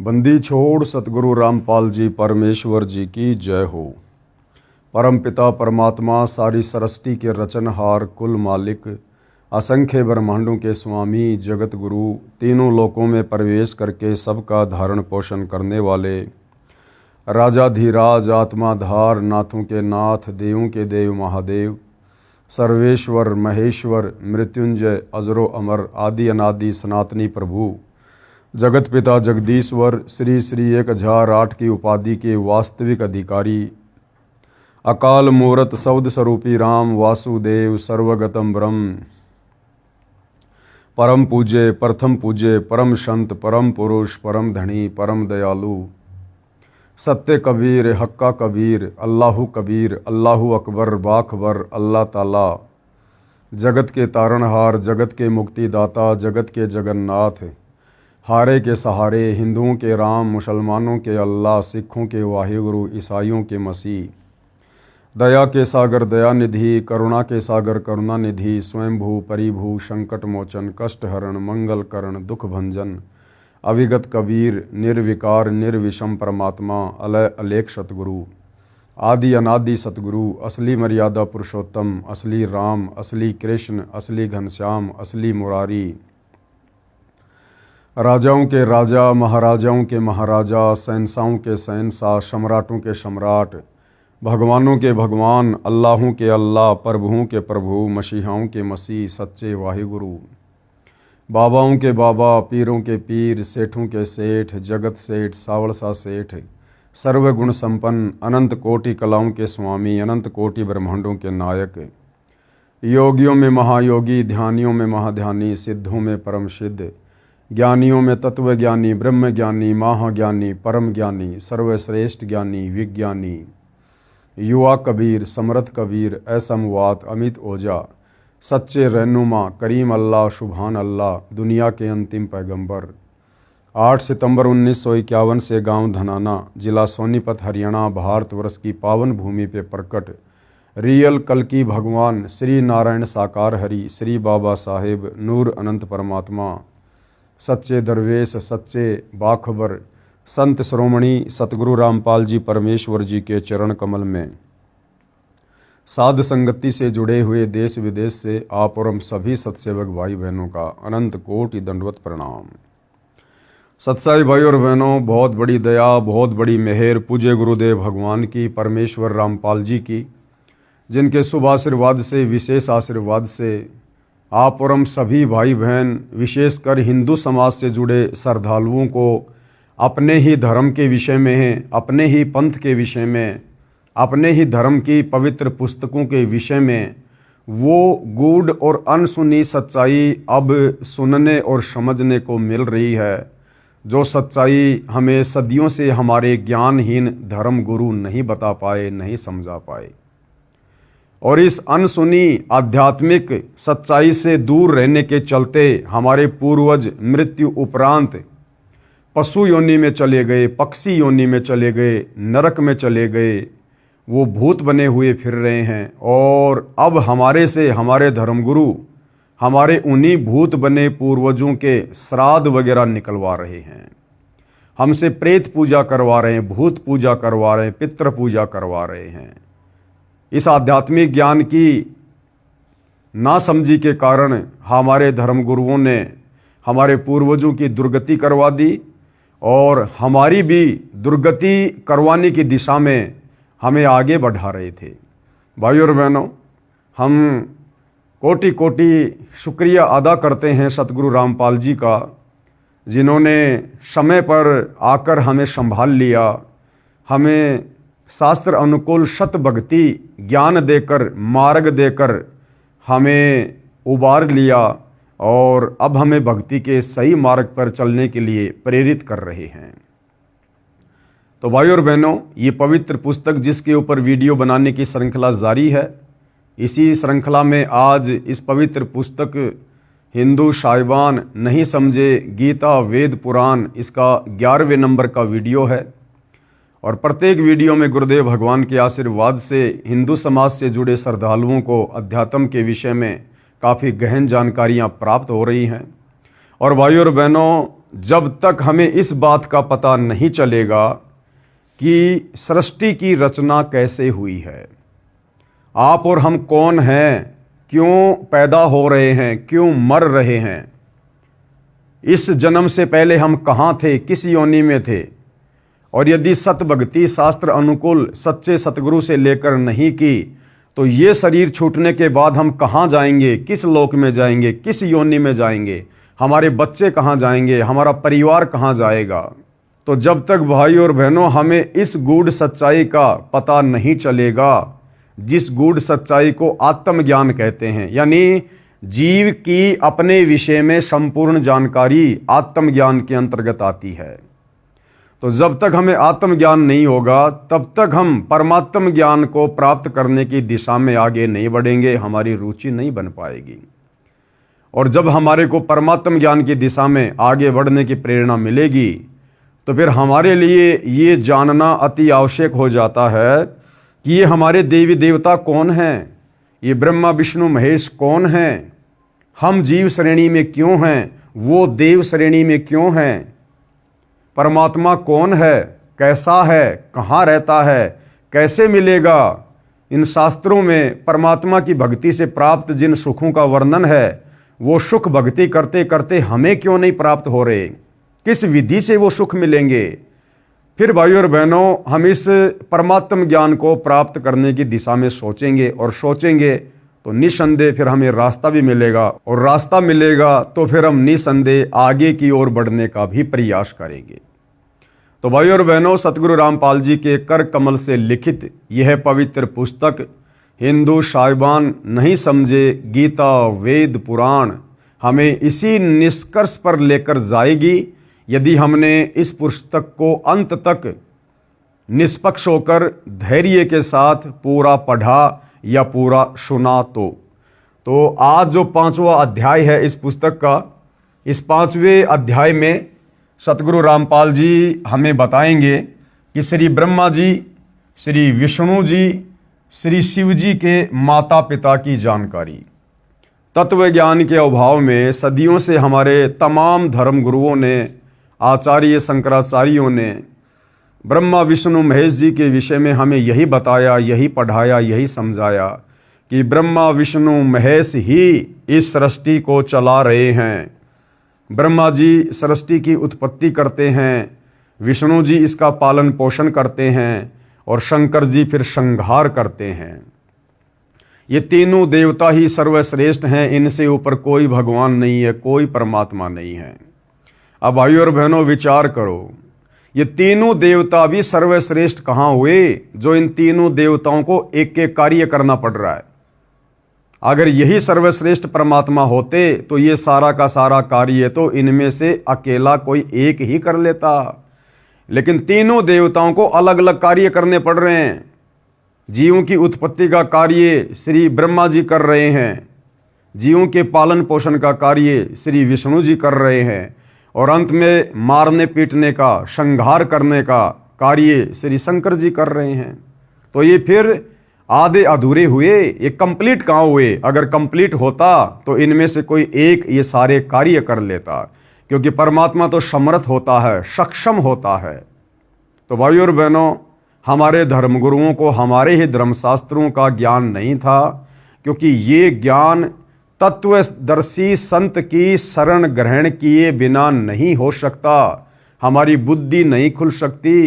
बंदी छोड़ सतगुरु रामपाल जी परमेश्वर जी की जय हो। परम पिता परमात्मा सारी सृष्टि के रचनहार कुल मालिक असंख्य ब्रह्मांडों के स्वामी जगत गुरु तीनों लोकों में प्रवेश करके सबका धारण पोषण करने वाले राजाधिराज आत्माधार नाथों के नाथ देवों के देव महादेव सर्वेश्वर महेश्वर मृत्युंजय अजरो अमर आदि अनादि सनातनी प्रभु जगत पिता जगदीश्वर श्री श्री 1008 की उपाधि के वास्तविक अधिकारी अकाल मूरत सौद स्वरूपी राम वासुदेव सर्वगतम ब्रह्म परम पूज्य प्रथम पूज्य परम संत परम पुरुष परम धनी परम दयालु सत्य कबीर हक्का कबीर अल्लाहु कबीर अल्लाहु अकबर बाखबर अल्लाह ताला जगत के तारणहार जगत के मुक्तिदाता जगत के जगन्नाथ हारे के सहारे हिंदुओं के राम मुसलमानों के अल्लाह सिखों के वाहिगुरु ईसाइयों के मसीह दया के सागर दया निधि करुणा के सागर करुणा निधि स्वयंभू परिभू संकट मोचन कष्ट हरण मंगल करण दुख भंजन अविगत कबीर निर्विकार निर्विषम परमात्मा अलय अलेख सतगुरु आदि अनादि सतगुरु असली मर्यादा पुरुषोत्तम असली राम असली कृष्ण असली घनश्याम असली मुरारी राजाओं के राजा महाराजाओं के महाराजा शहंशाहों के शहंशाह सम्राटों के सम्राट भगवानों के भगवान अल्लाहों के अल्लाह प्रभुओं के प्रभु मसीहाओं के मसीह सच्चे वाहिगुरु बाबाओं के बाबा पीरों के पीर सेठों के सेठ जगत सेठ सावड़सा सेठ सर्वगुण संपन्न अनंत कोटि कलाओं के स्वामी अनंत कोटि ब्रह्मांडों के नायक योगियों में महायोगी ध्यानियों में महाध्यानी सिद्धों में परम सिद्ध ज्ञानियों में तत्व ज्ञानी ब्रह्म ज्ञानी महाज्ञानी परम ज्ञानी सर्वश्रेष्ठ ज्ञानी विज्ञानी युवा कबीर समर्थ कबीर असमवात अमित ओझा सच्चे रहनुमा करीम अल्लाह सुभान अल्लाह दुनिया के अंतिम पैगंबर 8 सितंबर 1951 से गांव धनाना जिला सोनीपत हरियाणा भारतवर्ष की पावन भूमि पे प्रकट रियल कल्कि भगवान श्री नारायण साकार हरि श्री बाबा साहेब नूर अनंत परमात्मा सच्चे दरवेश सच्चे बाखबर संत श्रोमणी सतगुरु रामपाल जी परमेश्वर जी के चरण कमल में साध संगति से जुड़े हुए देश विदेश से आप और हम सभी सत्सेवक भाई बहनों का अनंत कोटि दंडवत प्रणाम। सत्साई भाई और बहनों, बहुत बड़ी दया बहुत बड़ी मेहर पूज्य गुरुदेव भगवान की परमेश्वर रामपाल जी की, जिनके शुभ आशीर्वाद से विशेष आशीर्वाद से आप और हम सभी भाई बहन विशेषकर हिंदू समाज से जुड़े श्रद्धालुओं को अपने ही धर्म के विषय में अपने ही पंथ के विषय में अपने ही धर्म की पवित्र पुस्तकों के विषय में वो गूढ़ और अनसुनी सच्चाई अब सुनने और समझने को मिल रही है, जो सच्चाई हमें सदियों से हमारे ज्ञानहीन धर्म गुरु नहीं बता पाए नहीं समझा पाए। और इस अनसुनी आध्यात्मिक सच्चाई से दूर रहने के चलते हमारे पूर्वज मृत्यु उपरांत पशु योनि में चले गए, पक्षी योनि में चले गए, नरक में चले गए, वो भूत बने हुए फिर रहे हैं। और अब हमारे से हमारे धर्मगुरु हमारे उन्हीं भूत बने पूर्वजों के श्राद्ध वगैरह निकलवा रहे हैं, हमसे प्रेत पूजा करवा रहे हैं, भूत पूजा करवा रहे हैं, पितृ पूजा करवा रहे हैं। इस आध्यात्मिक ज्ञान की नासमझी के कारण हमारे धर्मगुरुओं ने हमारे पूर्वजों की दुर्गति करवा दी और हमारी भी दुर्गति करवाने की दिशा में हमें आगे बढ़ा रहे थे। भाइयों और बहनों, हम कोटि कोटि शुक्रिया अदा करते हैं सतगुरु रामपाल जी का, जिन्होंने समय पर आकर हमें संभाल लिया, हमें शास्त्र अनुकूल सत भक्ति ज्ञान देकर मार्ग देकर हमें उबार लिया और अब हमें भक्ति के सही मार्ग पर चलने के लिए प्रेरित कर रहे हैं। तो भाइयों और बहनों, ये पवित्र पुस्तक जिसके ऊपर वीडियो बनाने की श्रृंखला जारी है, इसी श्रृंखला में आज इस पवित्र पुस्तक हिंदू साहिबान नहीं समझे गीता वेद पुराण, इसका 11वें नंबर का वीडियो है। और प्रत्येक वीडियो में गुरुदेव भगवान के आशीर्वाद से हिंदू समाज से जुड़े श्रद्धालुओं को अध्यात्म के विषय में काफ़ी गहन जानकारियाँ प्राप्त हो रही हैं। और भाइयों और बहनों, जब तक हमें इस बात का पता नहीं चलेगा कि सृष्टि की रचना कैसे हुई है, आप और हम कौन हैं, क्यों पैदा हो रहे हैं, क्यों मर रहे हैं, इस जन्म से पहले हम कहाँ थे, किस योनि में थे, और यदि सत भक्ति शास्त्र अनुकूल सच्चे सतगुरु से लेकर नहीं की तो ये शरीर छूटने के बाद हम कहाँ जाएंगे, किस लोक में जाएंगे, किस योनि में जाएंगे, हमारे बच्चे कहाँ जाएंगे, हमारा परिवार कहाँ जाएगा। तो जब तक भाई और बहनों हमें इस गूढ़ सच्चाई का पता नहीं चलेगा, जिस गूढ़ सच्चाई को आत्मज्ञान कहते हैं, यानी जीव की अपने विषय में संपूर्ण जानकारी आत्मज्ञान के अंतर्गत आती है, तो जब तक हमें आत्मज्ञान नहीं होगा तब तक हम परमात्म ज्ञान को प्राप्त करने की दिशा में आगे नहीं बढ़ेंगे, हमारी रुचि नहीं बन पाएगी। और जब हमारे को परमात्म ज्ञान की दिशा में आगे बढ़ने की प्रेरणा मिलेगी तो फिर हमारे लिए ये जानना अति आवश्यक हो जाता है कि ये हमारे देवी देवता कौन हैं, ये ब्रह्मा विष्णु महेश कौन हैं, हम जीव श्रेणी में क्यों हैं, वो देव श्रेणी में क्यों हैं, परमात्मा कौन है, कैसा है, कहाँ रहता है, कैसे मिलेगा। इन शास्त्रों में परमात्मा की भक्ति से प्राप्त जिन सुखों का वर्णन है वो सुख भक्ति करते करते हमें क्यों नहीं प्राप्त हो रहे, किस विधि से वो सुख मिलेंगे। फिर भाइयों और बहनों हम इस परमात्म ज्ञान को प्राप्त करने की दिशा में सोचेंगे और सोचेंगे तो निसंदेह फिर हमें रास्ता भी मिलेगा, और रास्ता मिलेगा तो फिर हम निसंदेह आगे की ओर बढ़ने का भी प्रयास करेंगे। तो भाइयों और बहनों, सतगुरु रामपाल जी के कर कमल से लिखित यह पवित्र पुस्तक हिंदू साहिबान नहीं समझे गीता वेद पुराण हमें इसी निष्कर्ष पर लेकर जाएगी यदि हमने इस पुस्तक को अंत तक निष्पक्ष होकर धैर्य के साथ पूरा पढ़ा या पूरा सुना। तो आज जो 5वां अध्याय है इस पुस्तक का, इस 5वें अध्याय में सतगुरु रामपाल जी हमें बताएंगे कि श्री ब्रह्मा जी, श्री विष्णु जी, श्री शिव जी के माता पिता की जानकारी। तत्व ज्ञान के अभाव में सदियों से हमारे तमाम धर्म गुरुओं ने, आचार्य शंकराचार्यों ने ब्रह्मा विष्णु महेश जी के विषय में हमें यही बताया, यही पढ़ाया, यही समझाया कि ब्रह्मा विष्णु महेश ही इस सृष्टि को चला रहे हैं। ब्रह्मा जी सृष्टि की उत्पत्ति करते हैं, विष्णु जी इसका पालन पोषण करते हैं और शंकर जी फिर संहार करते हैं। ये तीनों देवता ही सर्वश्रेष्ठ हैं, इनसे ऊपर कोई भगवान नहीं है, कोई परमात्मा नहीं है। अब भाइयों और बहनों विचार करो, ये तीनों देवता भी सर्वश्रेष्ठ कहाँ हुए जो इन तीनों देवताओं को एक एक कार्य करना पड़ रहा है। अगर यही सर्वश्रेष्ठ परमात्मा होते तो ये सारा का सारा कार्य तो इनमें से अकेला कोई एक ही कर लेता, लेकिन तीनों देवताओं को अलग अलग कार्य करने पड़ रहे हैं। जीवों की उत्पत्ति का कार्य श्री ब्रह्मा जी कर रहे हैं, जीवों के पालन पोषण का कार्य श्री विष्णु जी कर रहे हैं, और अंत में मारने पीटने का, संहार करने का कार्य श्री शंकर जी कर रहे हैं। तो ये फिर आधे अधूरे हुए, ये कंप्लीट कहाँ हुए। अगर कंप्लीट होता तो इनमें से कोई एक ये सारे कार्य कर लेता, क्योंकि परमात्मा तो समर्थ होता है, सक्षम होता है। तो भाइयों और बहनों, हमारे धर्मगुरुओं को हमारे ही धर्मशास्त्रों का ज्ञान नहीं था, क्योंकि ये ज्ञान तत्वदर्शी संत की शरण ग्रहण किए बिना नहीं हो सकता। हमारी बुद्धि नहीं खुल सकती।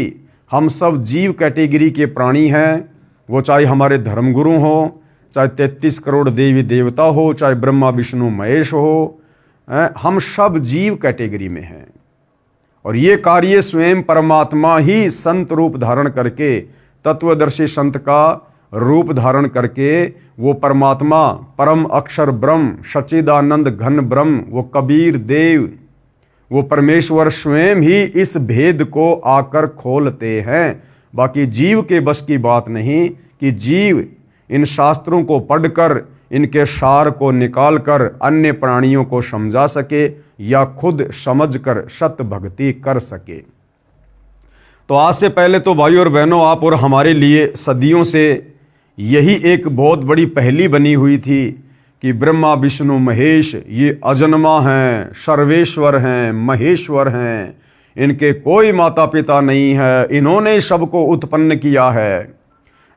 हम सब जीव कैटेगरी के प्राणी हैं, वो चाहे हमारे धर्मगुरु हो, चाहे 33 करोड़ देवी देवता हो, चाहे ब्रह्मा विष्णु महेश हो, हम सब जीव कैटेगरी में हैं। और ये कार्य स्वयं परमात्मा ही संत रूप धारण करके, तत्वदर्शी संत का रूप धारण करके, वो परमात्मा परम अक्षर ब्रह्म सच्चिदानंद घन ब्रह्म, वो कबीर देव, वो परमेश्वर स्वयं ही इस भेद को आकर खोलते हैं। बाकी जीव के बस की बात नहीं कि जीव इन शास्त्रों को पढ़कर इनके सार को निकालकर अन्य प्राणियों को समझा सके या खुद समझकर सत भक्ति कर सके। तो आज से पहले तो भाइयों और बहनों, आप और हमारे लिए सदियों से यही एक बहुत बड़ी पहेली बनी हुई थी कि ब्रह्मा विष्णु महेश ये अजन्मा हैं, सर्वेश्वर हैं, महेश्वर हैं, इनके कोई माता पिता नहीं है, इन्होंने सबको उत्पन्न किया है।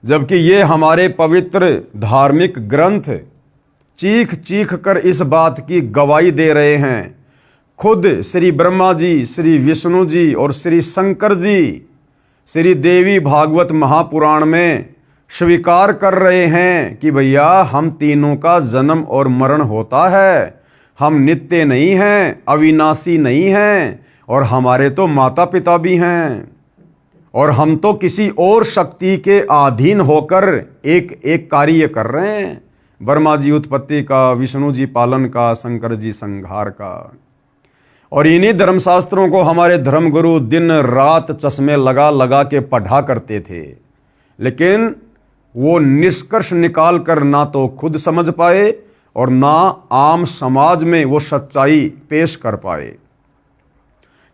जबकि ये हमारे पवित्र धार्मिक ग्रंथ चीख चीख कर इस बात की गवाही दे रहे हैं। खुद श्री ब्रह्मा जी, श्री विष्णु जी और श्री शंकर जी श्री देवी भागवत महापुराण में स्वीकार कर रहे हैं कि भैया हम तीनों का जन्म और मरण होता है, हम नित्य नहीं हैं, अविनाशी नहीं हैं, और हमारे तो माता पिता भी हैं, और हम तो किसी और शक्ति के अधीन होकर एक एक कार्य कर रहे हैं। ब्रह्मा जी उत्पत्ति का, विष्णु जी पालन का, शंकर जी संहार का। और इन्हीं धर्मशास्त्रों को हमारे धर्मगुरु दिन रात चश्मे लगा लगा के पढ़ा करते थे, लेकिन वो निष्कर्ष निकाल कर ना तो खुद समझ पाए और ना आम समाज में वो सच्चाई पेश कर पाए।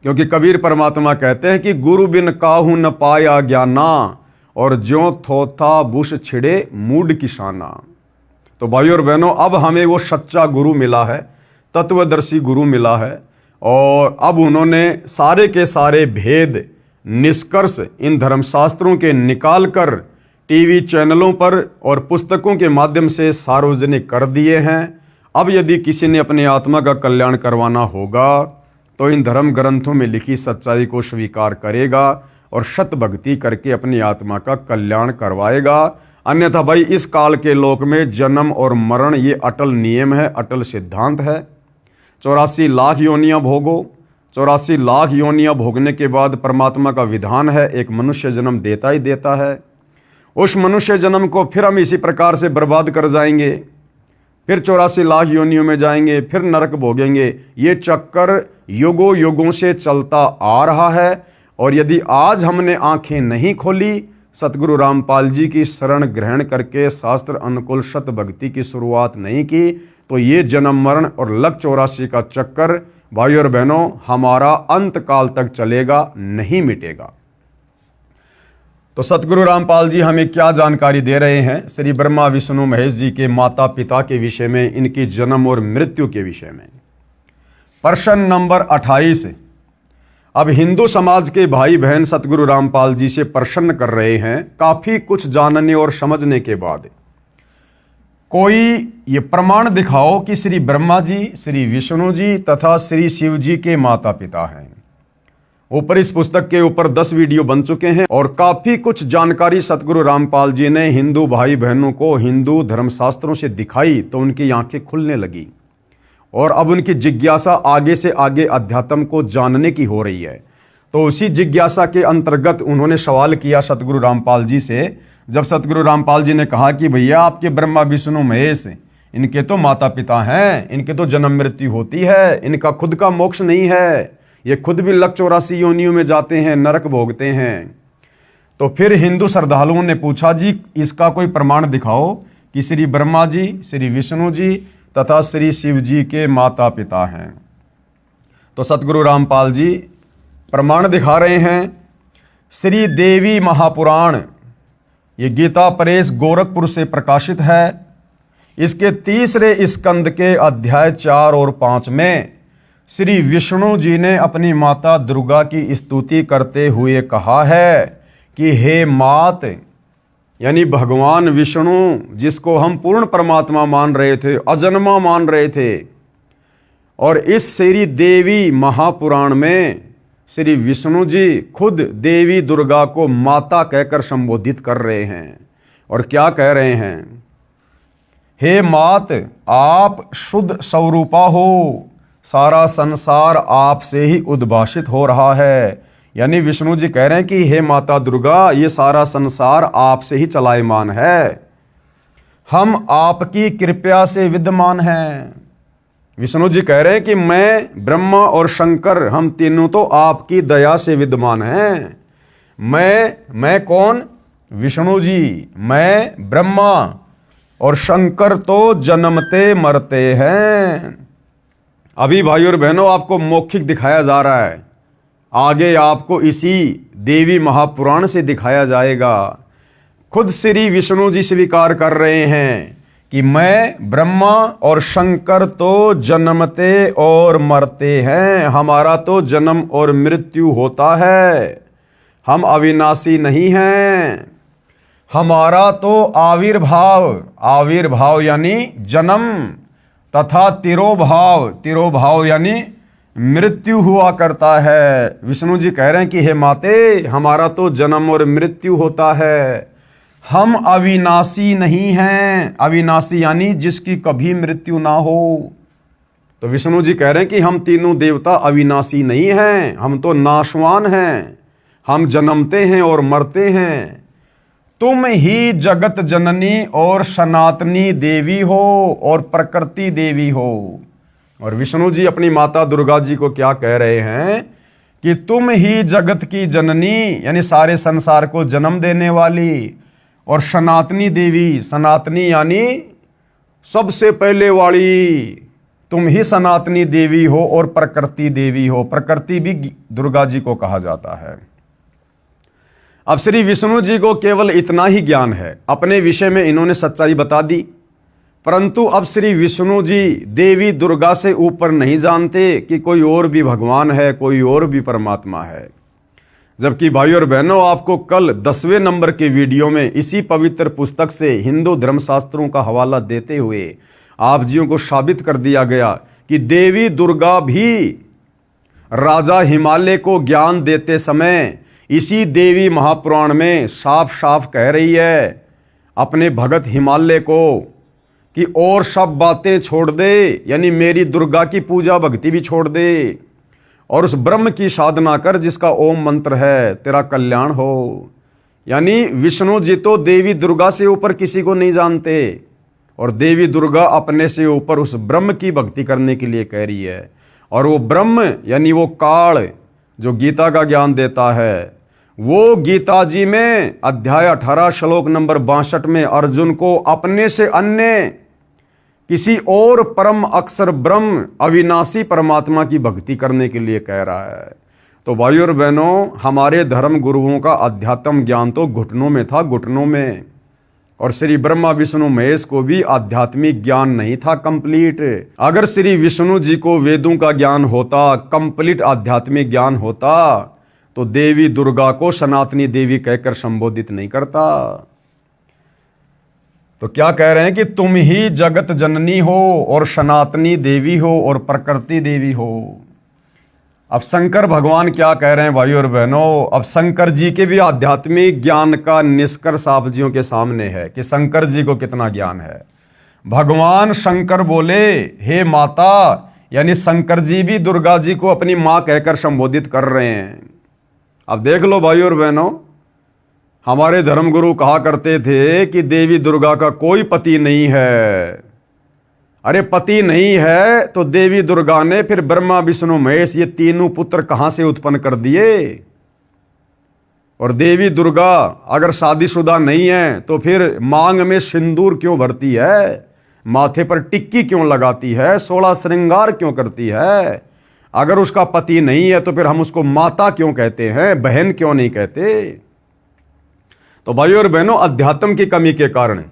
क्योंकि कबीर परमात्मा कहते हैं कि गुरु बिन काहू न पाया ज्ञाना, और ज्यों थोथा बुश छिड़े मूड किसाना। तो भाइयों और बहनों, अब हमें वो सच्चा गुरु मिला है, तत्वदर्शी गुरु मिला है, और अब उन्होंने सारे के सारे भेद निष्कर्ष इन धर्मशास्त्रों के निकाल कर टीवी चैनलों पर और पुस्तकों के माध्यम से सार्वजनिक कर दिए हैं। अब यदि किसी ने अपनी आत्मा का कल्याण करवाना होगा तो इन धर्म ग्रंथों में लिखी सच्चाई को स्वीकार करेगा और सत भक्ति करके अपनी आत्मा का कल्याण करवाएगा। अन्यथा भाई इस काल के लोक में जन्म और मरण ये अटल नियम है, अटल सिद्धांत है। 84 लाख योनियां भोगो, 84 लाख योनियां भोगने के बाद परमात्मा का विधान है एक मनुष्य जन्म देता ही देता है। उस मनुष्य जन्म को फिर हम इसी प्रकार से बर्बाद कर जाएंगे, फिर 84 लाख योनियों में जाएंगे, फिर नरक भोगेंगे। ये चक्कर युगों युगों से चलता आ रहा है। और यदि आज हमने आंखें नहीं खोली, सतगुरु रामपाल जी की शरण ग्रहण करके शास्त्र अनुकूल सत भक्ति की शुरुआत नहीं की, तो ये जन्म मरण और लक 84 का चक्कर भाइयों और बहनों हमारा अंत काल तक चलेगा, नहीं मिटेगा। तो सतगुरु रामपाल जी हमें क्या जानकारी दे रहे हैं श्री ब्रह्मा विष्णु महेश जी के माता पिता के विषय में, इनकी जन्म और मृत्यु के विषय में। प्रश्न नंबर 28। अब हिंदू समाज के भाई बहन सतगुरु रामपाल जी से प्रश्न कर रहे हैं, काफी कुछ जानने और समझने के बाद, कोई ये प्रमाण दिखाओ कि श्री ब्रह्मा जी, श्री विष्णु जी तथा श्री शिव जी के माता पिता हैं। ऊपर इस पुस्तक के ऊपर 10 वीडियो बन चुके हैं और काफी कुछ जानकारी सतगुरु रामपाल जी ने हिंदू भाई बहनों को हिंदू धर्मशास्त्रों से दिखाई, तो उनकी आंखें खुलने लगी और अब उनकी जिज्ञासा आगे से आगे अध्यात्म को जानने की हो रही है। तो उसी जिज्ञासा के अंतर्गत उन्होंने सवाल किया सतगुरु रामपाल जी से। जब सतगुरु रामपाल जी ने कहा कि भैया आपके ब्रह्मा विष्णु महेश, इनके तो माता पिता हैं, इनके तो जन्म मृत्यु होती है, इनका खुद का मोक्ष नहीं है, ये खुद भी लक 84 योनियों में जाते हैं, नरक भोगते हैं। तो फिर हिंदू श्रद्धालुओं ने पूछा, जी इसका कोई प्रमाण दिखाओ कि श्री ब्रह्मा जी, श्री विष्णु जी तथा श्री शिव जी के माता पिता हैं। तो सतगुरु रामपाल जी प्रमाण दिखा रहे हैं। श्री देवी महापुराण, ये गीता प्रेस गोरखपुर से प्रकाशित है। इसके 3रे स्कंद के अध्याय 4 और 5 में श्री विष्णु जी ने अपनी माता दुर्गा की स्तुति करते हुए कहा है कि हे मात, यानी भगवान विष्णु जिसको हम पूर्ण परमात्मा मान रहे थे, अजन्मा मान रहे थे, और इस श्री देवी महापुराण में श्री विष्णु जी खुद देवी दुर्गा को माता कहकर संबोधित कर रहे हैं। और क्या कह रहे हैं? हे मात, आप शुद्ध स्वरूपा हो, सारा संसार आपसे ही उद्भाषित हो रहा है। यानी विष्णु जी कह रहे हैं कि हे माता दुर्गा, ये सारा संसार आपसे ही चलायमान है, हम आपकी कृपा से विद्यमान हैं। विष्णु जी कह रहे हैं कि मैं, ब्रह्मा और शंकर, हम तीनों तो आपकी दया से विद्यमान हैं। मैं कौन? विष्णु जी। मैं ब्रह्मा और शंकर तो जन्मते मरते हैं। अभी भाइयों और बहनों आपको मौखिक दिखाया जा रहा है, आगे आपको इसी देवी महापुराण से दिखाया जाएगा। खुद श्री विष्णु जी स्वीकार कर रहे हैं कि मैं ब्रह्मा और शंकर तो जन्मते और मरते हैं, हमारा तो जन्म और मृत्यु होता है, हम अविनाशी नहीं हैं। हमारा तो आविर्भाव यानी जन्म तथा तिरोभाव यानी मृत्यु हुआ करता है। विष्णु जी कह रहे हैं कि हे माते, हमारा तो जन्म और मृत्यु होता है, हम अविनाशी नहीं हैं। अविनाशी यानी जिसकी कभी मृत्यु ना हो। तो विष्णु जी कह रहे हैं कि हम तीनों देवता अविनाशी नहीं हैं, हम तो नाशवान हैं, हम जन्मते हैं और मरते हैं। तुम ही जगत जननी और सनातनी देवी हो और प्रकृति देवी हो। और विष्णु जी अपनी माता दुर्गा जी को क्या कह रहे हैं कि तुम ही जगत की जननी यानी सारे संसार को जन्म देने वाली, और सनातनी देवी, सनातनी यानी सबसे पहले वाली, तुम ही सनातनी देवी हो और प्रकृति देवी हो। प्रकृति भी दुर्गा जी को कहा जाता है। अब श्री विष्णु जी को केवल इतना ही ज्ञान है, अपने विषय में इन्होंने सच्चाई बता दी, परंतु अब श्री विष्णु जी देवी दुर्गा से ऊपर नहीं जानते कि कोई और भी भगवान है, कोई और भी परमात्मा है। जबकि भाई और बहनों, आपको कल 10वें नंबर के वीडियो में इसी पवित्र पुस्तक से हिंदू धर्मशास्त्रों का हवाला देते हुए आप जियों को साबित कर दिया गया कि देवी दुर्गा भी राजा हिमालय को ज्ञान देते समय इसी देवी महापुराण में साफ साफ कह रही है अपने भगत हिमालय को कि और सब बातें छोड़ दे, यानी मेरी दुर्गा की पूजा भक्ति भी छोड़ दे और उस ब्रह्म की साधना कर जिसका ओम मंत्र है, तेरा कल्याण हो। यानी विष्णु जी तो देवी दुर्गा से ऊपर किसी को नहीं जानते, और देवी दुर्गा अपने से ऊपर उस ब्रह्म की भक्ति करने के लिए कह रही है। और वो ब्रह्म यानी वो काल जो गीता का ज्ञान देता है, वो गीता जी में अध्याय 18 श्लोक नंबर 62 में अर्जुन को अपने से अन्य किसी और परम अक्षर ब्रह्म अविनाशी परमात्मा की भक्ति करने के लिए कह रहा है। तो भाई और बहनों, हमारे धर्म गुरुओं का अध्यात्म ज्ञान तो घुटनों में था, घुटनों में। और श्री ब्रह्मा विष्णु महेश को भी आध्यात्मिक ज्ञान नहीं था कंप्लीट। अगर श्री विष्णु जी को वेदों का ज्ञान होता, कंप्लीट आध्यात्मिक ज्ञान होता, तो देवी दुर्गा को सनातनी देवी कहकर संबोधित नहीं करता। तो क्या कह रहे हैं कि तुम ही जगत जननी हो और सनातनी देवी हो और प्रकृति देवी हो। अब शंकर भगवान क्या कह रहे हैं भाई और बहनों, अब शंकर जी के भी आध्यात्मिक ज्ञान का निष्कर्ष आप जियों के सामने है कि शंकर जी को कितना ज्ञान है। भगवान शंकर बोले, हे माता, यानी शंकर जी भी दुर्गा जी को अपनी मां कहकर संबोधित कर रहे हैं। अब देख लो भाई और बहनों, हमारे धर्मगुरु कहा करते थे कि देवी दुर्गा का कोई पति नहीं है। अरे पति नहीं है तो देवी दुर्गा ने फिर ब्रह्मा विष्णु महेश ये तीनों पुत्र कहां से उत्पन्न कर दिए? और देवी दुर्गा अगर शादीशुदा नहीं है तो फिर मांग में सिंदूर क्यों भरती है, माथे पर टिक्की क्यों लगाती है, 16 श्रृंगार क्यों करती है? अगर उसका पति नहीं है तो फिर हम उसको माता क्यों कहते हैं, बहन क्यों नहीं कहते? तो भाइयों और बहनों, अध्यात्म की कमी के कारण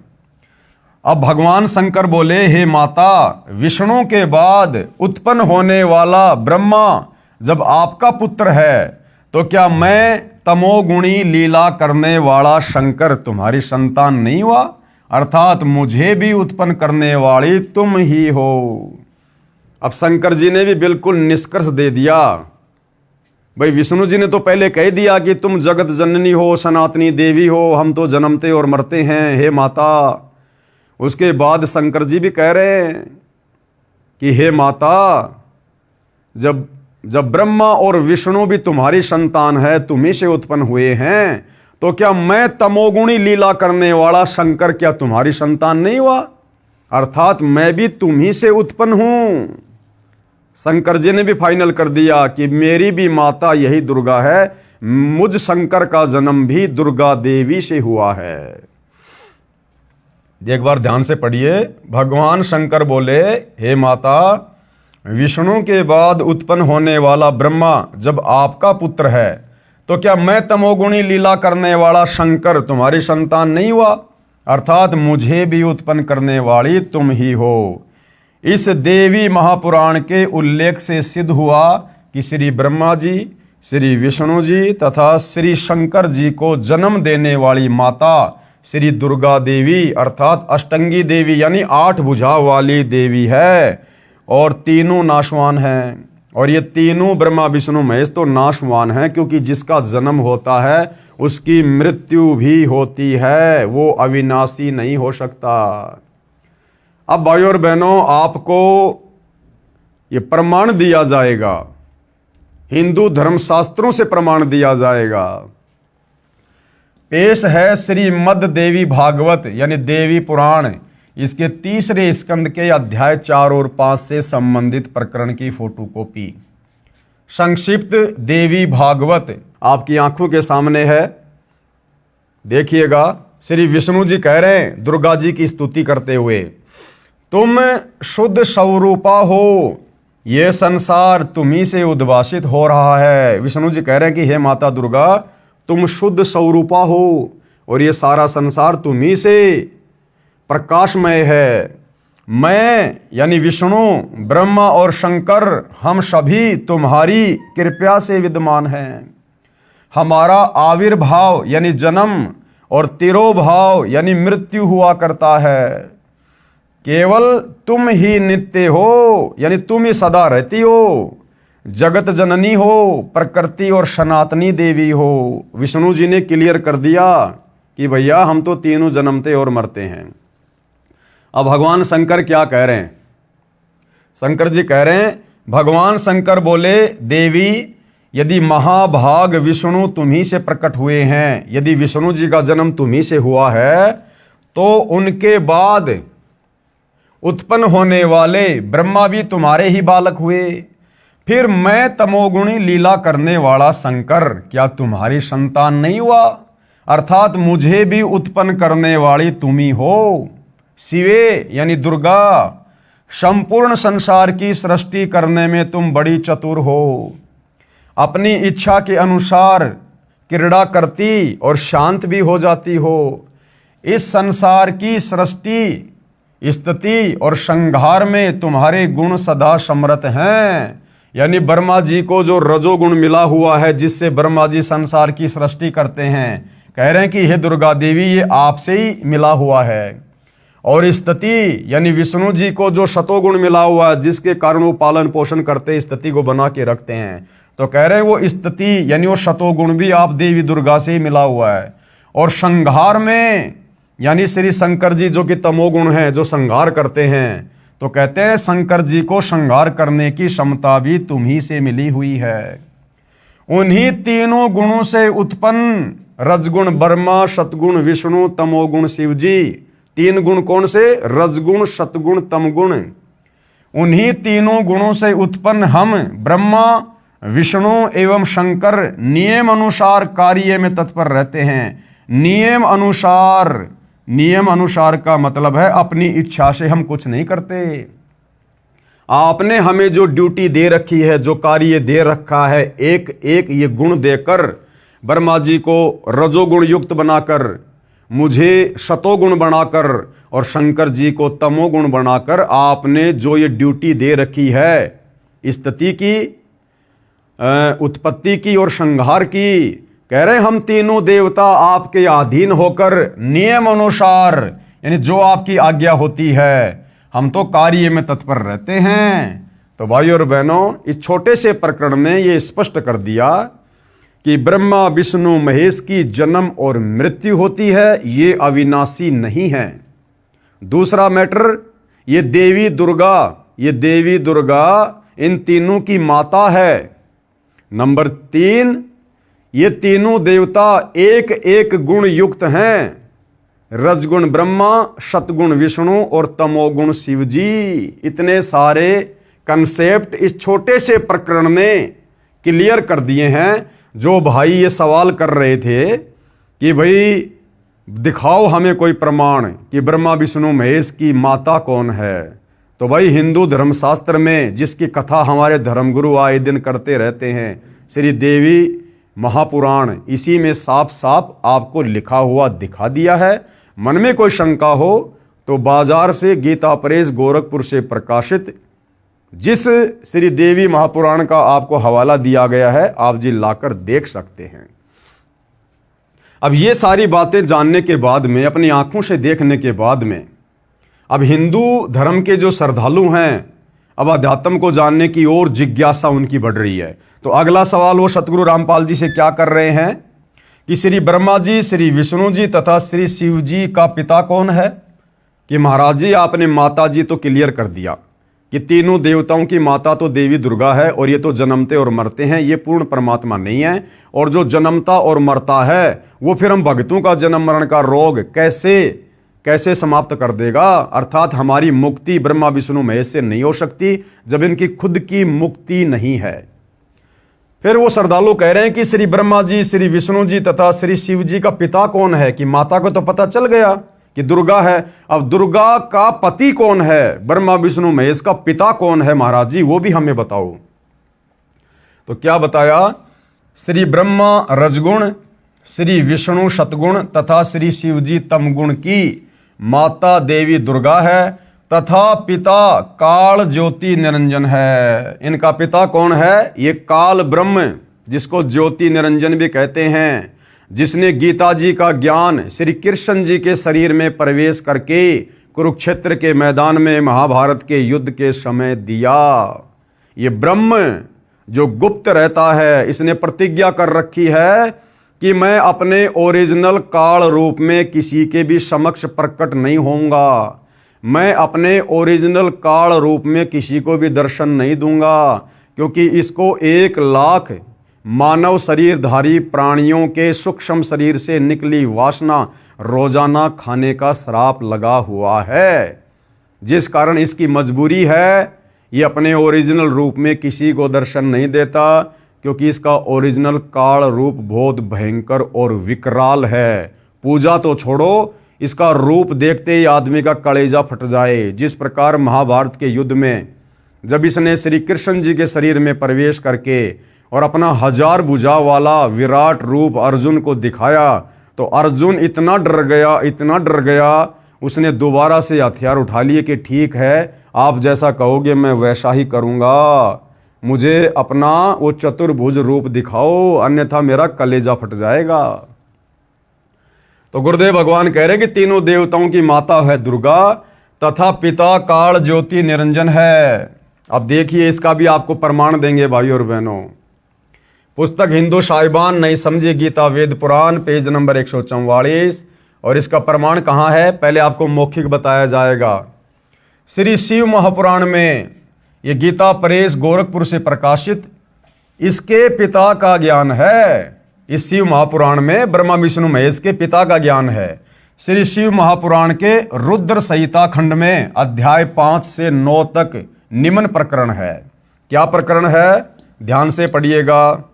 अब भगवान शंकर बोले, हे माता, विष्णु के बाद उत्पन्न होने वाला ब्रह्मा जब आपका पुत्र है तो क्या मैं तमोगुणी लीला करने वाला शंकर तुम्हारी संतान नहीं हुआ? अर्थात मुझे भी उत्पन्न करने वाली तुम ही हो। अब शंकर जी ने भी बिल्कुल निष्कर्ष दे दिया। भाई विष्णु जी ने तो पहले कह दिया कि तुम जगत जननी हो, सनातनी देवी हो, हम तो जन्मते और मरते हैं, हे माता। उसके बाद शंकर जी भी कह रहे हैं कि हे माता, जब ब्रह्मा और विष्णु भी तुम्हारी संतान है, तुम्ही से उत्पन्न हुए हैं, तो क्या मैं तमोगुणी लीला करने वाला शंकर क्या तुम्हारी संतान नहीं हुआ? अर्थात मैं भी तुम्ही से उत्पन्न हूं। शंकर जी ने भी फाइनल कर दिया कि मेरी भी माता यही दुर्गा है, मुझ शंकर का जन्म भी दुर्गा देवी से हुआ है। एक बार ध्यान से पढ़िए। भगवान शंकर बोले, हे माता, विष्णु के बाद उत्पन्न होने वाला ब्रह्मा जब आपका पुत्र है तो क्या मैं तमोगुणी लीला करने वाला शंकर तुम्हारी संतान नहीं हुआ? अर्थात मुझे भी उत्पन्न करने वाली तुम ही हो। इस देवी महापुराण के उल्लेख से सिद्ध हुआ कि श्री ब्रह्मा जी, श्री विष्णु जी तथा श्री शंकर जी को जन्म देने वाली माता श्री दुर्गा देवी अर्थात अष्टंगी देवी यानी 8 भुजा वाली देवी है और तीनों नाशवान हैं। और ये तीनों ब्रह्मा विष्णु महेश तो नाशवान हैं, क्योंकि जिसका जन्म होता है उसकी मृत्यु भी होती है, वो अविनाशी नहीं हो सकता। अब भाइयों और बहनों, आपको ये प्रमाण दिया जाएगा, हिंदू धर्मशास्त्रों से प्रमाण दिया जाएगा। पेश है श्रीमद् देवी भागवत यानी देवी पुराण, इसके 3रे स्कंद के अध्याय 4 और 5 से संबंधित प्रकरण की फोटोकॉपी। संक्षिप्त देवी भागवत आपकी आंखों के सामने है, देखिएगा। श्री विष्णु जी कह रहे हैं दुर्गा जी की स्तुति करते हुए, तुम शुद्ध स्वरूपा हो, ये संसार तुम्ही से उद्भासित हो रहा है। विष्णु जी कह रहे हैं कि हे माता दुर्गा, तुम शुद्ध स्वरूपा हो और ये सारा संसार तुम्ही से प्रकाशमय है। मैं यानी विष्णु, ब्रह्मा और शंकर हम सभी तुम्हारी कृपा से विद्यमान हैं। हमारा आविर्भाव यानी जन्म और तिरोभाव यानी मृत्यु हुआ करता है। केवल तुम ही नित्य हो यानी तुम ही सदा रहती हो, जगत जननी हो, प्रकृति और सनातनी देवी हो। विष्णु जी ने क्लियर कर दिया कि भैया हम तो तीनों जन्मते और मरते हैं। अब भगवान शंकर क्या कह रहे हैं? शंकर जी कह रहे हैं, भगवान शंकर बोले, देवी यदि महाभाग विष्णु तुम्ही से प्रकट हुए हैं, यदि विष्णु जी का जन्म तुम्ही से हुआ है, तो उनके बाद उत्पन्न होने वाले ब्रह्मा भी तुम्हारे ही बालक हुए। फिर मैं तमोगुणी लीला करने वाला शंकर क्या तुम्हारी संतान नहीं हुआ? अर्थात मुझे भी उत्पन्न करने वाली तुम ही हो। शिवे यानी दुर्गा, संपूर्ण संसार की सृष्टि करने में तुम बड़ी चतुर हो। अपनी इच्छा के अनुसार क्रीड़ा करती और शांत भी हो जाती हो। इस संसार की सृष्टि, स्थिति और संहार में तुम्हारे गुण सदा समृत हैं। यानी ब्रह्मा जी को जो रजोगुण मिला हुआ है, जिससे ब्रह्मा जी संसार की सृष्टि करते हैं, कह रहे हैं कि हे दुर्गा देवी, ये आपसे ही मिला हुआ है। और स्थिति यानी विष्णु जी को जो शतोगुण मिला हुआ है, जिसके कारण वो पालन पोषण करते, स्थिति को बना के रखते हैं, तो कह रहे हैं वो स्थिति यानी वो शतोगुण भी आप देवी दुर्गा से ही मिला हुआ है। और संहार में यानी श्री शंकर जी जो कि तमोगुण हैं, जो संहार करते हैं, तो कहते हैं शंकर जी को संहार करने की क्षमता भी तुम्ही से मिली हुई है। उन्हीं तीनों गुणों से उत्पन्न रजगुण ब्रह्मा, सतगुण विष्णु, तमोगुण शिव जी। 3 गुण कौन से? रजगुण, सतगुण, तमगुण। उन्हीं तीनों गुणों से उत्पन्न हम ब्रह्मा, विष्णु एवं शंकर नियम अनुसार कार्य में तत्पर रहते हैं। नियम अनुसार का मतलब है अपनी इच्छा से हम कुछ नहीं करते। आपने हमें जो ड्यूटी दे रखी है, जो कार्य दे रखा है, एक एक ये गुण देकर ब्रह्मा जी को रजोगुण युक्त बनाकर, मुझे शतोगुण बनाकर और शंकर जी को तमोगुण बनाकर आपने जो ये ड्यूटी दे रखी है, स्थिति की, उत्पत्ति की और संहार की, कह रहे हम तीनों देवता आपके अधीन होकर नियम अनुसार यानी जो आपकी आज्ञा होती है, हम तो कार्य में तत्पर रहते हैं। तो भाइयों और बहनों, इस छोटे से प्रकरण ने ये स्पष्ट कर दिया कि ब्रह्मा विष्णु महेश की जन्म और मृत्यु होती है, ये अविनाशी नहीं है। दूसरा मैटर, ये देवी दुर्गा इन तीनों की माता है। नंबर 3, ये तीनों देवता एक एक गुण युक्त हैं। रजगुण ब्रह्मा, सतगुण विष्णु और तमोगुण शिव जी। इतने सारे कंसेप्ट इस छोटे से प्रकरण ने क्लियर कर दिए हैं। जो भाई ये सवाल कर रहे थे कि भाई दिखाओ हमें कोई प्रमाण कि ब्रह्मा विष्णु महेश की माता कौन है, तो भाई हिंदू धर्मशास्त्र में जिसकी कथा हमारे धर्मगुरु आए दिन करते रहते हैं, श्री देवी महापुराण, इसी में साफ साफ आपको लिखा हुआ दिखा दिया है। मन में कोई शंका हो तो बाजार से गीता प्रेस गोरखपुर से प्रकाशित जिस श्री देवी महापुराण का आपको हवाला दिया गया है, आप जी लाकर देख सकते हैं। अब ये सारी बातें जानने के बाद में, अपनी आंखों से देखने के बाद में, अब हिंदू धर्म के जो श्रद्धालु हैं, अब अध्यात्म को जानने की ओर जिज्ञासा उनकी बढ़ रही है। तो अगला सवाल वो सतगुरु रामपाल जी से क्या कर रहे हैं कि श्री ब्रह्मा जी, श्री विष्णु जी तथा श्री शिव जी का पिता कौन है? कि महाराज जी आपने माता जी तो क्लियर कर दिया कि तीनों देवताओं की माता तो देवी दुर्गा है और ये तो जन्मते और मरते हैं, ये पूर्ण परमात्मा नहीं है। और जो जन्मता और मरता है वो फिर हम भक्तों का जन्म मरण का रोग कैसे समाप्त कर देगा? अर्थात हमारी मुक्ति ब्रह्मा विष्णु महेश से नहीं हो सकती जब इनकी खुद की मुक्ति नहीं है। फिर वो श्रद्धालु कह रहे हैं कि श्री ब्रह्मा जी, श्री विष्णु जी तथा श्री शिव जी का पिता कौन है? कि माता को तो पता चल गया कि दुर्गा है, अब दुर्गा का पति कौन है? ब्रह्मा विष्णु महेश का पिता कौन है महाराज जी, वो भी हमें बताओ। तो क्या बताया? श्री ब्रह्मा रजगुण, श्री विष्णु सतगुण तथा श्री शिव जी तमगुण की माता देवी दुर्गा है तथा पिता काल ज्योति निरंजन है। इनका पिता कौन है? ये काल ब्रह्म, जिसको ज्योति निरंजन भी कहते हैं, जिसने गीता जी का ज्ञान श्री कृष्ण जी के शरीर में प्रवेश करके कुरुक्षेत्र के मैदान में महाभारत के युद्ध के समय दिया। ये ब्रह्म जो गुप्त रहता है, इसने प्रतिज्ञा कर रखी है कि मैं अपने ओरिजिनल काल रूप में किसी के भी समक्ष प्रकट नहीं होऊंगा, मैं अपने ओरिजिनल काल रूप में किसी को भी दर्शन नहीं दूंगा, क्योंकि इसको 1 लाख मानव शरीरधारी प्राणियों के सूक्ष्म शरीर से निकली वासना रोजाना खाने का श्राप लगा हुआ है, जिस कारण इसकी मजबूरी है ये अपने ओरिजिनल रूप में किसी को दर्शन नहीं देता, क्योंकि इसका ओरिजिनल काल रूप बहुत भयंकर और विकराल है। पूजा तो छोड़ो, इसका रूप देखते ही आदमी का कलेजा फट जाए। जिस प्रकार महाभारत के युद्ध में जब इसने श्री कृष्ण जी के शरीर में प्रवेश करके और अपना 1000 भुजा वाला विराट रूप अर्जुन को दिखाया, तो अर्जुन इतना डर गया, उसने दोबारा से हथियार उठा लिए कि ठीक है, आप जैसा कहोगे मैं वैसा ही करूँगा, मुझे अपना वो चतुर्भुज रूप दिखाओ, अन्यथा मेरा कलेजा फट जाएगा। तो गुरुदेव भगवान कह रहे कि तीनों देवताओं की माता है दुर्गा तथा पिता काल ज्योति निरंजन है। अब देखिए, इसका भी आपको प्रमाण देंगे भाई और बहनों। पुस्तक हिंदू साहिबान नहीं समझे गीता वेद पुराण, पेज नंबर 144। और इसका प्रमाण कहाँ है? पहले आपको मौखिक बताया जाएगा। श्री शिव महापुराण में, ये गीता प्रेस गोरखपुर से प्रकाशित, इसके पिता का ज्ञान है। इस शिव महापुराण में ब्रह्मा विष्णु महेश के पिता का ज्ञान है। श्री शिव महापुराण के रुद्र संहिता खंड में अध्याय 5 से 9 तक निम्न प्रकरण है। क्या प्रकरण है? ध्यान से पढ़िएगा।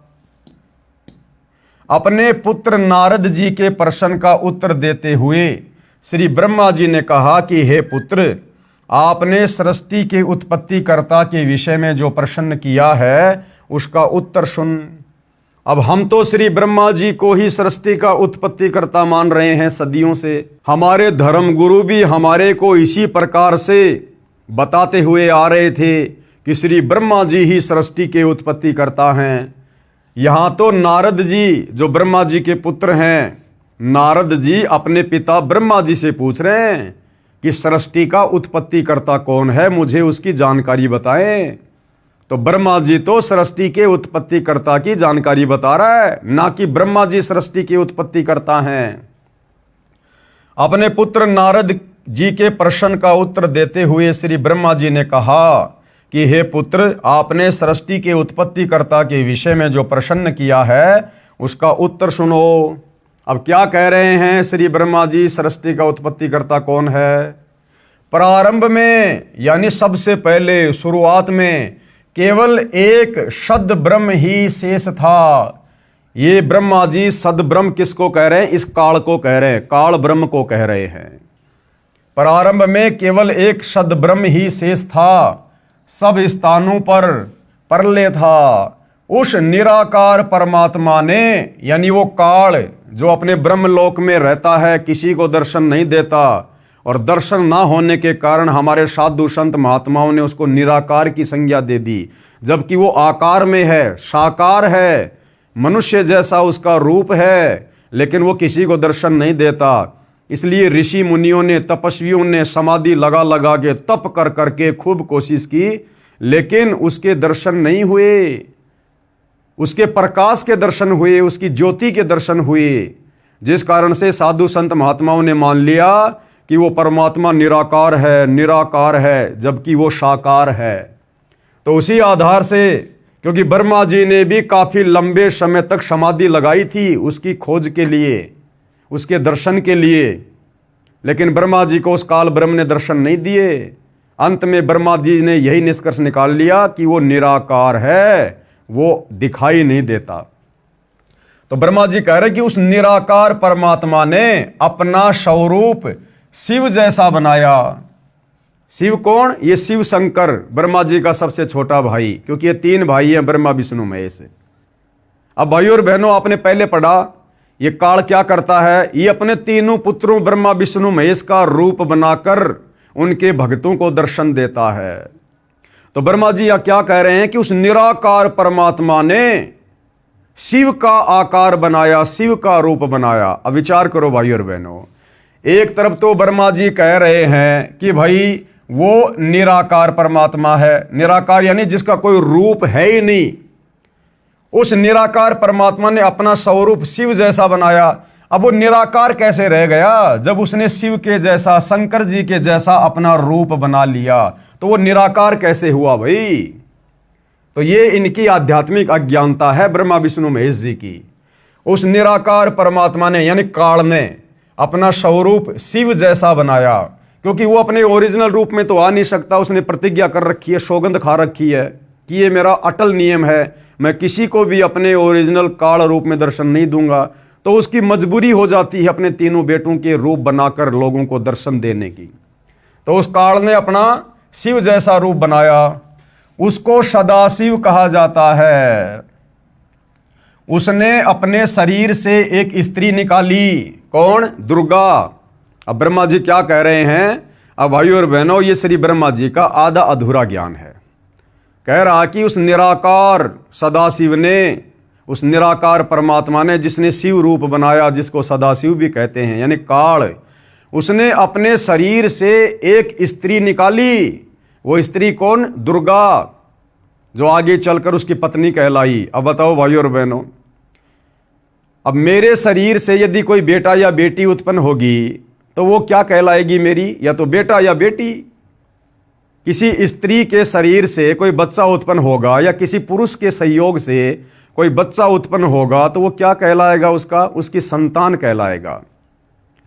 अपने पुत्र नारद जी के प्रश्न का उत्तर देते हुए श्री ब्रह्मा जी ने कहा कि हे पुत्र, आपने सृष्टि के उत्पत्तिकर्ता के विषय में जो प्रश्न किया है उसका उत्तर सुन। अब हम तो श्री ब्रह्मा जी को ही सृष्टि का उत्पत्तिकर्ता मान रहे हैं सदियों से। हमारे धर्म गुरु भी हमारे को इसी प्रकार से बताते हुए आ रहे थे कि श्री ब्रह्मा जी ही सृष्टि के उत्पत्तिकर्ता हैं। यहाँ तो नारद जी जो ब्रह्मा जी के पुत्र हैं, नारद जी अपने पिता ब्रह्मा जी से पूछ रहे हैं कि सृष्टि का उत्पत्तिकर्ता कौन है, मुझे उसकी जानकारी बताएं। तो ब्रह्मा जी तो सृष्टि के उत्पत्तिकर्ता की जानकारी बता रहा है, ना कि ब्रह्मा जी सृष्टि के उत्पत्तिकर्ता हैं। अपने पुत्र नारद जी के प्रश्न का उत्तर देते हुए श्री ब्रह्मा जी ने कहा कि हे पुत्र, आपने सृष्टि के उत्पत्तिकर्ता के विषय में जो प्रश्न किया है उसका उत्तर सुनो। अब क्या कह रहे हैं श्री ब्रह्मा जी, सृष्टि का उत्पत्तिकर्ता कौन है? प्रारंभ में, यानी सबसे पहले शुरुआत में केवल एक सद ब्रह्म ही शेष था। ये ब्रह्मा जी सद ब्रह्म किसको कह रहे हैं? इस काल को कह रहे हैं, काल ब्रह्म को कह रहे हैं। प्रारंभ में केवल एक सद ब्रह्म ही शेष था, सब स्थानों पर प्रलय था। उस निराकार परमात्मा ने, यानी वो काल जो अपने ब्रह्मलोक में रहता है किसी को दर्शन नहीं देता, और दर्शन ना होने के कारण हमारे साधु संत महात्माओं ने उसको निराकार की संज्ञा दे दी, जबकि वो आकार में है, साकार है, मनुष्य जैसा उसका रूप है, लेकिन वो किसी को दर्शन नहीं देता। इसलिए ऋषि मुनियों ने, तपस्वियों ने समाधि लगा लगा के, तप कर करके खूब कोशिश की, लेकिन उसके दर्शन नहीं हुए। उसके प्रकाश के दर्शन हुए, उसकी ज्योति के दर्शन हुए, जिस कारण से साधु संत महात्माओं ने मान लिया कि वो परमात्मा निराकार है, निराकार है, जबकि वो साकार है। तो उसी आधार से, क्योंकि ब्रह्मा जी ने भी काफ़ी लंबे समय तक समाधि लगाई थी उसकी खोज के लिए, उसके दर्शन के लिए, लेकिन ब्रह्मा जी को उस काल ब्रह्म ने दर्शन नहीं दिए। अंत में ब्रह्मा जी ने यही निष्कर्ष निकाल लिया कि वो निराकार है, वो दिखाई नहीं देता। तो ब्रह्मा जी कह रहे कि उस निराकार परमात्मा ने अपना स्वरूप शिव जैसा बनाया। शिव कौन? ये शिव शंकर, ब्रह्मा जी का सबसे छोटा भाई, क्योंकि ये 3 भाई हैं, ब्रह्मा विष्णु महेश। अब भाइयों और बहनों, आपने पहले पढ़ा ये काल क्या करता है, ये अपने तीनों पुत्रों ब्रह्मा विष्णु महेश का रूप बनाकर उनके भक्तों को दर्शन देता है। तो ब्रह्मा जी यह क्या कह रहे हैं कि उस निराकार परमात्मा ने शिव का आकार बनाया, शिव का रूप बनाया। अब विचार करो भाई और बहनों, एक तरफ तो ब्रह्मा जी कह रहे हैं कि भाई वो निराकार परमात्मा है, निराकार यानी जिसका कोई रूप है ही नहीं। उस निराकार परमात्मा ने अपना स्वरूप शिव जैसा बनाया। अब वो निराकार कैसे रह गया जब उसने शिव के जैसा, शंकर जी के जैसा अपना रूप बना लिया? तो वो निराकार कैसे हुआ भाई? तो ये इनकी आध्यात्मिक अज्ञानता है ब्रह्मा विष्णु महेश जी की। उस निराकार परमात्मा ने यानी काल ने अपना स्वरूप शिव जैसा बनाया, क्योंकि वो अपने ओरिजिनल रूप में तो आ नहीं सकता। उसने प्रतिज्ञा कर रखी है, सौगंध खा रखी है कि ये मेरा अटल नियम है, मैं किसी को भी अपने ओरिजिनल काल रूप में दर्शन नहीं दूंगा। तो उसकी मजबूरी हो जाती है अपने तीनों बेटों के रूप बनाकर लोगों को दर्शन देने की। तो उस काल ने अपना शिव जैसा रूप बनाया, उसको सदाशिव कहा जाता है। उसने अपने शरीर से एक स्त्री निकाली, कौन? दुर्गा। अब ब्रह्मा जी क्या कह रहे हैं? अब भाइयों और बहनों, ये श्री ब्रह्मा जी का आधा अधूरा ज्ञान है। कह रहा कि उस निराकार सदाशिव ने, उस निराकार परमात्मा ने जिसने शिव रूप बनाया, जिसको सदाशिव भी कहते हैं यानी काल, उसने अपने शरीर से एक स्त्री निकाली। वो स्त्री कौन? दुर्गा, जो आगे चलकर उसकी पत्नी कहलाई। अब बताओ भाइयों और बहनों, अब मेरे शरीर से यदि कोई बेटा या बेटी उत्पन्न होगी तो वो क्या कहलाएगी मेरी? या तो बेटा या बेटी। किसी स्त्री के शरीर से कोई बच्चा उत्पन्न होगा या किसी पुरुष के सहयोग से कोई बच्चा उत्पन्न होगा तो वो क्या कहलाएगा? उसकी संतान कहलाएगा।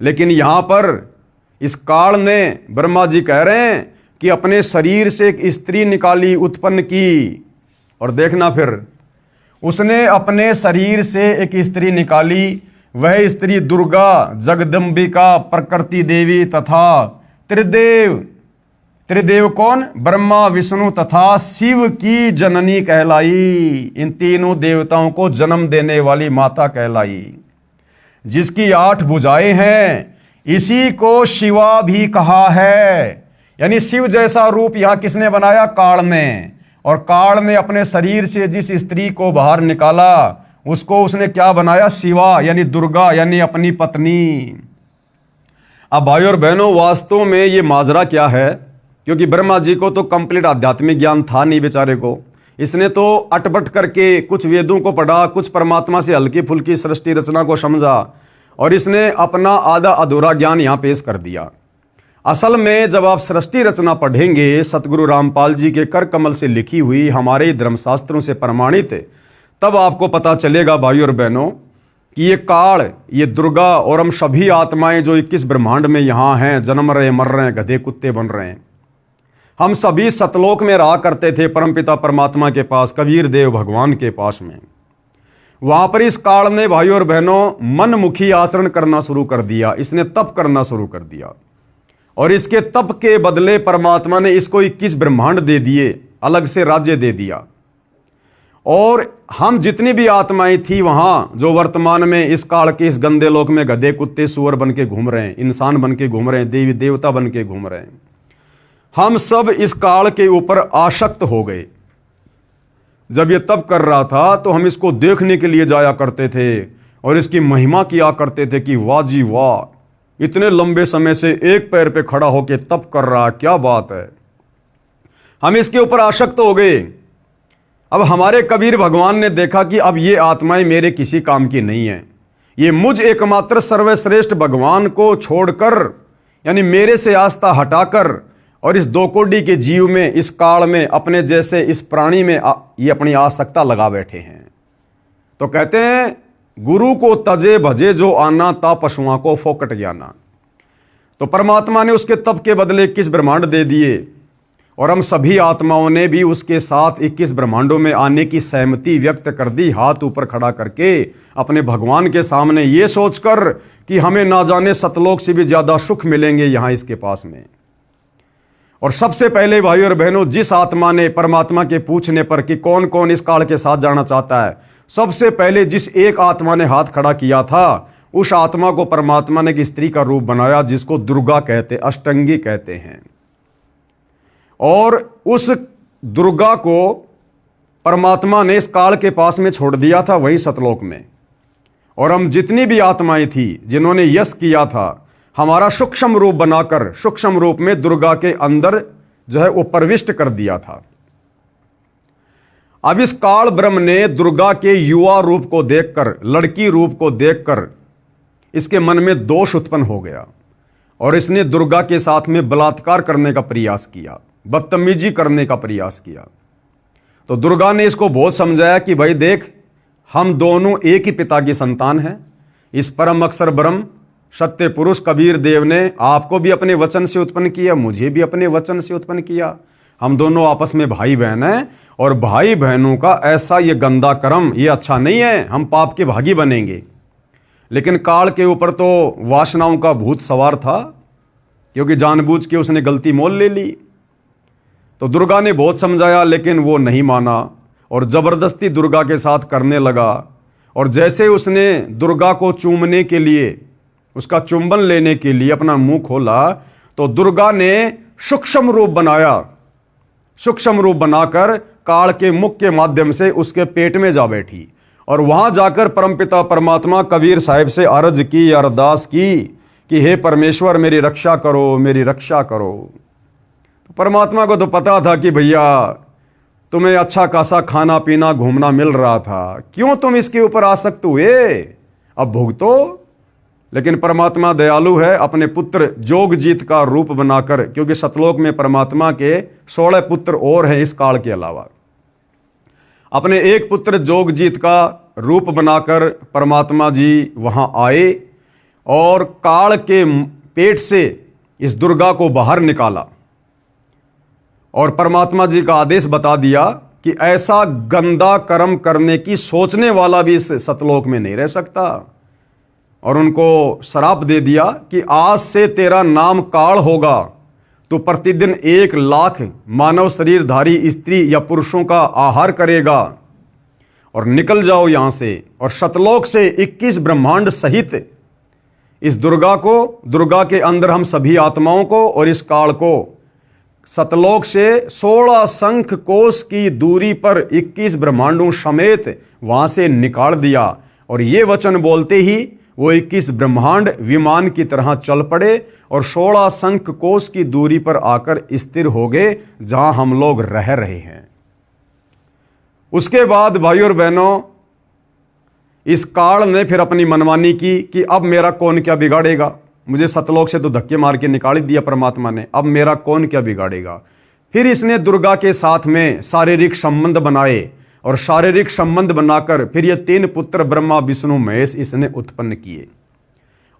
लेकिन यहां पर इस काल ने, ब्रह्मा जी कह रहे हैं कि अपने शरीर से एक स्त्री निकाली, उत्पन्न की। और देखना फिर, उसने अपने शरीर से एक स्त्री निकाली, वह स्त्री दुर्गा, जगदम्बिका, प्रकृति देवी तथा त्रिदेव। त्रिदेव कौन? ब्रह्मा विष्णु तथा शिव की जननी कहलाई। इन तीनों देवताओं को जन्म देने वाली माता कहलाई, जिसकी 8 भुजाएं हैं। इसी को शिवा भी कहा है। यानी शिव जैसा रूप यहां किसने बनाया? काल ने। और काल ने अपने शरीर से जिस स्त्री को बाहर निकाला उसको उसने क्या बनाया? शिवा यानी दुर्गा, यानी अपनी पत्नी। अब भाइयों और बहनों, वास्तव में ये माजरा क्या है? क्योंकि ब्रह्मा जी को तो कंप्लीट आध्यात्मिक ज्ञान था नहीं बेचारे को। इसने तो अटपट करके कुछ वेदों को पढ़ा, कुछ परमात्मा से हल्की फुल्की सृष्टि रचना को समझा, और इसने अपना आधा अधूरा ज्ञान यहां पेश कर दिया। असल में जब आप सृष्टि रचना पढ़ेंगे, सतगुरु रामपाल जी के कर कमल से लिखी हुई, हमारे धर्मशास्त्रों से प्रमाणित, तब आपको पता चलेगा भाइयों और बहनों कि ये काल, ये दुर्गा और हम सभी आत्माएं जो 21 ब्रह्मांड में यहाँ हैं, जन्म रहे, मर रहे हैं, गधे कुत्ते बन रहे हैं, हम सभी सतलोक में रहा करते थे परमपिता परमात्मा के पास, कबीर देव भगवान के पास में। वहां पर इस काल ने भाइयों और बहनों मनमुखी आचरण करना शुरू कर दिया। इसने तप करना शुरू कर दिया, और इसके तप के बदले परमात्मा ने इसको 21 ब्रह्मांड दे दिए, अलग से राज्य दे दिया। और हम जितनी भी आत्माएं थी वहां, जो वर्तमान में इस काल के इस गंदे लोक में गधे कुत्ते सूअर बन के घूम रहे हैं, इंसान बन के घूम रहे हैं, देवी देवता बन के घूम रहे हैं, हम सब इस काल के ऊपर आसक्त हो गए। जब ये तप कर रहा था तो हम इसको देखने के लिए जाया करते थे और इसकी महिमा किया करते थे कि वाह जी वाह, इतने लंबे समय से एक पैर पे खड़ा होकर तप कर रहा, क्या बात है। हम इसके ऊपर आसक्त हो गए। अब हमारे कबीर भगवान ने देखा कि अब ये आत्माएं मेरे किसी काम की नहीं है, ये मुझ एकमात्र सर्वश्रेष्ठ भगवान को छोड़कर, यानी मेरे से आस्था हटाकर और इस दो कोडी के जीव में, इस काल में, अपने जैसे इस प्राणी में ये अपनी आसक्ता लगा बैठे हैं। तो कहते हैं गुरु को तजे भजे जो आना, ता पशुओं को फोकट ज्ञाना। तो परमात्मा ने उसके तप के बदले 21 ब्रह्मांड दे दिए और हम सभी आत्माओं ने भी उसके साथ 21 ब्रह्मांडों में आने की सहमति व्यक्त कर दी, हाथ ऊपर खड़ा करके अपने भगवान के सामने, ये सोचकर कि हमें ना जाने सतलोक से भी ज्यादा सुख मिलेंगे यहां इसके पास में। और सबसे पहले भाई और बहनों, जिस आत्मा ने परमात्मा के पूछने पर कि कौन कौन इस काल के साथ जाना चाहता है, सबसे पहले जिस एक आत्मा ने हाथ खड़ा किया था, उस आत्मा को परमात्मा ने एक स्त्री का रूप बनाया, जिसको दुर्गा कहते, अष्टंगी कहते हैं। और उस दुर्गा को परमात्मा ने इस काल के पास में छोड़ दिया था, वही सतलोक में। और हम जितनी भी आत्माएं थी जिन्होंने यश किया था, हमारा सूक्ष्म रूप बनाकर सूक्ष्म रूप में दुर्गा के अंदर जो है वो प्रविष्ट कर दिया था। अब इस काल ब्रह्म ने दुर्गा के युवा रूप को देखकर, लड़की रूप को देखकर इसके मन में दोष उत्पन्न हो गया और इसने दुर्गा के साथ में बलात्कार करने का प्रयास किया, बदतमीजी करने का प्रयास किया। तो दुर्गा ने इसको बहुत समझाया कि भाई देख, हम दोनों एक ही पिता की संतान हैं। इस परम अक्षर ब्रह्म सत्य पुरुष कबीर देव ने आपको भी अपने वचन से उत्पन्न किया, मुझे भी अपने वचन से उत्पन्न किया। हम दोनों आपस में भाई बहन हैं और भाई बहनों का ऐसा ये गंदा कर्म ये अच्छा नहीं है, हम पाप के भागी बनेंगे। लेकिन काल के ऊपर तो वासनाओं का भूत सवार था, क्योंकि जानबूझ के उसने गलती मोल ले ली। तो दुर्गा ने बहुत समझाया लेकिन वो नहीं माना और जबरदस्ती दुर्गा के साथ करने लगा। और जैसे उसने दुर्गा को चूमने के लिए, उसका चुंबन लेने के लिए अपना मुंह खोला, तो दुर्गा ने सूक्ष्म रूप बनाया, सूक्ष्म रूप बनाकर काल के मुख के माध्यम से उसके पेट में जा बैठी और वहां जाकर परमपिता परमात्मा कबीर साहिब से अर्ज की, अरदास की कि हे परमेश्वर मेरी रक्षा करो, मेरी रक्षा करो। तो परमात्मा को तो पता था कि भैया तुम्हें अच्छा खासा खाना पीना घूमना मिल रहा था, क्यों तुम इसके ऊपर आसक्त हुए, अब भुगतो। लेकिन परमात्मा दयालु है, अपने पुत्र जोगजीत का रूप बनाकर, क्योंकि सतलोक में परमात्मा के 16 पुत्र और हैं इस काल के अलावा, अपने एक पुत्र जोगजीत का रूप बनाकर परमात्मा जी वहां आए और काल के पेट से इस दुर्गा को बाहर निकाला और परमात्मा जी का आदेश बता दिया कि ऐसा गंदा कर्म करने की सोचने वाला भी इस सतलोक में नहीं रह सकता। और उनको श्राप दे दिया कि आज से तेरा नाम काल होगा, तो प्रतिदिन 1 लाख मानव शरीरधारी स्त्री या पुरुषों का आहार करेगा और निकल जाओ यहां से। और सतलोक से 21 ब्रह्मांड सहित इस दुर्गा को, दुर्गा के अंदर हम सभी आत्माओं को और इस काल को सतलोक से 16 शंख कोश की दूरी पर 21 ब्रह्मांडों समेत वहां से निकाल दिया। और ये वचन बोलते ही वो 21 ब्रह्मांड विमान की तरह चल पड़े और 16 शंख कोश की दूरी पर आकर स्थिर हो गए, जहां हम लोग रह रहे हैं। उसके बाद भाई और बहनों, इस काल ने फिर अपनी मनमानी की कि अब मेरा कौन क्या बिगाड़ेगा, मुझे सतलोक से तो धक्के मार के निकाल ही दिया परमात्मा ने, अब मेरा कौन क्या बिगाड़ेगा। फिर इसने दुर्गा के साथ में शारीरिक संबंध बनाए और शारीरिक संबंध बनाकर फिर ये 3 पुत्र ब्रह्मा विष्णु महेश इसने उत्पन्न किए।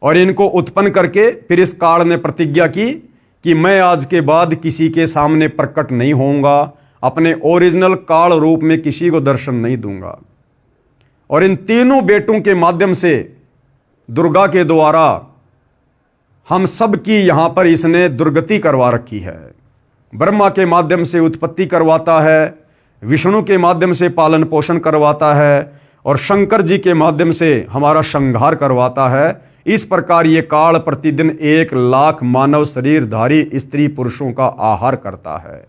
और इनको उत्पन्न करके फिर इस काल ने प्रतिज्ञा की कि मैं आज के बाद किसी के सामने प्रकट नहीं होऊंगा, अपने ओरिजिनल काल रूप में किसी को दर्शन नहीं दूंगा। और इन तीनों बेटों के माध्यम से दुर्गा के द्वारा हम सब की यहां पर इसने दुर्गति करवा रखी है। ब्रह्मा के माध्यम से उत्पत्ति करवाता है, विष्णु के माध्यम से पालन पोषण करवाता है और शंकर जी के माध्यम से हमारा संहार करवाता है। इस प्रकार ये काल प्रतिदिन 1 लाख मानव शरीरधारी स्त्री पुरुषों का आहार करता है।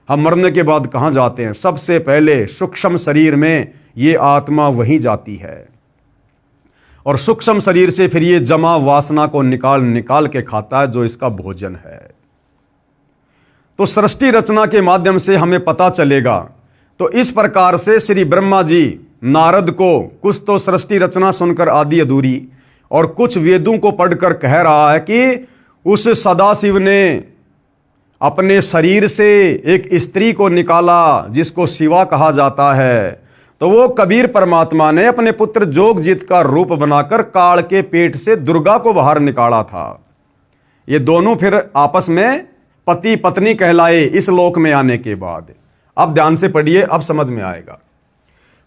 हम मरने के बाद कहाँ जाते हैं? सबसे पहले सूक्ष्म शरीर में ये आत्मा वहीं जाती है और सूक्ष्म शरीर से फिर ये जमा वासना को निकाल के खाता है, जो इसका भोजन है। तो सृष्टि रचना के माध्यम से हमें पता चलेगा। तो इस प्रकार से श्री ब्रह्मा जी नारद को कुछ तो सृष्टि रचना सुनकर आधी अधूरी और कुछ वेदों को पढ़कर कह रहा है कि उस सदाशिव ने अपने शरीर से एक स्त्री को निकाला जिसको शिवा कहा जाता है। तो वो कबीर परमात्मा ने अपने पुत्र जोगजीत का रूप बनाकर काल के पेट से दुर्गा को बाहर निकाला था। ये दोनों फिर आपस में पति पत्नी कहलाए इस लोक में आने के बाद। अब ध्यान से पढ़िए, अब समझ में आएगा।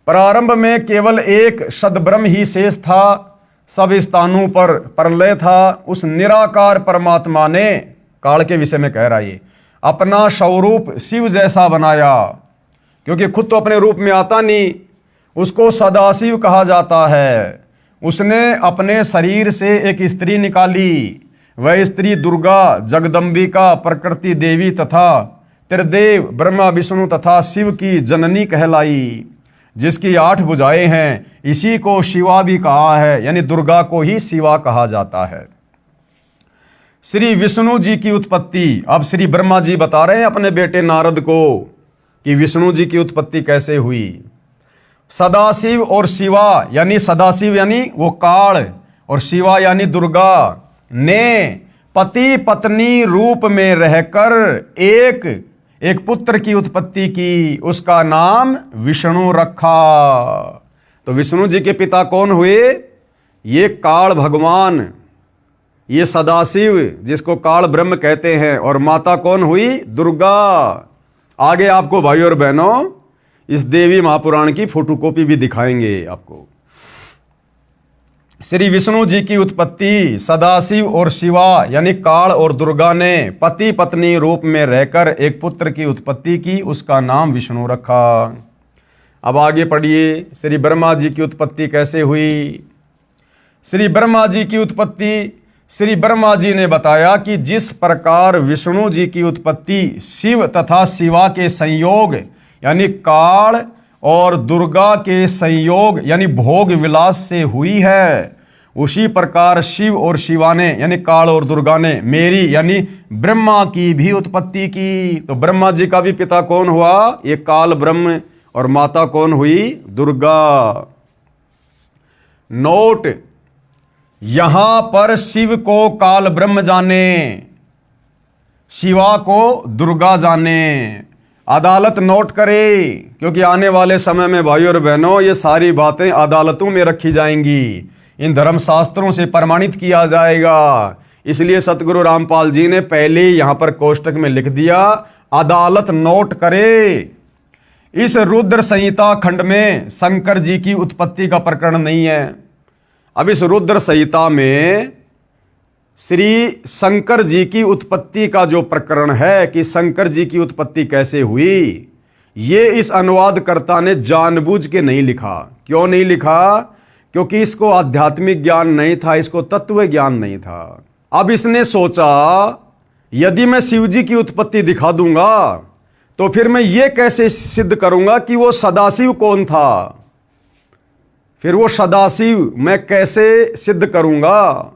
प्रारंभ में केवल एक सद्ब्रह्म ही शेष था, सब स्थानों पर प्रलय था। उस निराकार परमात्मा ने, काल के विषय में कह रहा है, अपना स्वरूप शिव जैसा बनाया, क्योंकि खुद तो अपने रूप में आता नहीं, उसको सदाशिव कहा जाता है। उसने अपने शरीर से एक स्त्री निकाली, वह स्त्री दुर्गा, जगदम्बिका, प्रकृति देवी तथा त्रिदेव ब्रह्मा विष्णु तथा शिव की जननी कहलाई, जिसकी 8 भुजाएं हैं। इसी को शिवा भी कहा है, यानी दुर्गा को ही शिवा कहा जाता है। श्री विष्णु जी की उत्पत्ति, अब श्री ब्रह्मा जी बता रहे हैं अपने बेटे नारद को कि विष्णु जी की उत्पत्ति कैसे हुई। सदाशिव और शिवा, यानी सदाशिव यानी वो काल और शिवा यानी दुर्गा ने पति पत्नी रूप में रहकर एक पुत्र की उत्पत्ति की, उसका नाम विष्णु रखा। तो विष्णु जी के पिता कौन हुए? ये काल भगवान, ये सदाशिव जिसको काल ब्रह्म कहते हैं, और माता कौन हुई? दुर्गा। आगे आपको भाई और बहनों इस देवी महापुराण की फोटोकॉपी भी दिखाएंगे आपको। श्री विष्णु जी की उत्पत्ति सदाशिव और शिवा यानी काल और दुर्गा ने पति पत्नी रूप में रहकर एक पुत्र की उत्पत्ति की, उसका नाम विष्णु रखा। अब आगे पढ़िए, श्री ब्रह्मा जी की उत्पत्ति कैसे हुई। श्री ब्रह्मा जी की उत्पत्ति, श्री ब्रह्मा जी ने बताया कि जिस प्रकार विष्णु जी की उत्पत्ति शिव तथा शिवा के संयोग यानी काल और दुर्गा के संयोग यानी भोग विलास से हुई है, उसी प्रकार शिव और शिवा ने यानी काल और दुर्गा ने मेरी यानी ब्रह्मा की भी उत्पत्ति की। तो ब्रह्मा जी का भी पिता कौन हुआ? ये काल ब्रह्म, और माता कौन हुई? दुर्गा। नोट, यहां पर शिव को काल ब्रह्म जाने, शिवा को दुर्गा जाने। अदालत नोट करे, क्योंकि आने वाले समय में भाइयों और बहनों ये सारी बातें अदालतों में रखी जाएंगी, इन धर्मशास्त्रों से प्रमाणित किया जाएगा। इसलिए सतगुरु रामपाल जी ने पहले यहां पर कोष्टक में लिख दिया, अदालत नोट करे। इस रुद्र संहिता खंड में शंकर जी की उत्पत्ति का प्रकरण नहीं है। अब इस रुद्र संहिता में श्री शंकर जी की उत्पत्ति का जो प्रकरण है कि शंकर जी की उत्पत्ति कैसे हुई, ये इस अनुवादकर्ता ने जानबूझ के नहीं लिखा। क्यों नहीं लिखा? क्योंकि इसको आध्यात्मिक ज्ञान नहीं था, इसको तत्व ज्ञान नहीं था। अब इसने सोचा यदि मैं शिव जी की उत्पत्ति दिखा दूंगा तो फिर मैं ये कैसे सिद्ध करूंगा कि वो सदाशिव कौन था, फिर वो सदाशिव मैं कैसे सिद्ध करूंगा,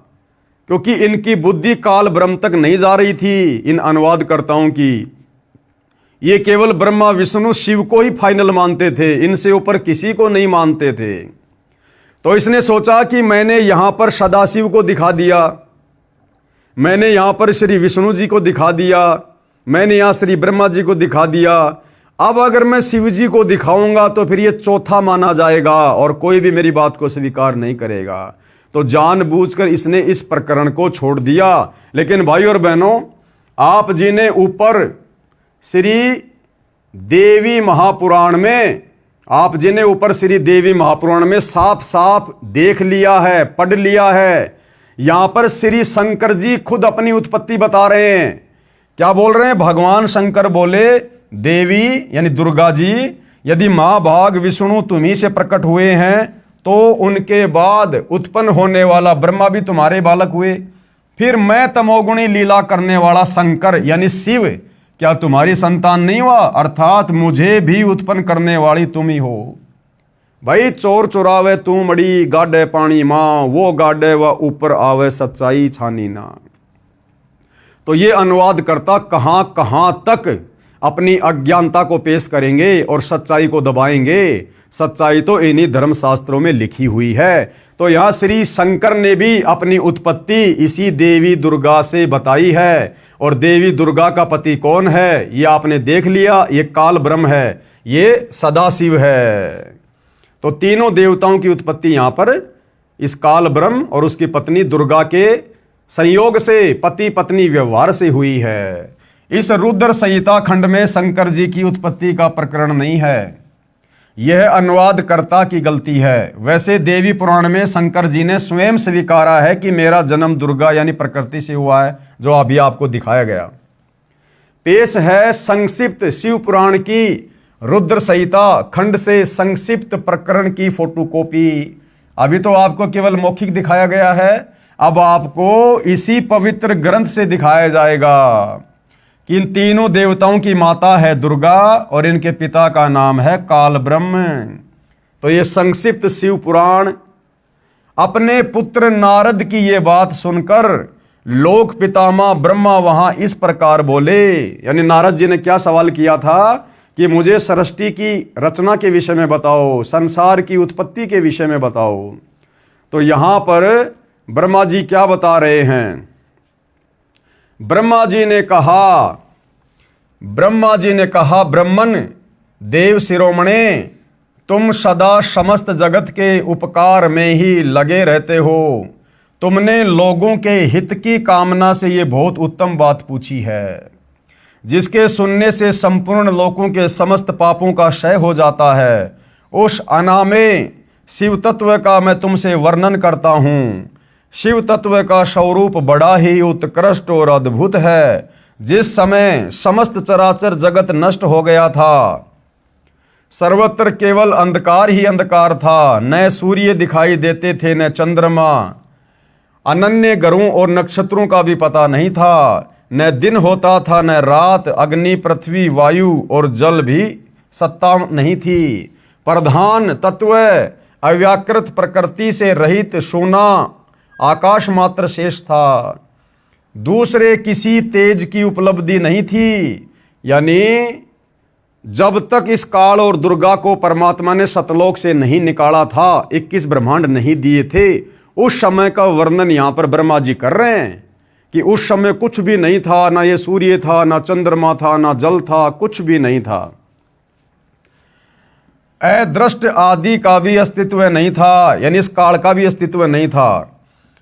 क्योंकि इनकी बुद्धि काल ब्रह्म तक नहीं जा रही थी। इन अनुवादकर्ताओं की ये केवल ब्रह्मा विष्णु शिव को ही फाइनल मानते थे, इनसे ऊपर किसी को नहीं मानते थे। तो इसने सोचा कि मैंने यहां पर सदाशिव को दिखा दिया, मैंने यहां पर श्री विष्णु जी को दिखा दिया, मैंने यहां श्री ब्रह्मा जी को दिखा दिया। अब अगर मैं शिव जी को दिखाऊंगा तो फिर ये चौथा माना जाएगा और कोई भी मेरी बात को स्वीकार नहीं करेगा। तो जानबूझकर इसने इस प्रकरण को छोड़ दिया। लेकिन भाई और बहनों, आप जी ने ऊपर श्री देवी महापुराण में, आप जी ने ऊपर श्री देवी महापुराण में साफ साफ देख लिया है, पढ़ लिया है। यहां पर श्री शंकर जी खुद अपनी उत्पत्ति बता रहे हैं। क्या बोल रहे हैं? भगवान शंकर बोले देवी यानी दुर्गा जी यदि महाभाग विष्णु तुम्ही से प्रकट हुए हैं तो उनके बाद उत्पन्न होने वाला ब्रह्मा भी तुम्हारे बालक हुए। फिर मैं तमोगुणी लीला करने वाला शंकर यानी शिव क्या तुम्हारी संतान नहीं हुआ? अर्थात मुझे भी उत्पन्न करने वाली तुम ही हो। भाई चोर चुरावे तू मड़ी, गाडे पानी मां, वो गाडे व ऊपर आवे, सच्चाई छानी ना। तो ये अनुवाद करता कहां कहां तक अपनी अज्ञानता को पेश करेंगे और सच्चाई को दबाएंगे। सच्चाई तो इन्हीं धर्मशास्त्रों में लिखी हुई है। तो यहां श्री शंकर ने भी अपनी उत्पत्ति इसी देवी दुर्गा से बताई है। और देवी दुर्गा का पति कौन है ये आपने देख लिया, ये काल ब्रह्म है, ये सदाशिव है। तो तीनों देवताओं की उत्पत्ति यहां पर इस काल ब्रह्म और उसकी पत्नी दुर्गा के संयोग से, पति पत्नी व्यवहार से हुई है। इस रुद्र संहिता खंड में शंकर जी की उत्पत्ति का प्रकरण नहीं है, यह अनुवादकर्ता की गलती है। वैसे देवी पुराण में शंकर जी ने स्वयं स्वीकारा है कि मेरा जन्म दुर्गा यानी प्रकृति से हुआ है, जो अभी आपको दिखाया गया। पेश है संक्षिप्त शिव पुराण की रुद्र संहिता खंड से संक्षिप्त प्रकरण की फोटोकॉपी। अभी तो आपको केवल मौखिक दिखाया गया है, अब आपको इसी पवित्र ग्रंथ से दिखाया जाएगा कि इन तीनों देवताओं की माता है दुर्गा और इनके पिता का नाम है काल ब्रह्म। तो ये संक्षिप्त शिव पुराण अपने पुत्र नारद की ये बात सुनकर लोक पितामह ब्रह्मा वहां इस प्रकार बोले, यानी नारद जी ने क्या सवाल किया था कि मुझे सृष्टि की रचना के विषय में बताओ, संसार की उत्पत्ति के विषय में बताओ। तो यहां पर ब्रह्मा जी क्या बता रहे हैं? ब्रह्मा जी ने कहा ब्रह्मन देव शिरोमणे, तुम सदा समस्त जगत के उपकार में ही लगे रहते हो। तुमने लोगों के हित की कामना से ये बहुत उत्तम बात पूछी है, जिसके सुनने से संपूर्ण लोगों के समस्त पापों का क्षय हो जाता है। उस अनामे शिव तत्व का मैं तुमसे वर्णन करता हूँ। शिव तत्व का स्वरूप बड़ा ही उत्कृष्ट और अद्भुत है। जिस समय समस्त चराचर जगत नष्ट हो गया था, सर्वत्र केवल अंधकार ही अंधकार था, न सूर्य दिखाई देते थे न चंद्रमा, अनन्य ग्रहों और नक्षत्रों का भी पता नहीं था, न दिन होता था न रात, अग्नि पृथ्वी वायु और जल भी सत्ता नहीं थी। प्रधान तत्व अव्याकृत प्रकृति से रहित सोना आकाश मात्र शेष था। दूसरे किसी तेज की उपलब्धि नहीं थी। यानी जब तक इस काल और दुर्गा को परमात्मा ने सतलोक से नहीं निकाला था, 21 ब्रह्मांड नहीं दिए थे, उस समय का वर्णन यहां पर ब्रह्मा जी कर रहे हैं कि उस समय कुछ भी नहीं था, ना ये सूर्य था, ना चंद्रमा था, ना जल था, कुछ भी नहीं था। अदृष्ट आदि का भी अस्तित्व नहीं था, यानी इस काल का भी अस्तित्व नहीं था।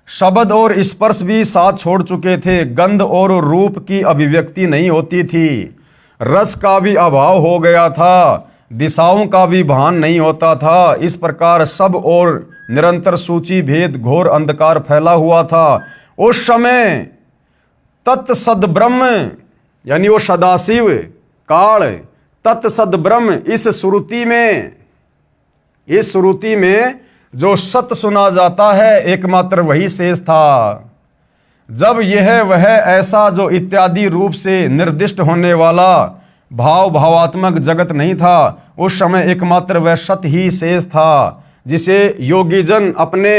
शब्द और स्पर्श भी साथ छोड़ चुके थे। गंध और रूप की अभिव्यक्ति नहीं होती थी। रस का भी अभाव हो गया था। दिशाओं का भी भान नहीं होता था। इस प्रकार सब और निरंतर सूची भेद घोर अंधकार फैला हुआ था। उस समय तत्सद ब्रह्म, यानी वो सदाशिव काल तत्सद ब्रह्म, इस श्रुति में जो सत्य सुना जाता है एकमात्र वही शेष था। जब यह वह ऐसा जो इत्यादि रूप से निर्दिष्ट होने वाला भावात्मक जगत नहीं था, उस समय एकमात्र वह सत्य ही शेष था, जिसे योगीजन अपने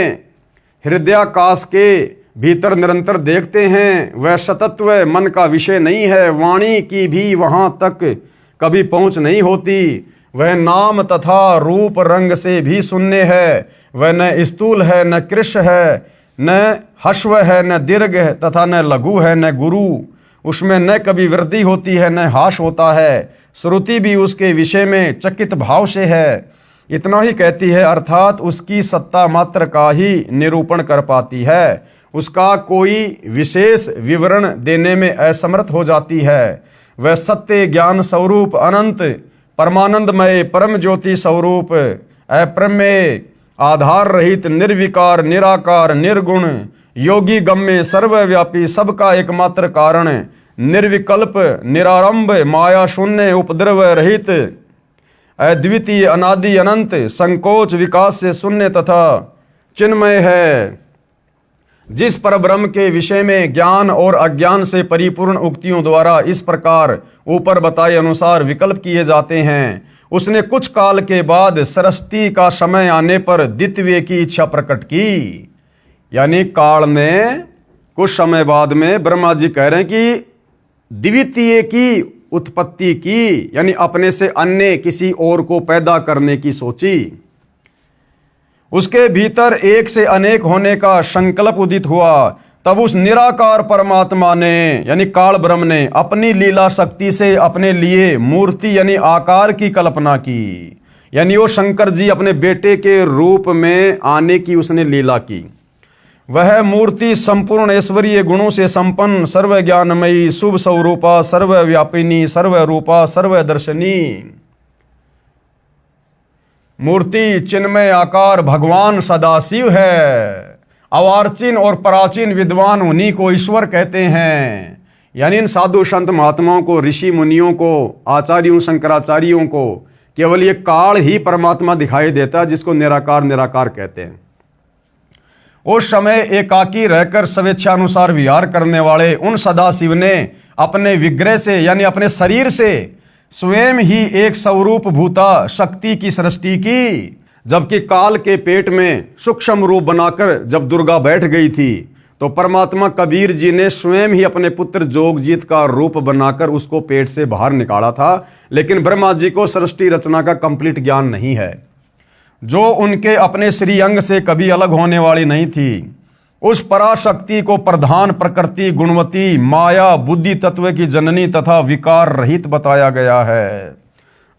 हृदयाकाश के भीतर निरंतर देखते हैं। वह सतत्व मन का विषय नहीं है। वाणी की भी वहां तक कभी पहुंच नहीं होती। वह नाम तथा रूप रंग से भी शून्य है। वह न स्थूल है, न कृश है, न हश्व है, न दीर्घ है तथा न लघु है, न गुरु। उसमें न कभी वृद्धि होती है, न हास होता है। श्रुति भी उसके विषय में चकित भाव से है। इतना ही कहती है, अर्थात उसकी सत्ता मात्र का ही निरूपण कर पाती है। उसका कोई विशेष विवरण देने में असमर्थ हो जाती है। वह सत्य ज्ञान स्वरूप अनंत परमानंदमय परम ज्योति स्वरूप अप्रमेय आधार रहित निर्विकार निराकार निर्गुण योगी गम्य सर्वव्यापी सबका एकमात्र कारण निर्विकल्प निरारंभ माया शून्य उपद्रव रहित अद्वितीय अनादि अनंत संकोच विकास से शून्य तथा चिन्मय है। जिस परब्रह्म के विषय में ज्ञान और अज्ञान से परिपूर्ण उक्तियों द्वारा इस प्रकार ऊपर बताए अनुसार विकल्प किए जाते हैं, उसने कुछ काल के बाद सृष्टि का समय आने पर द्वितीय की इच्छा प्रकट की। यानी काल ने कुछ समय बाद में ब्रह्मा जी कह रहे हैं कि द्वितीय की उत्पत्ति की, यानी अपने से अन्य किसी और को पैदा करने की सोची। उसके भीतर एक से अनेक होने का संकल्प उदित हुआ। तब उस निराकार परमात्मा ने यानी काल ब्रह्म ने अपनी लीला शक्ति से अपने लिए मूर्ति यानी आकार की कल्पना की। यानी वो शंकर जी अपने बेटे के रूप में आने की उसने लीला की। वह मूर्ति संपूर्ण ऐश्वर्य गुणों से संपन्न, सर्व ज्ञानमयी, शुभ स्वरूपा, सर्वव्यापिनी, सर्वरूपा, सर्वदर्शनी मूर्ति चिन्मय आकार भगवान सदाशिव है। अवार्चिन और प्राचीन विद्वान उन्हीं को ईश्वर कहते हैं। यानी इन साधु संत महात्माओं को, ऋषि मुनियों को, आचार्यों शंकराचार्यों को केवल ये काल ही परमात्मा दिखाई देता जिसको निराकार निराकार कहते हैं। उस समय एकाकी रहकर स्वेच्छानुसार विहार करने वाले उन सदाशिव ने अपने विग्रह से यानी अपने शरीर से स्वयं ही एक स्वरूप भूता शक्ति की सृष्टि की। जबकि काल के पेट में सूक्ष्म रूप बनाकर जब दुर्गा बैठ गई थी तो परमात्मा कबीर जी ने स्वयं ही अपने पुत्र जोगजीत का रूप बनाकर उसको पेट से बाहर निकाला था। लेकिन ब्रह्मा जी को सृष्टि रचना का कंप्लीट ज्ञान नहीं है, जो उनके अपने श्री अंग से कभी अलग होने वाली नहीं थी। उस पराशक्ति को प्रधान प्रकृति गुणवती माया बुद्धि तत्व की जननी तथा विकार रहित बताया गया है।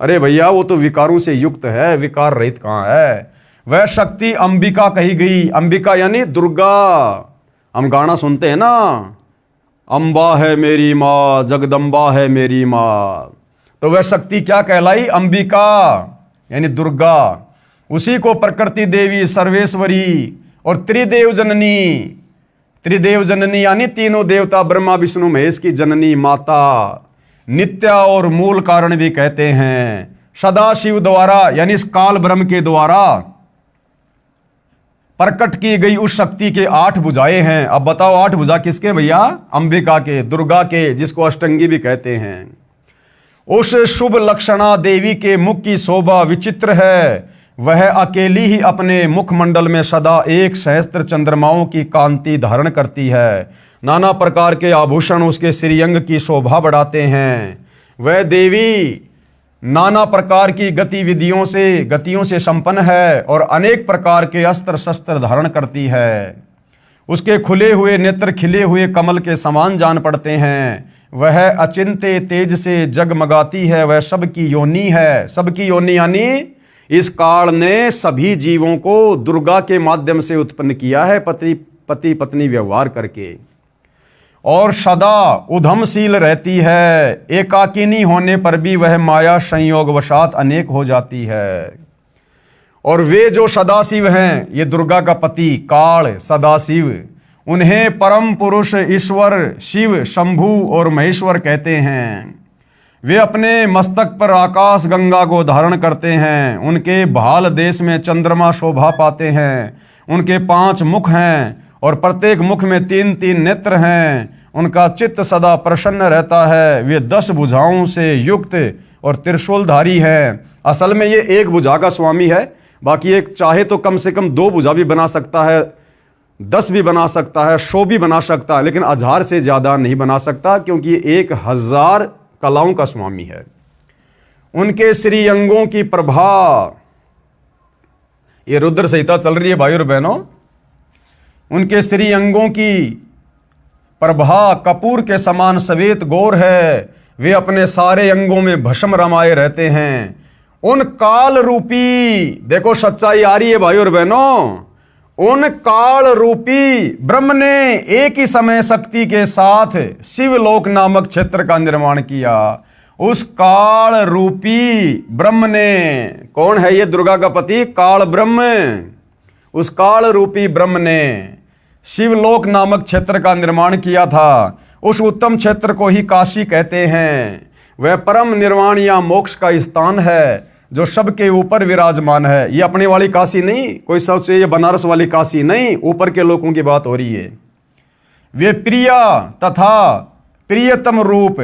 अरे भैया वो तो विकारों से युक्त है, विकार रहित कहाँ है। वह शक्ति अंबिका कही गई। अंबिका यानी दुर्गा। हम गाना सुनते हैं ना, अम्बा है मेरी माँ, जगदम्बा है मेरी माँ। तो वह शक्ति क्या कहलाई? अंबिका यानी दुर्गा। उसी को प्रकृति देवी, सर्वेश्वरी और त्रिदेव जननी, त्रिदेव जननी यानी तीनों देवता ब्रह्मा विष्णु महेश की जननी माता, नित्या और मूल कारण भी कहते हैं। सदाशिव द्वारा यानी इस काल ब्रह्म के द्वारा प्रकट की गई उस शक्ति के 8 भुजाएं हैं। अब बताओ 8 भुजा किसके भैया? अंबिका के, दुर्गा के, जिसको अष्टंगी भी कहते हैं। उस शुभ लक्षणा देवी के मुख की शोभा विचित्र है। वह अकेली ही अपने मुखमंडल में सदा 1 सहस्त्र चंद्रमाओं की कांति धारण करती है। नाना प्रकार के आभूषण उसके श्रीअंग की शोभा बढ़ाते हैं। वह देवी नाना प्रकार की गतियों से संपन्न है और अनेक प्रकार के अस्त्र शस्त्र धारण करती है। उसके खुले हुए नेत्र खिले हुए कमल के समान जान पड़ते हैं। वह अचिंत्य तेज से जगमगाती है। वह सबकी योनि है। सबकी योनि यानी इस काल ने सभी जीवों को दुर्गा के माध्यम से उत्पन्न किया है, पति पत्नी व्यवहार करके, और सदा उधमशील रहती है। एकाकिनी होने पर भी वह माया संयोगवशात अनेक हो जाती है। और वे जो सदाशिव हैं, ये दुर्गा का पति काल सदाशिव, उन्हें परम पुरुष ईश्वर शिव शंभु और महेश्वर कहते हैं। वे अपने मस्तक पर आकाश गंगा को धारण करते हैं। उनके भाल देश में चंद्रमा शोभा पाते हैं। उनके 5 मुख हैं और प्रत्येक मुख में 3-3 नेत्र हैं। उनका चित्त सदा प्रसन्न रहता है। वे 10 भुजाओं से युक्त और त्रिशूलधारी हैं। असल में ये 1 भुजा का स्वामी है, बाकी एक चाहे तो कम से कम 2 भुजा भी बना सकता है, 10 भी बना सकता है, 100 भी बना सकता है, लेकिन 1000 से ज़्यादा नहीं बना सकता, क्योंकि 1000 कलाओं का स्वामी है। उनके श्री अंगों की प्रभा, ये रुद्र संहिता चल रही है भाई और बहनों। उनके श्री अंगों की प्रभा कपूर के समान श्वेत गौर है। वे अपने सारे अंगों में भस्म रमाए रहते हैं। उन काल रूपी, देखो सच्चाई आ रही है भाई और बहनों, उन काल रूपी ब्रह्म ने एक ही समय शक्ति के साथ शिवलोक नामक क्षेत्र का निर्माण किया। उस काल रूपी ब्रह्म ने, कौन है ये? दुर्गा का पति काल ब्रह्म। उस काल रूपी ब्रह्म ने शिवलोक नामक क्षेत्र का निर्माण किया था। उस उत्तम क्षेत्र को ही काशी कहते हैं। वह परम निर्वाण या मोक्ष का स्थान है, जो सबके ऊपर विराजमान है। ये अपने वाली काशी नहीं, कोई सोचे ये बनारस वाली काशी नहीं, ऊपर के लोगों की बात हो रही है। वे प्रिया तथा प्रियतम रूप,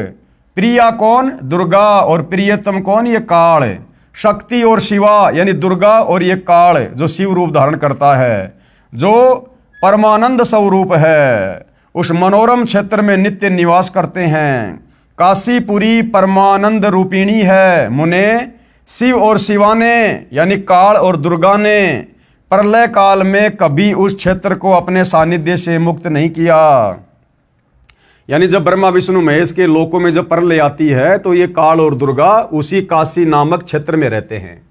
प्रिया कौन? दुर्गा, और प्रियतम कौन? ये काल। शक्ति और शिवा यानी दुर्गा और ये काल जो शिव रूप धारण करता है, जो परमानंद स्वरूप है, उस मनोरम क्षेत्र में नित्य निवास करते हैं। काशीपुरी परमानंद रूपिणी है मुने। शिव और शिवा ने यानी काल और दुर्गा ने प्रलय काल में कभी उस क्षेत्र को अपने सानिध्य से मुक्त नहीं किया। यानी जब ब्रह्मा विष्णु महेश के लोकों में जब प्रलय आती है तो ये काल और दुर्गा उसी काशी नामक क्षेत्र में रहते हैं।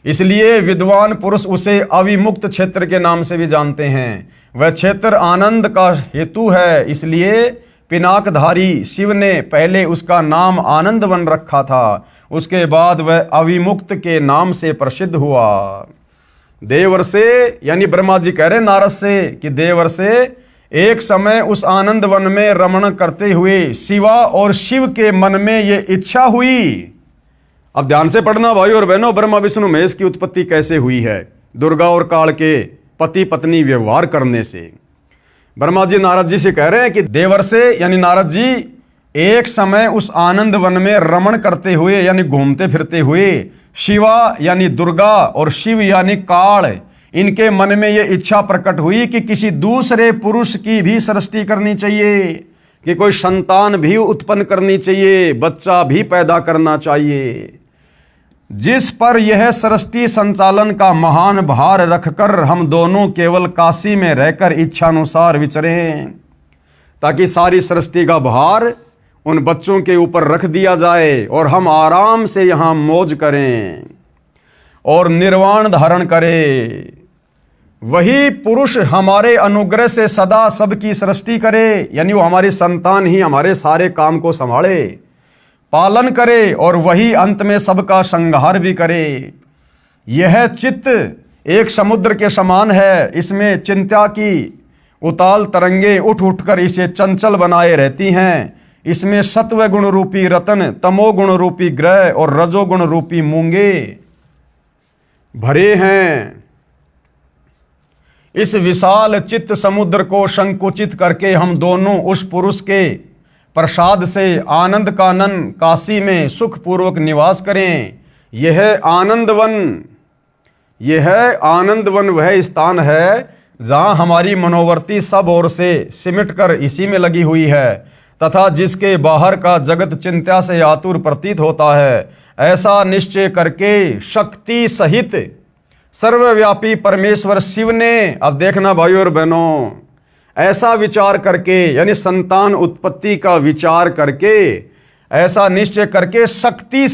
इसलिए विद्वान पुरुष उसे अविमुक्त क्षेत्र के नाम से भी जानते हैं। वह क्षेत्र आनंद का हेतु है, इसलिए पिनाकधारी शिव ने पहले उसका नाम आनंद वन रखा था, उसके बाद वह अविमुक्त के नाम से प्रसिद्ध हुआ। देवर्षे यानी ब्रह्मा जी कह रहे नारद से कि देवर्षे एक समय उस आनंद वन में रमण करते हुए शिवा और शिव के मन में ये इच्छा हुई। अब ध्यान से पढ़ना भाई और बहनों, ब्रह्मा विष्णु महेश की उत्पत्ति कैसे हुई है? दुर्गा और काल के पति पत्नी व्यवहार करने से। ब्रह्मा जी नारद जी से कह रहे हैं कि देवर्षे यानी नारद जी एक समय उस आनंद वन में रमण करते हुए यानी घूमते फिरते हुए शिवा यानी दुर्गा और शिव यानी काल, इनके मन में यह इच्छा प्रकट हुई कि किसी दूसरे पुरुष की भी सृष्टि करनी चाहिए, कि कोई संतान भी उत्पन्न करनी चाहिए, बच्चा भी पैदा करना चाहिए। जिस पर यह सृष्टि संचालन का महान भार रखकर हम दोनों केवल काशी में रहकर इच्छानुसार विचरें, ताकि सारी सृष्टि का भार उन बच्चों के ऊपर रख दिया जाए और हम आराम से यहाँ मौज करें और निर्वाण धारण करें। वही पुरुष हमारे अनुग्रह से सदा सबकी सृष्टि करे, यानी वो हमारी संतान ही हमारे सारे काम को संभाले, पालन करे, और वही अंत में सबका संहार भी करे। यह चित्त एक समुद्र के समान है, इसमें चिंता की उताल तरंगे उठ उठकर इसे चंचल बनाए रहती हैं। इसमें सत्व गुण रूपी रतन, तमोगुण रूपी ग्रह और रजोगुण रूपी मूंगे भरे हैं। इस विशाल चित्त समुद्र को संकुचित करके हम दोनों उस पुरुष के प्रसाद से आनंद कानन काशी में सुखपूर्वक निवास करें। यह आनंदवन वह स्थान है जहां हमारी मनोवर्ती सब ओर से सिमट कर इसी में लगी हुई है, तथा जिसके बाहर का जगत चिंता से आतुर प्रतीत होता है। ऐसा निश्चय करके शक्ति सहित सर्वव्यापी परमेश्वर शिव ने, अब देखना भाइयों और बहनों, ऐसा विचार करके यानी संतान उत्पत्ति का विचार करके, ऐसा निश्चय करके शक्ति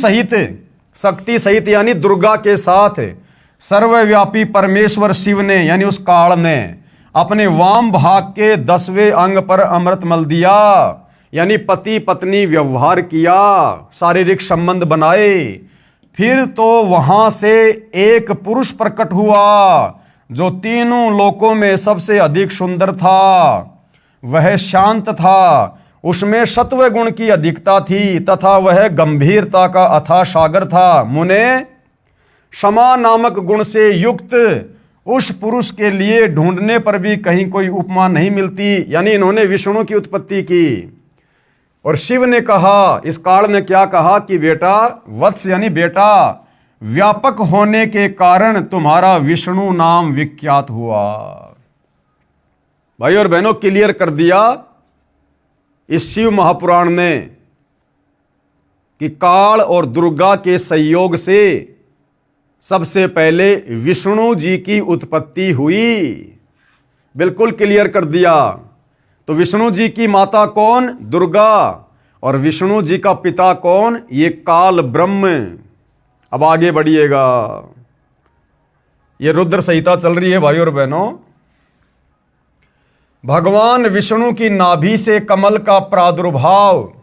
सहित यानी दुर्गा के साथ सर्वव्यापी परमेश्वर शिव ने यानी उस काल ने अपने वाम भाग के 10वें अंग पर अमृत मल दिया, यानी पति पत्नी व्यवहार किया, शारीरिक संबंध बनाए। फिर तो वहां से एक पुरुष प्रकट हुआ जो तीनों लोकों में सबसे अधिक सुंदर था। वह शांत था, उसमें सत्व गुण की अधिकता थी तथा वह गंभीरता का अथाह सागर था। मुने क्षमा नामक गुण से युक्त उस पुरुष के लिए ढूंढने पर भी कहीं कोई उपमा नहीं मिलती। यानी इन्होंने विष्णु की उत्पत्ति की और शिव ने कहा, इस काल ने क्या कहा कि बेटा, वत्स यानी बेटा, व्यापक होने के कारण तुम्हारा विष्णु नाम विख्यात हुआ। भाई और बहनों, क्लियर कर दिया इस शिव महापुराण ने कि काल और दुर्गा के संयोग से सबसे पहले विष्णु जी की उत्पत्ति हुई। बिल्कुल क्लियर कर दिया। तो विष्णु जी की माता कौन? दुर्गा। और विष्णु जी का पिता कौन? ये काल ब्रह्म। अब आगे बढ़िएगा, ये रुद्र संहिता चल रही है भाई और बहनों। भगवान विष्णु की नाभि से कमल का प्रादुर्भाव,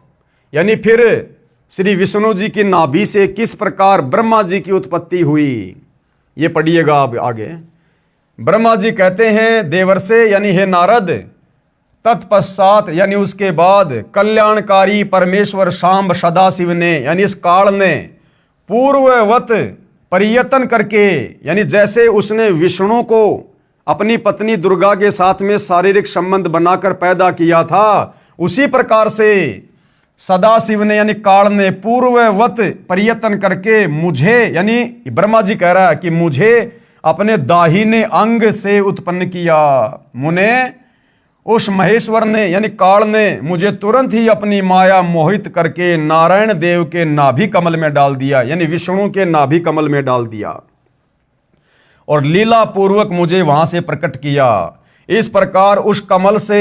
यानी फिर श्री विष्णु जी की नाभि से किस प्रकार ब्रह्मा जी की उत्पत्ति हुई, ये पढ़िएगा आप आगे। ब्रह्मा जी कहते हैं, देवर्षे यानी हे नारद, तत्पश्चात यानी उसके बाद कल्याणकारी परमेश्वर शांब सदाशिव ने यानी इस काल ने पूर्ववत परियतन करके, यानी जैसे उसने विष्णु को अपनी पत्नी दुर्गा के साथ में शारीरिक संबंध बनाकर पैदा किया था, उसी प्रकार से सदाशिव ने यानी काल ने पूर्ववत परियतन करके मुझे, यानी ब्रह्मा जी कह रहा है कि मुझे अपने दाहिने अंग से उत्पन्न किया। मुने उस महेश्वर ने यानी काल ने मुझे तुरंत ही अपनी माया मोहित करके नारायण देव के नाभि कमल में डाल दिया, यानी विष्णु के नाभि कमल में डाल दिया और लीला पूर्वक मुझे वहां से प्रकट किया। इस प्रकार उस कमल से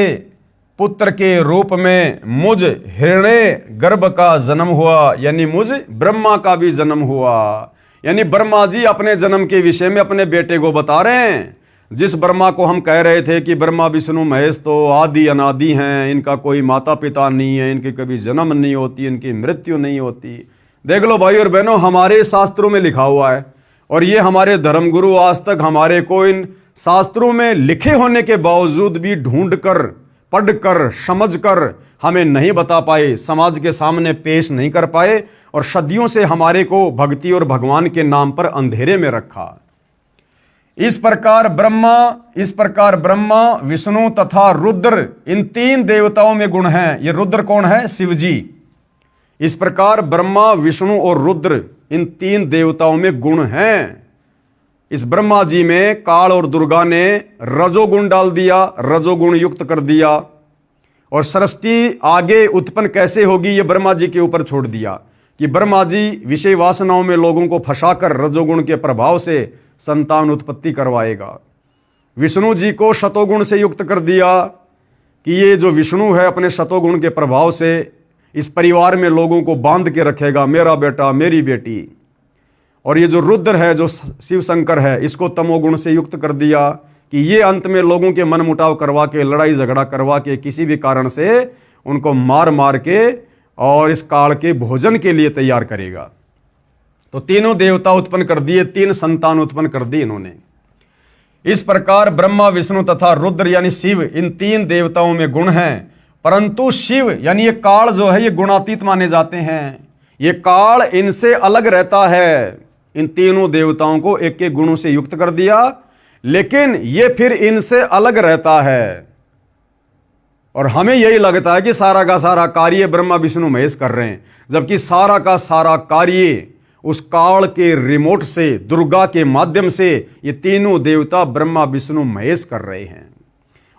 पुत्र के रूप में मुझ हिरण्य गर्भ का जन्म हुआ, यानी मुझ ब्रह्मा का भी जन्म हुआ। यानी ब्रह्मा जी अपने जन्म के विषय में अपने बेटे को बता रहे हैं। जिस ब्रह्मा को हम कह रहे थे कि ब्रह्मा विष्णु महेश तो आदि अनादि हैं, इनका कोई माता पिता नहीं है, इनकी कभी जन्म नहीं होती, इनकी मृत्यु नहीं होती। देख लो भाई और बहनों, हमारे शास्त्रों में लिखा हुआ है और ये हमारे धर्मगुरु आज तक हमारे को इन शास्त्रों में लिखे होने के बावजूद भी ढूंढकर, पढ़कर, समझकर हमें नहीं बता पाए, समाज के सामने पेश नहीं कर पाए और सदियों से हमारे को भक्ति और भगवान के नाम पर अंधेरे में रखा। इस प्रकार ब्रह्मा, विष्णु तथा रुद्र, इन तीन देवताओं में गुण हैं। ये रुद्र कौन है? शिव जी। इस प्रकार ब्रह्मा, विष्णु और रुद्र, इन तीन देवताओं में गुण हैं। इस ब्रह्मा जी में काल और दुर्गा ने रजोगुण डाल दिया, रजोगुण युक्त कर दिया और सृष्टि आगे उत्पन्न कैसे होगी ये ब्रह्मा जी के ऊपर छोड़ दिया कि ब्रह्मा जी विषय वासनाओं में लोगों को फंसाकर रजोगुण के प्रभाव से संतान उत्पत्ति करवाएगा। विष्णु जी को शतोगुण से युक्त कर दिया कि ये जो विष्णु है अपने शतोगुण के प्रभाव से इस परिवार में लोगों को बांध के रखेगा, मेरा बेटा, मेरी बेटी। और ये जो रुद्र है, जो शिव शंकर है, इसको तमोगुण से युक्त कर दिया कि ये अंत में लोगों के मन मुटाव करवा के, लड़ाई झगड़ा करवा के, किसी भी कारण से उनको मार मार के और इस काल के भोजन के लिए तैयार करेगा। तो तीनों देवता उत्पन्न कर दिए, तीन संतान उत्पन्न कर दी इन्होंने। इस प्रकार ब्रह्मा, विष्णु तथा रुद्र यानी शिव, इन तीन देवताओं में गुण हैं, परंतु शिव यानी ये काल जो है ये गुणातीत माने जाते हैं। ये काल इनसे अलग रहता है। इन तीनों देवताओं को एक एक गुणों से युक्त कर दिया, लेकिन ये फिर इनसे अलग रहता है और हमें यही लगता है कि सारा का सारा कार्य ब्रह्मा, विष्णु, महेश कर रहे हैं, जबकि सारा का सारा कार्य उस काल के रिमोट से, दुर्गा के माध्यम से ये तीनों देवता ब्रह्मा, विष्णु, महेश कर रहे हैं।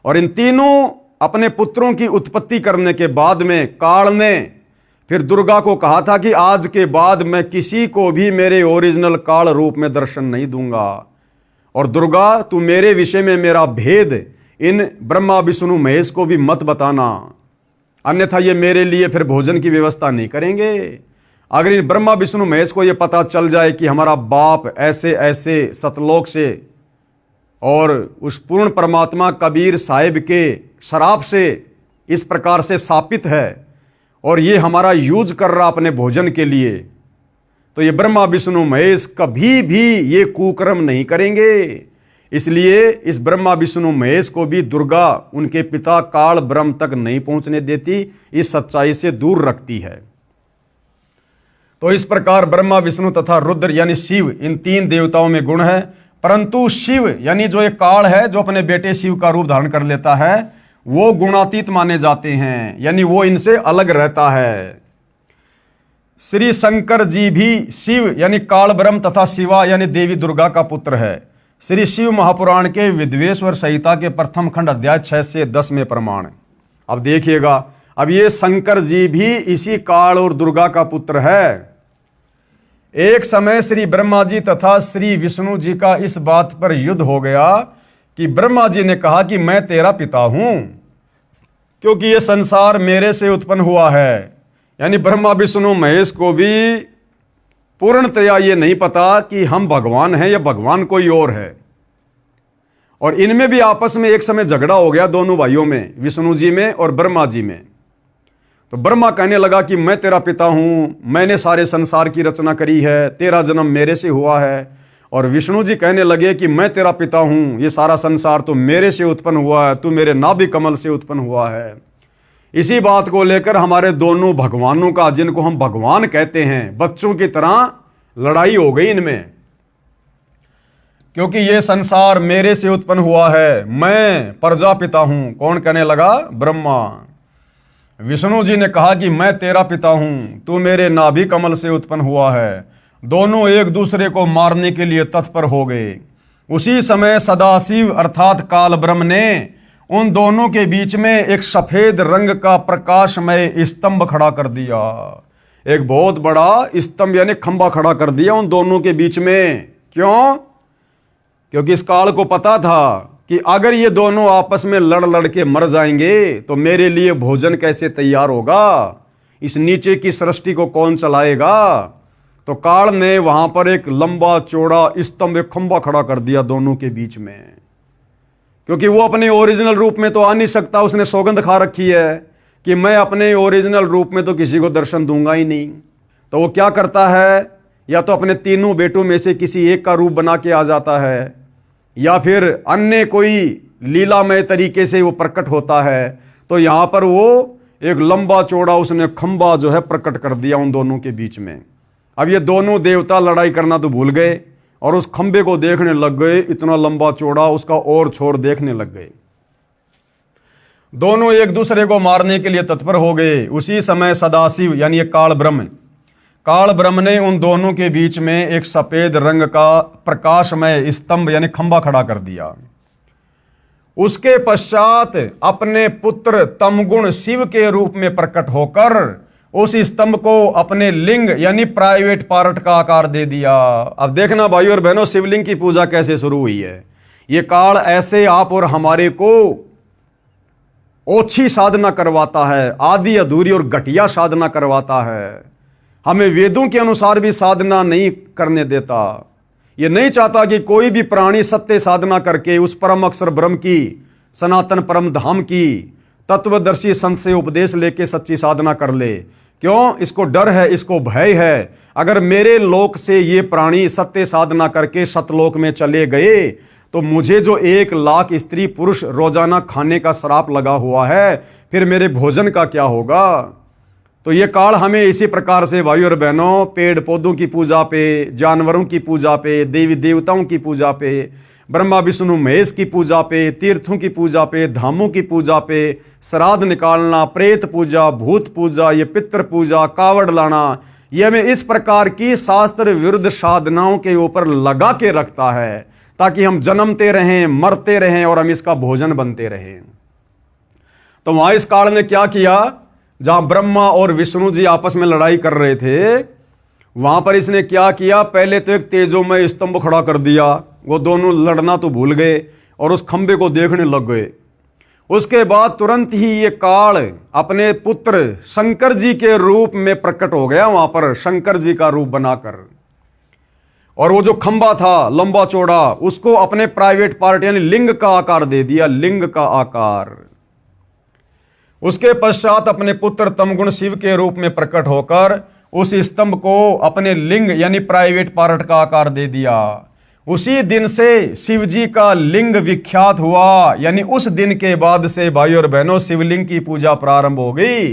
और इन तीनों अपने पुत्रों की उत्पत्ति करने के बाद में काल ने फिर दुर्गा को कहा था कि आज के बाद मैं किसी को भी मेरे ओरिजिनल काल रूप में दर्शन नहीं दूंगा और दुर्गा तू मेरे विषय में मेरा भेद इन ब्रह्मा, विष्णु, महेश को भी मत बताना, अन्यथा ये मेरे लिए फिर भोजन की व्यवस्था नहीं करेंगे। अगर इन ब्रह्मा, विष्णु, महेश को ये पता चल जाए कि हमारा बाप ऐसे ऐसे सतलोक से और उस पूर्ण परमात्मा कबीर साहिब के शराब से इस प्रकार से शापित है और ये हमारा यूज कर रहा अपने भोजन के लिए, तो ये ब्रह्मा, विष्णु, महेश कभी भी ये कुकर्म नहीं करेंगे। इसलिए इस ब्रह्मा, विष्णु, महेश को भी दुर्गा उनके पिता काल ब्रह्म तक नहीं पहुंचने देती, इस सच्चाई से दूर रखती है। तो इस प्रकार ब्रह्मा, विष्णु तथा रुद्र यानी शिव, इन तीन देवताओं में गुण है, परंतु शिव यानी जो एक काल है जो अपने बेटे शिव का रूप धारण कर लेता है, वो गुणातीत माने जाते हैं, यानी वो इनसे अलग रहता है। श्री शंकर जी भी शिव यानी काल ब्रह्म तथा शिवा यानी देवी दुर्गा का पुत्र है। श्री शिव महापुराण के विद्वेश्वर संहिता के प्रथम खंड अध्याय 6 से 10 में प्रमाण। अब देखिएगा, अब ये शंकर जी भी इसी काल और दुर्गा का पुत्र है। एक समय श्री ब्रह्मा जी तथा श्री विष्णु जी का इस बात पर युद्ध हो गया कि ब्रह्मा जी ने कहा कि मैं तेरा पिता हूं, क्योंकि ये संसार मेरे से उत्पन्न हुआ है। यानी ब्रह्मा, विष्णु, महेश को भी पूर्णतया ये नहीं पता कि हम भगवान हैं या भगवान कोई और है। और इनमें भी आपस में एक समय झगड़ा हो गया दोनों भाइयों में, विष्णु जी में और ब्रह्मा जी में। तो ब्रह्मा कहने लगा कि मैं तेरा पिता हूं, मैंने सारे संसार की रचना करी है, तेरा जन्म मेरे से हुआ है। और विष्णु जी कहने लगे कि मैं तेरा पिता हूं, ये सारा संसार तो मेरे से उत्पन्न हुआ है, तू मेरे नाभि कमल से उत्पन्न हुआ है। इसी बात को लेकर हमारे दोनों भगवानों का, जिनको हम भगवान कहते हैं, बच्चों की तरह लड़ाई हो गई इनमें। क्योंकि ये संसार मेरे से उत्पन्न हुआ है, मैं प्रजापिता हूं। कौन कहने लगा? ब्रह्मा। विष्णु जी ने कहा कि मैं तेरा पिता हूं, तू मेरे नाभि कमल से उत्पन्न हुआ है। दोनों एक दूसरे को मारने के लिए तत्पर हो गए। उसी समय सदाशिव अर्थात काल ब्रह्म ने उन दोनों के बीच में एक सफेद रंग का प्रकाशमय स्तंभ खड़ा कर दिया। एक बहुत बड़ा स्तंभ यानी खंबा खड़ा कर दिया उन दोनों के बीच में। क्यों? क्योंकि इस काल को पता था कि अगर ये दोनों आपस में लड़ लड़ के मर जाएंगे तो मेरे लिए भोजन कैसे तैयार होगा, इस नीचे की सृष्टि को कौन चलाएगा। तो काल ने वहां पर एक लंबा चौड़ा स्तंभ, एक खंबा खड़ा कर दिया दोनों के बीच में, क्योंकि वो अपने ओरिजिनल रूप में तो आ नहीं सकता। उसने सौगंध खा रखी है कि मैं अपने ओरिजिनल रूप में तो किसी को दर्शन दूंगा ही नहीं। तो वो क्या करता है, या तो अपने तीनों बेटों में से किसी एक का रूप बना के आ जाता है, या फिर अन्य कोई लीलामय तरीके से वो प्रकट होता है। तो यहां पर वो एक लंबा चौड़ा उसने खंबा जो है प्रकट कर दिया उन दोनों के बीच में। अब ये दोनों देवता लड़ाई करना तो भूल गए और उस खंबे को देखने लग गए, इतना लंबा चौड़ा, उसका और छोर देखने लग गए। दोनों एक दूसरे को मारने के लिए तत्पर हो गए। उसी समय सदाशिव यानी काल ब्रह्म ने उन दोनों के बीच में एक सफेद रंग का प्रकाशमय स्तंभ यानी खंबा खड़ा कर दिया। उसके पश्चात अपने पुत्र तमगुण शिव के रूप में प्रकट होकर उस स्तंभ को अपने लिंग यानी प्राइवेट पार्ट का आकार दे दिया। अब देखना भाइयों और बहनों, शिवलिंग की पूजा कैसे शुरू हुई है। ये काल ऐसे आप और हमारे को ओछी साधना करवाता है, आधी अधूरी और घटिया साधना करवाता है। हमें वेदों के अनुसार भी साधना नहीं करने देता। ये नहीं चाहता कि कोई भी प्राणी सत्य साधना करके उस परम अक्षर ब्रह्म की, सनातन परम धाम की तत्वदर्शी संत से उपदेश लेके सच्ची साधना कर ले। क्यों? इसको डर है, इसको भय है। अगर मेरे लोक से ये प्राणी सत्य साधना करके सतलोक में चले गए तो मुझे जो 1 लाख स्त्री पुरुष रोजाना खाने का श्राप लगा हुआ है, फिर मेरे भोजन का क्या होगा। तो ये काल हमें इसी प्रकार से भाइयों और बहनों पेड़ पौधों की पूजा पे, जानवरों की पूजा पे, देवी देवताओं की पूजा पे, ब्रह्मा विष्णु महेश की पूजा पे, तीर्थों की पूजा पे, धामों की पूजा पे, श्राद्ध निकालना, प्रेत पूजा, भूत पूजा, ये पितृ पूजा, कावड़ लाना, ये हमें इस प्रकार की शास्त्र विरुद्ध साधनाओं के ऊपर लगा के रखता है ताकि हम जन्मते रहें, मरते रहें और हम इसका भोजन बनते रहें। तो वहां इस काल ने क्या किया, जहां ब्रह्मा और विष्णु जी आपस में लड़ाई कर रहे थे, वहां पर इसने क्या किया, पहले तो एक तेजोमय स्तंभ खड़ा कर दिया। वो दोनों लड़ना तो भूल गए और उस खंबे को देखने लग गए। उसके बाद तुरंत ही ये काल अपने पुत्र शंकर जी के रूप में प्रकट हो गया वहां पर, शंकर जी का रूप बनाकर। और वो जो खंबा था लंबा चौड़ा, उसको अपने प्राइवेट पार्ट यानी लिंग का आकार दे दिया, लिंग का आकार। उसके पश्चात अपने पुत्र तमगुण शिव के रूप में प्रकट होकर उस स्तंभ को अपने लिंग यानी प्राइवेट पार्ट का आकार दे दिया। उसी दिन से शिव जी का लिंग विख्यात हुआ, यानी उस दिन के बाद से भाई और बहनों शिवलिंग की पूजा प्रारंभ हो गई।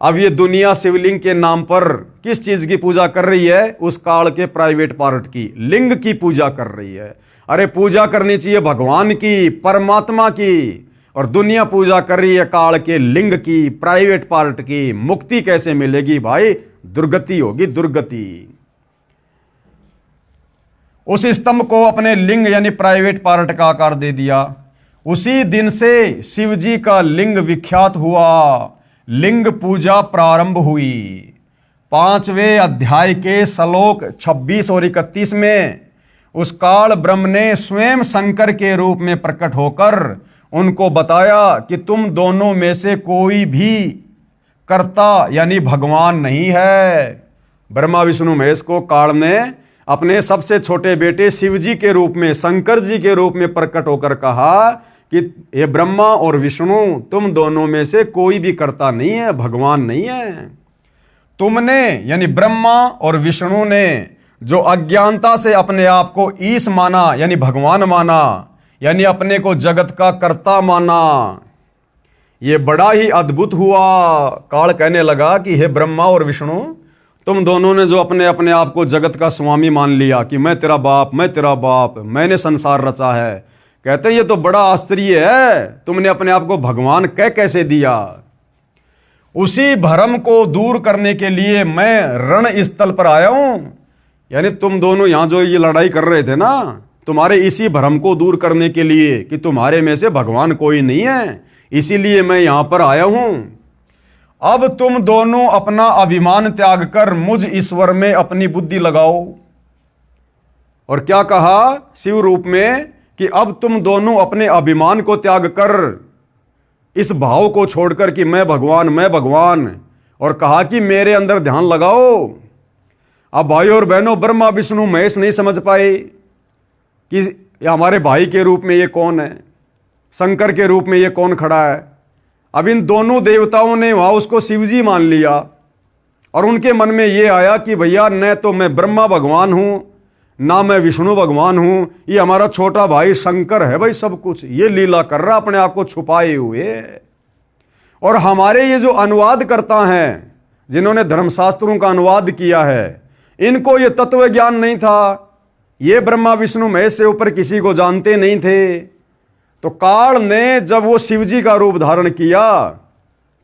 अब ये दुनिया शिवलिंग के नाम पर किस चीज की पूजा कर रही है, उस काल के प्राइवेट पार्ट की, लिंग की पूजा कर रही है। अरे पूजा करनी चाहिए भगवान की, परमात्मा की, और दुनिया पूजा कर रही है काल के लिंग की, प्राइवेट पार्ट की। मुक्ति कैसे मिलेगी भाई, दुर्गति होगी, दुर्गति। उस स्तंभ को अपने लिंग यानी प्राइवेट पार्ट का आकार दे दिया। उसी दिन से शिव जी का लिंग विख्यात हुआ, लिंग पूजा प्रारंभ हुई। 5वें अध्याय के श्लोक 26 और 31 में उस काल ब्रह्म ने स्वयं शंकर के रूप में प्रकट होकर उनको बताया कि तुम दोनों में से कोई भी कर्ता यानी भगवान नहीं है। ब्रह्मा विष्णु महेश को काल ने अपने सबसे छोटे बेटे शिव जी के रूप में, शंकर जी के रूप में प्रकट होकर कहा कि ये ब्रह्मा और विष्णु, तुम दोनों में से कोई भी कर्ता नहीं है, भगवान नहीं है। तुमने यानी ब्रह्मा और विष्णु ने जो अज्ञानता से अपने आप को ईश माना यानी भगवान माना, यानी अपने को जगत का कर्ता माना, ये बड़ा ही अद्भुत हुआ। काल कहने लगा कि हे ब्रह्मा और विष्णु, तुम दोनों ने जो अपने अपने आप को जगत का स्वामी मान लिया कि मैं तेरा बाप, मैं तेरा बाप, मैंने संसार रचा है, कहते हैं ये तो बड़ा आश्चर्य है, तुमने अपने आप को भगवान कह कैसे दिया। उसी भ्रम को दूर करने के लिए मैं रण स्थल पर आया हूं। यानी तुम दोनों यहां जो ये लड़ाई कर रहे थे ना, तुम्हारे इसी भ्रम को दूर करने के लिए कि तुम्हारे में से भगवान कोई नहीं है, इसीलिए मैं यहां पर आया हूं। अब तुम दोनों अपना अभिमान त्याग कर मुझ ईश्वर में अपनी बुद्धि लगाओ। और क्या कहा शिव रूप में कि अब तुम दोनों अपने अभिमान को त्याग कर, इस भाव को छोड़कर कि मैं भगवान, मैं भगवान, और कहा कि मेरे अंदर ध्यान लगाओ। अब भाई और बहनों, ब्रह्मा विष्णु महेश नहीं समझ पाए कि ये हमारे भाई के रूप में ये कौन है, शंकर के रूप में ये कौन खड़ा है। अब इन दोनों देवताओं ने वहां उसको शिवजी मान लिया और उनके मन में ये आया कि भैया न तो मैं ब्रह्मा भगवान हूं, ना मैं विष्णु भगवान हूं, ये हमारा छोटा भाई शंकर है भाई सब कुछ, ये लीला कर रहा अपने आप को छुपाए हुए। और हमारे ये जो अनुवाद करता है, जिन्होंने धर्मशास्त्रों का अनुवाद किया है, इनको ये तत्व ज्ञान नहीं था, ये ब्रह्मा विष्णु महेश से ऊपर किसी को जानते नहीं थे। तो काल ने जब वो शिवजी का रूप धारण किया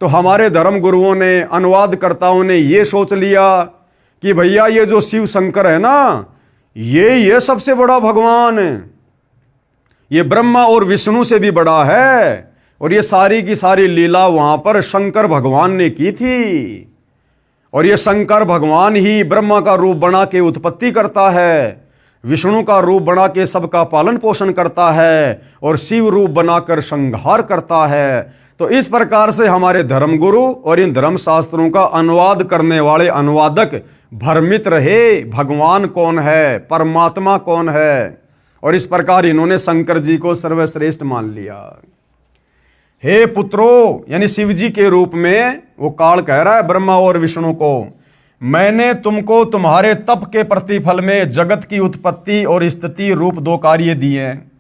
तो हमारे धर्म गुरुओं ने, अनुवादकर्ताओं ने ये सोच लिया कि भैया ये जो शिव शंकर है ना, ये सबसे बड़ा भगवान है, ये ब्रह्मा और विष्णु से भी बड़ा है, और ये सारी की सारी लीला वहां पर शंकर भगवान ने की थी। और ये शंकर भगवान ही ब्रह्मा का रूप बना के उत्पत्ति करता है, विष्णु का रूप बना के सबका पालन पोषण करता है, और शिव रूप बनाकर संहार करता है। तो इस प्रकार से हमारे धर्मगुरु और इन धर्म शास्त्रों का अनुवाद करने वाले अनुवादक भ्रमित रहे, भगवान कौन है, परमात्मा कौन है, और इस प्रकार इन्होंने शंकर जी को सर्वश्रेष्ठ मान लिया। हे पुत्रों, यानी शिव जी के रूप में वो काल कह रहा है ब्रह्मा और विष्णु को, मैंने तुमको तुम्हारे तप के प्रतिफल में जगत की उत्पत्ति और स्थिति रूप 2 कार्य दिए हैं।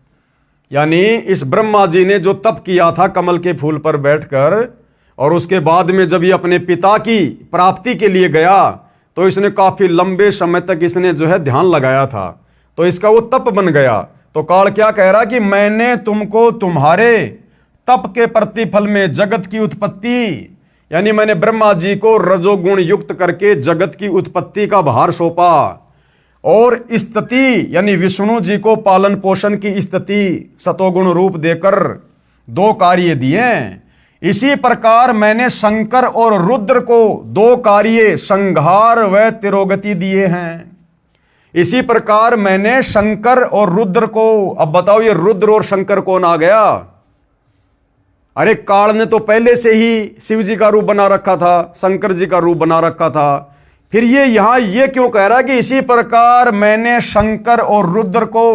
यानी इस ब्रह्मा जी ने जो तप किया था कमल के फूल पर बैठकर, और उसके बाद में जब ये अपने पिता की प्राप्ति के लिए गया तो इसने काफी लंबे समय तक इसने जो है ध्यान लगाया था, तो इसका वो तप बन गया। तो काल क्या कह रहा कि मैंने तुमको तुम्हारे तप के प्रतिफल में जगत की उत्पत्ति, यानी मैंने ब्रह्मा जी को रजोगुण युक्त करके जगत की उत्पत्ति का भार सौंपा, और स्थिति यानी विष्णु जी को पालन पोषण की स्थिति सतोगुण रूप देकर 2 कार्य दिए। इसी प्रकार मैंने शंकर और रुद्र को 2 कार्य संहार व तिरोगति दिए हैं। इसी प्रकार मैंने शंकर और रुद्र को, अब बताओ ये रुद्र और शंकर कौन आ गया? अरे काल ने तो पहले से ही शिव जी का रूप बना रखा था, शंकर जी का रूप बना रखा था, फिर ये यहां ये क्यों कह रहा है कि इसी प्रकार मैंने शंकर और रुद्र को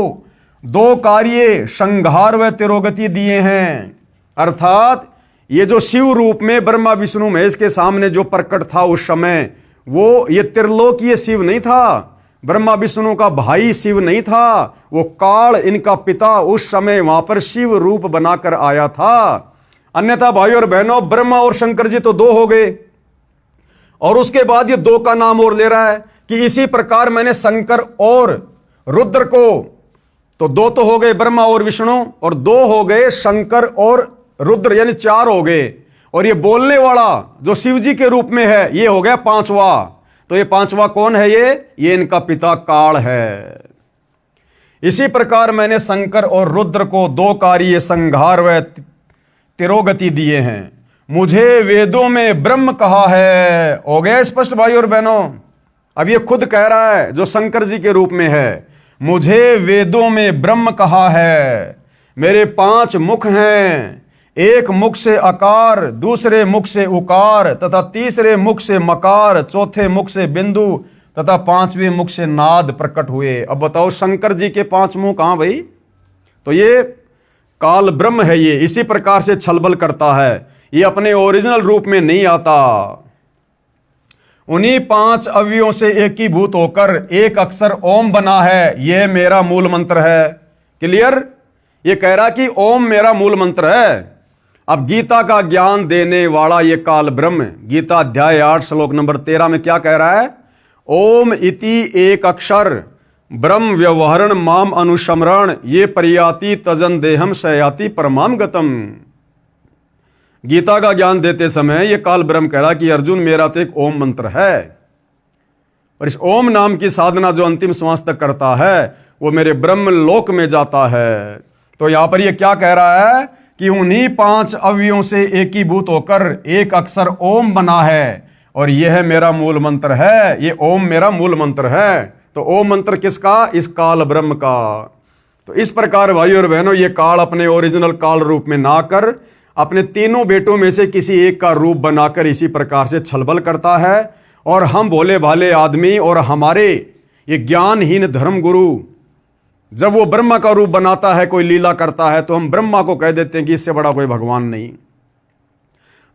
2 कार्य संहार व तिरोगति दिए हैं। अर्थात ये जो शिव रूप में ब्रह्मा विष्णु महेश के सामने जो प्रकट था उस समय, वो ये त्रिलोकीय शिव नहीं था, ब्रह्मा विष्णु का भाई शिव नहीं था, वो काल इनका पिता उस समय वहां पर शिव रूप बनाकर आया था। अन्यथा भाई और बहनों, ब्रह्मा और शंकर जी तो 2 हो गए, और उसके बाद ये 2 का नाम और ले रहा है कि इसी प्रकार मैंने शंकर और रुद्र को, तो 2 तो हो गए ब्रह्मा और विष्णु, और 2 हो गए शंकर और रुद्र, यानी 4 हो गए। और ये बोलने वाला जो शिव जी के रूप में है ये हो गया 5वां। तो ये 5वां कौन है? ये इनका पिता काल है। इसी प्रकार मैंने शंकर और रुद्र को 2 कार्य संहार व तिरोगति दिए हैं। मुझे वेदों में ब्रह्म कहा है। हो गया स्पष्ट भाई और बहनों? अब ये खुद कह रहा है जो शंकर जी के रूप में है, मुझे वेदों में ब्रह्म कहा है। मेरे 5 मुख हैं, एक मुख से अकार, दूसरे मुख से उकार, तथा तीसरे मुख से मकार, चौथे मुख से बिंदु, तथा 5वें मुख से नाद प्रकट हुए। अब बताओ शंकर जी के 5 मुख कहां भाई? तो ये काल ब्रह्म है, ये इसी प्रकार से छलबल करता है, ये अपने ओरिजिनल रूप में नहीं आता। उन्हीं 5 अवयवों से एकीभूत होकर एक अक्षर ओम बना है, यह मेरा मूल मंत्र है। क्लियर? ये कह रहा कि ओम मेरा मूल मंत्र है। अब गीता का ज्ञान देने वाला ये काल ब्रह्म, गीता अध्याय 8 श्लोक नंबर 13 में क्या कह रहा है? ओम इति एक अक्षर ब्रह्म व्यवहरण माम अनुशमरण ये प्रयाति तजन देहम शयाति परमाम गतम। गीता का ज्ञान देते समय ये काल ब्रह्म कह रहा कि अर्जुन मेरा तो एक ओम मंत्र है, और इस ओम नाम की साधना जो अंतिम श्वास तक करता है वो मेरे ब्रह्म लोक में जाता है। तो यहां पर ये क्या कह रहा है कि उन्हीं 5 अवयवों से एकीभूत होकर एक अक्षर ओम बना है, और यह मेरा मूल मंत्र है। ये ओम मेरा मूल मंत्र है। तो ओम मंत्र किसका? इस काल ब्रह्म का। तो इस प्रकार भाइयों और बहनों, ये काल अपने ओरिजिनल काल रूप में ना कर अपने तीनों बेटों में से किसी एक का रूप बनाकर इसी प्रकार से छलबल करता है। और हम भोले भाले आदमी और हमारे ये ज्ञानहीन धर्म गुरु जब वो ब्रह्मा का रूप बनाता है, कोई लीला करता है, तो हम ब्रह्मा को कह देते हैं कि इससे बड़ा कोई भगवान नहीं।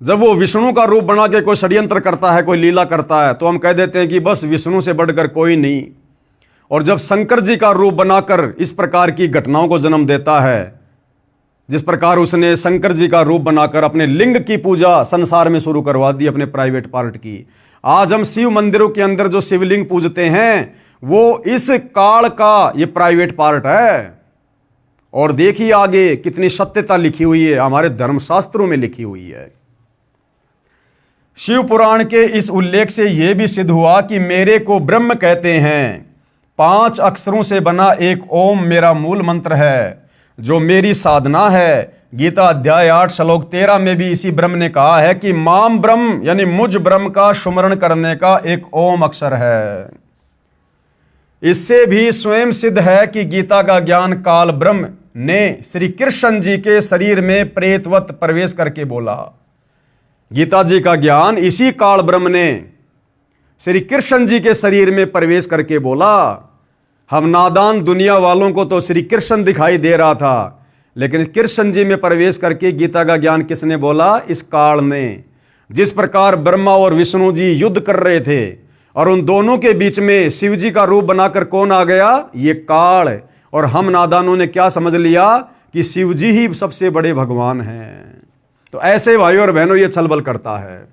जब वो विष्णु का रूप बना के कोई षड्यंत्र करता है, कोई लीला करता है, तो हम कह देते हैं कि बस विष्णु से बढ़कर कोई नहीं। और जब शंकर जी का रूप बनाकर इस प्रकार की घटनाओं को जन्म देता है, जिस प्रकार उसने शंकर जी का रूप बनाकर अपने लिंग की पूजा संसार में शुरू करवा दी, अपने प्राइवेट पार्ट की। आज हम शिव मंदिरों के अंदर जो शिवलिंग पूजते हैं वो इस काल का ये प्राइवेट पार्ट है। और देखिए आगे कितनी सत्यता लिखी हुई है, हमारे धर्मशास्त्रों में लिखी हुई है। शिव पुराण के इस उल्लेख से यह भी सिद्ध हुआ कि मेरे को ब्रह्म कहते हैं। 5 अक्षरों से बना एक ओम मेरा मूल मंत्र है, जो मेरी साधना है। गीता अध्याय 8 श्लोक 13 में भी इसी ब्रह्म ने कहा है कि माम ब्रह्म यानी मुझ ब्रह्म का सुमरण करने का एक ओम अक्षर है। इससे भी स्वयं सिद्ध है कि गीता का ज्ञान काल ब्रह्म ने श्री कृष्ण जी के शरीर में प्रेतवत प्रवेश करके बोला। गीता जी का ज्ञान इसी काल ब्रह्म ने श्री कृष्ण जी के शरीर में प्रवेश करके बोला। हम नादान दुनिया वालों को तो श्री कृष्ण दिखाई दे रहा था, लेकिन कृष्ण जी में प्रवेश करके गीता का ज्ञान किसने बोला? इस काल ने। जिस प्रकार ब्रह्मा और विष्णु जी युद्ध कर रहे थे और उन दोनों के बीच में शिव जी का रूप बनाकर कौन आ गया? ये काल। और हम नादानों ने क्या समझ लिया कि शिव जी ही सबसे बड़े भगवान हैं। तो ऐसे भाइयों और बहनों ये छलबल करता है।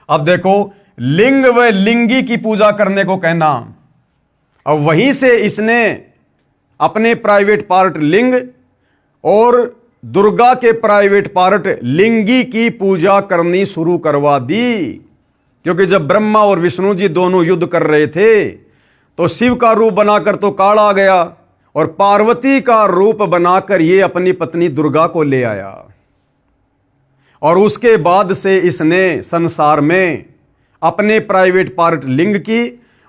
अब देखो, लिंग व लिंगी की पूजा करने को कहना, अब वहीं से इसने अपने प्राइवेट पार्ट लिंग और दुर्गा के प्राइवेट पार्ट लिंगी की पूजा करनी शुरू करवा दी। क्योंकि जब ब्रह्मा और विष्णु जी दोनों युद्ध कर रहे थे तो शिव का रूप बनाकर तो काल आ गया, और पार्वती का रूप बनाकर ये अपनी पत्नी दुर्गा को ले आया। और उसके बाद से इसने संसार में अपने प्राइवेट पार्ट लिंग की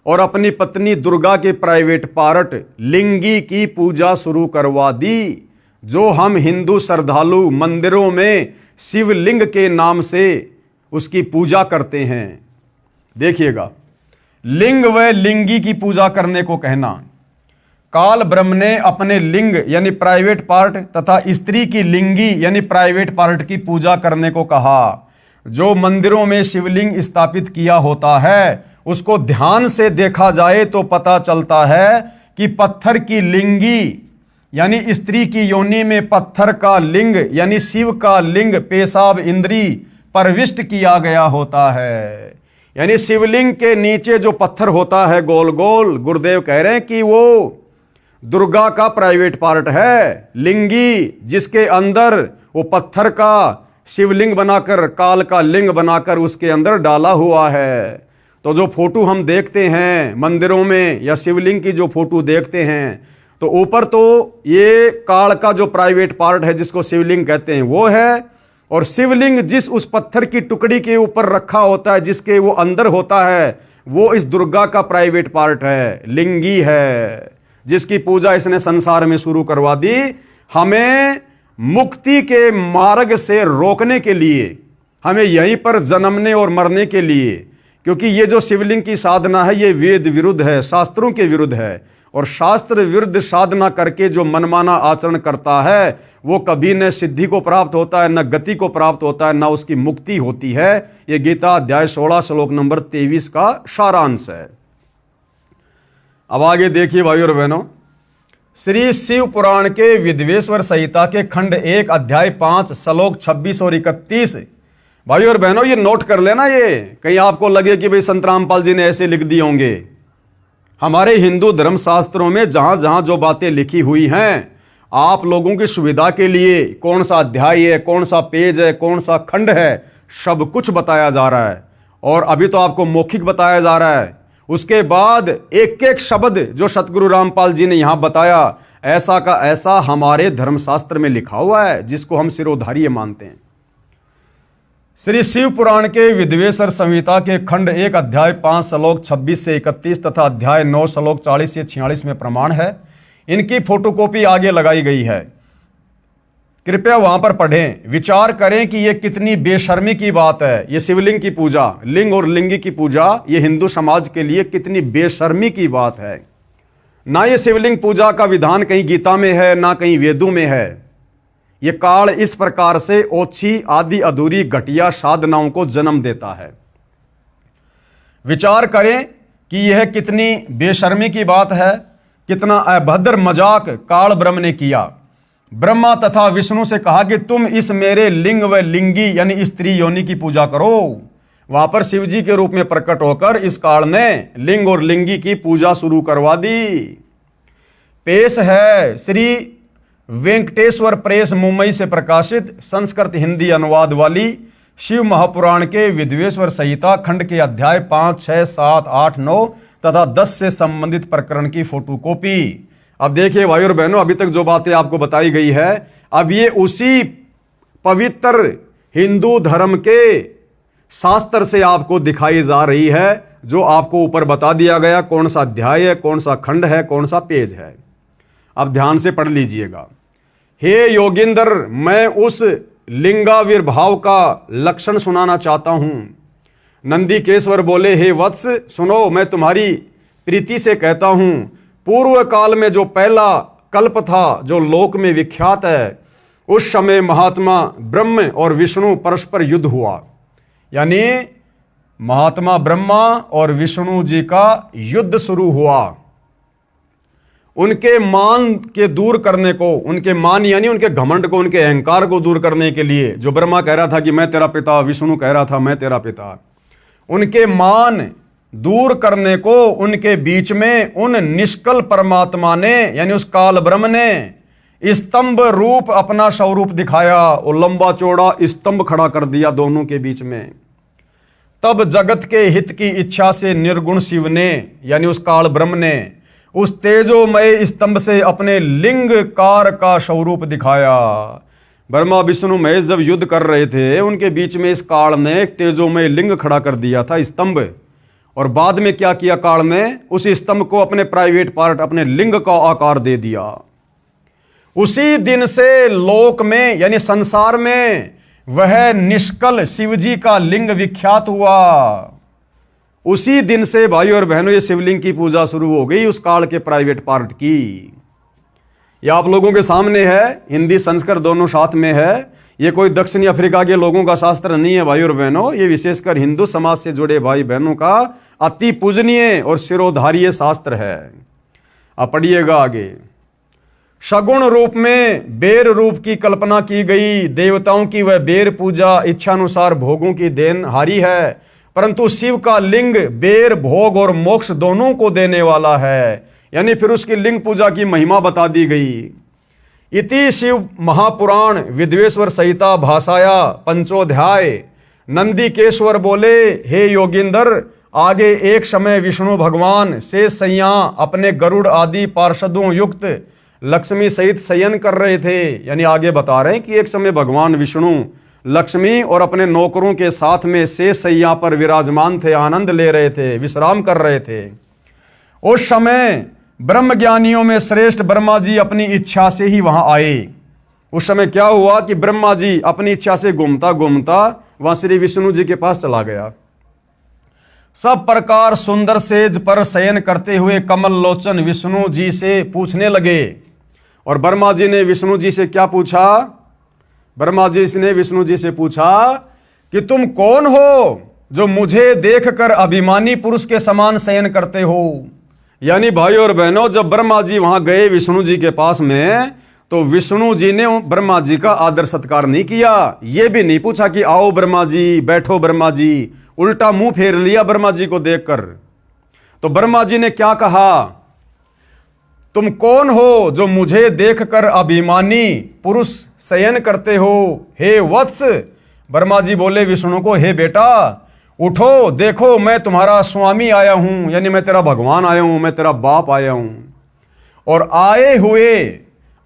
और अपनी पत्नी दुर्गा के प्राइवेट पार्ट लिंगी की पूजा शुरू करवा दी, जो हम हिंदू श्रद्धालु मंदिरों में शिवलिंग के नाम से उसकी पूजा करते हैं। देखिएगा, लिंग व लिंगी की पूजा करने को कहना, काल ब्रह्म ने अपने लिंग यानी प्राइवेट पार्ट तथा स्त्री की लिंगी यानी प्राइवेट पार्ट की पूजा करने को कहा। जो मंदिरों में शिवलिंग स्थापित किया होता है उसको ध्यान से देखा जाए तो पता चलता है कि पत्थर की लिंगी यानी स्त्री की योनि में पत्थर का लिंग यानी शिव का लिंग पेशाब इंद्री प्रविष्ट किया गया होता है। यानी शिवलिंग के नीचे जो पत्थर होता है गोल गोल, गुरुदेव कह रहे हैं कि वो दुर्गा का प्राइवेट पार्ट है। लिंगी जिसके अंदर वो पत्थर का शिवलिंग बनाकर, काल का लिंग बनाकर उसके अंदर डाला हुआ है। तो जो फोटो हम देखते हैं मंदिरों में या शिवलिंग की जो फोटो देखते हैं, तो ऊपर तो ये काल का जो प्राइवेट पार्ट है जिसको शिवलिंग कहते हैं वो है, और शिवलिंग जिस उस पत्थर की टुकड़ी के ऊपर रखा होता है जिसके वो अंदर होता है वो इस दुर्गा का प्राइवेट पार्ट है, लिंगी है, जिसकी पूजा इसने संसार में शुरू करवा दी हमें मुक्ति के मार्ग से रोकने के लिए, हमें यहीं पर जन्मने और मरने के लिए। क्योंकि ये जो शिवलिंग की साधना है ये वेद विरुद्ध है, शास्त्रों के विरुद्ध है, और शास्त्र विरुद्ध साधना करके जो मनमाना आचरण करता है वो कभी न सिद्धि को प्राप्त होता है, न गति को प्राप्त होता है, न उसकी मुक्ति होती है। ये गीता अध्याय 16 श्लोक नंबर 23 का सारांश है। अब आगे देखिए भाइयों और बहनों, श्री शिव पुराण के विद्वेश्वर संहिता के खंड 1 अध्याय 5 श्लोक 26 और 31 भाई और बहनों ये नोट कर लेना, ये कहीं आपको लगे कि भाई संत रामपाल जी ने ऐसे लिख दिए होंगे। हमारे हिंदू धर्म शास्त्रों में जहां जहां जो बातें लिखी हुई हैं, आप लोगों की सुविधा के लिए कौन सा अध्याय है, कौन सा पेज है, कौन सा खंड है, सब कुछ बताया जा रहा है। और अभी तो आपको मौखिक बताया जा रहा है, उसके बाद एक एक शब्द जो सतगुरु रामपाल जी ने यहां बताया, ऐसा का ऐसा हमारे धर्मशास्त्र में लिखा हुआ है, जिसको हम सिरोधार्य मानते हैं। श्री शिव पुराण के विद्वेश्वर संहिता के खंड 1 अध्याय 5 श्लोक 26 से 31 तथा अध्याय 9 श्लोक 40 से 46 में प्रमाण है। इनकी फोटोकॉपी आगे लगाई गई है, कृपया वहां पर पढ़ें, विचार करें कि यह कितनी बेशर्मी की बात है। यह शिवलिंग की पूजा, लिंग और लिंगी की पूजा, यह हिंदू समाज के लिए कितनी बेशर्मी की बात है। ना ये शिवलिंग पूजा का विधान कहीं गीता में है, ना कहीं वेदों में है। यह काल इस प्रकार से ओछी आदि अधूरी घटिया साधनाओं को जन्म देता है। विचार करें कि यह कितनी बेशर्मी की बात है, कितना अभद्र मजाक काल ब्रह्म ने किया। ब्रह्मा तथा विष्णु से कहा कि तुम इस मेरे लिंग व लिंगी यानी स्त्री योनि की पूजा करो। वहां पर शिव जी के रूप में प्रकट होकर इस काल ने लिंग और लिंगी की पूजा शुरू करवा दी। पेश है श्री वेंकटेश्वर प्रेस मुंबई से प्रकाशित संस्कृत हिंदी अनुवाद वाली शिव महापुराण के विद्वेश्वर संहिता खंड के अध्याय 5, 6, 7, 8, 9 तथा 10 से संबंधित प्रकरण की फोटोकॉपी। अब देखिए भाई और बहनों, अभी तक जो बातें आपको बताई गई है, अब ये उसी पवित्र हिंदू धर्म के शास्त्र से आपको दिखाई जा रही है, जो आपको ऊपर बता दिया गया कौन सा अध्याय है, कौन सा खंड है, कौन सा पेज है। अब ध्यान से पढ़ लीजिएगा। हे योगिंदर, मैं उस लिंगाविर्भाव का लक्षण सुनाना चाहता हूं। नंदीकेश्वर बोले, हे वत्स सुनो, मैं तुम्हारी प्रीति से कहता हूं, पूर्व काल में जो पहला कल्प था, जो लोक में विख्यात है, उस समय महात्मा ब्रह्म और विष्णु परस्पर युद्ध हुआ। यानी महात्मा ब्रह्मा और विष्णु जी का युद्ध शुरू हुआ। उनके मान के दूर करने को, उनके मान यानी उनके घमंड को, उनके अहंकार को दूर करने के लिए, जो ब्रह्मा कह रहा था कि मैं तेरा पिता, विष्णु कह रहा था मैं तेरा पिता, उनके मान दूर करने को उनके बीच में उन निष्कल परमात्मा ने यानी उस काल ब्रह्म ने स्तंभ रूप अपना स्वरूप दिखाया और लंबा चौड़ा स्तंभ खड़ा कर दिया दोनों के बीच में। तब जगत के हित की इच्छा से निर्गुण शिव ने यानी उस काल ब्रह्म ने उस तेजोमय स्तंभ से अपने लिंगकार का स्वरूप दिखाया। ब्रह्मा विष्णु महेश जब युद्ध कर रहे थे, उनके बीच में इस काल ने एक तेजोमय लिंग खड़ा कर दिया था, स्तंभ। और बाद में क्या किया काल ने, उस स्तंभ को अपने प्राइवेट पार्ट, अपने लिंग का आकार दे दिया। उसी दिन से लोक में यानी संसार में वह निष्कल शिव जी का लिंग विख्यात हुआ। उसी दिन से भाई और बहनों ये शिवलिंग की पूजा शुरू हो गई, उस काल के प्राइवेट पार्ट की। यह आप लोगों के सामने है, हिंदी संस्कृत दोनों साथ में है। ये कोई दक्षिणी अफ्रीका के लोगों का शास्त्र नहीं है भाई और बहनों, ये विशेषकर हिंदू समाज से जुड़े भाई बहनों का अति पूजनीय और शिरोधार्य शास्त्र है। अब पढ़िएगा आगे। सगुण रूप में बेर रूप की कल्पना की गई। देवताओं की वह बेर पूजा इच्छानुसार भोगों की देनहारी है, परंतु शिव का लिंग बेर भोग और मोक्ष दोनों को देने वाला है। यानी फिर उसकी लिंग पूजा की महिमा बता दी गई। इति शिव महापुराण विद्वेश्वर संहिता भाषाया पंचोध्याय। नंदीकेश्वर बोले, हे योगिंदर, आगे एक समय विष्णु भगवान शेष सैया अपने गरुड़ आदि पार्षदों युक्त लक्ष्मी सहित शयन कर रहे थे। यानी आगे बता रहे हैं कि एक समय भगवान विष्णु लक्ष्मी और अपने नौकरों के साथ में शेष सैया पर विराजमान थे, आनंद ले रहे थे, विश्राम कर रहे थे। उस समय ब्रह्म ज्ञानियों में श्रेष्ठ ब्रह्मा जी अपनी इच्छा से ही वहां आए। उस समय क्या हुआ कि ब्रह्मा जी अपनी इच्छा से घूमता घूमता वहां श्री विष्णु जी के पास चला गया। सब प्रकार सुंदर सेज पर शयन करते हुए कमल लोचन विष्णु जी से पूछने लगे। और ब्रह्मा जी ने विष्णु जी से क्या पूछा? ब्रह्मा जी ने विष्णु जी से पूछा कि तुम कौन हो जो मुझे देखकर अभिमानी पुरुष के समान शयन करते हो। यानी भाई और बहनों, जब ब्रह्मा जी वहां गए विष्णु जी के पास में, तो विष्णु जी ने ब्रह्मा जी का आदर सत्कार नहीं किया, ये भी नहीं पूछा कि आओ ब्रह्मा जी, बैठो ब्रह्मा जी, उल्टा मुंह फेर लिया ब्रह्मा जी को देखकर। तो ब्रह्मा जी ने क्या कहा, तुम कौन हो जो मुझे देखकर अभिमानी पुरुष शयन करते हो, हे वत्स। ब्रह्मा जी बोले विष्णु को, हे बेटा उठो, देखो मैं तुम्हारा स्वामी आया हूं, यानी मैं तेरा भगवान आया हूं, मैं तेरा बाप आया हूं। और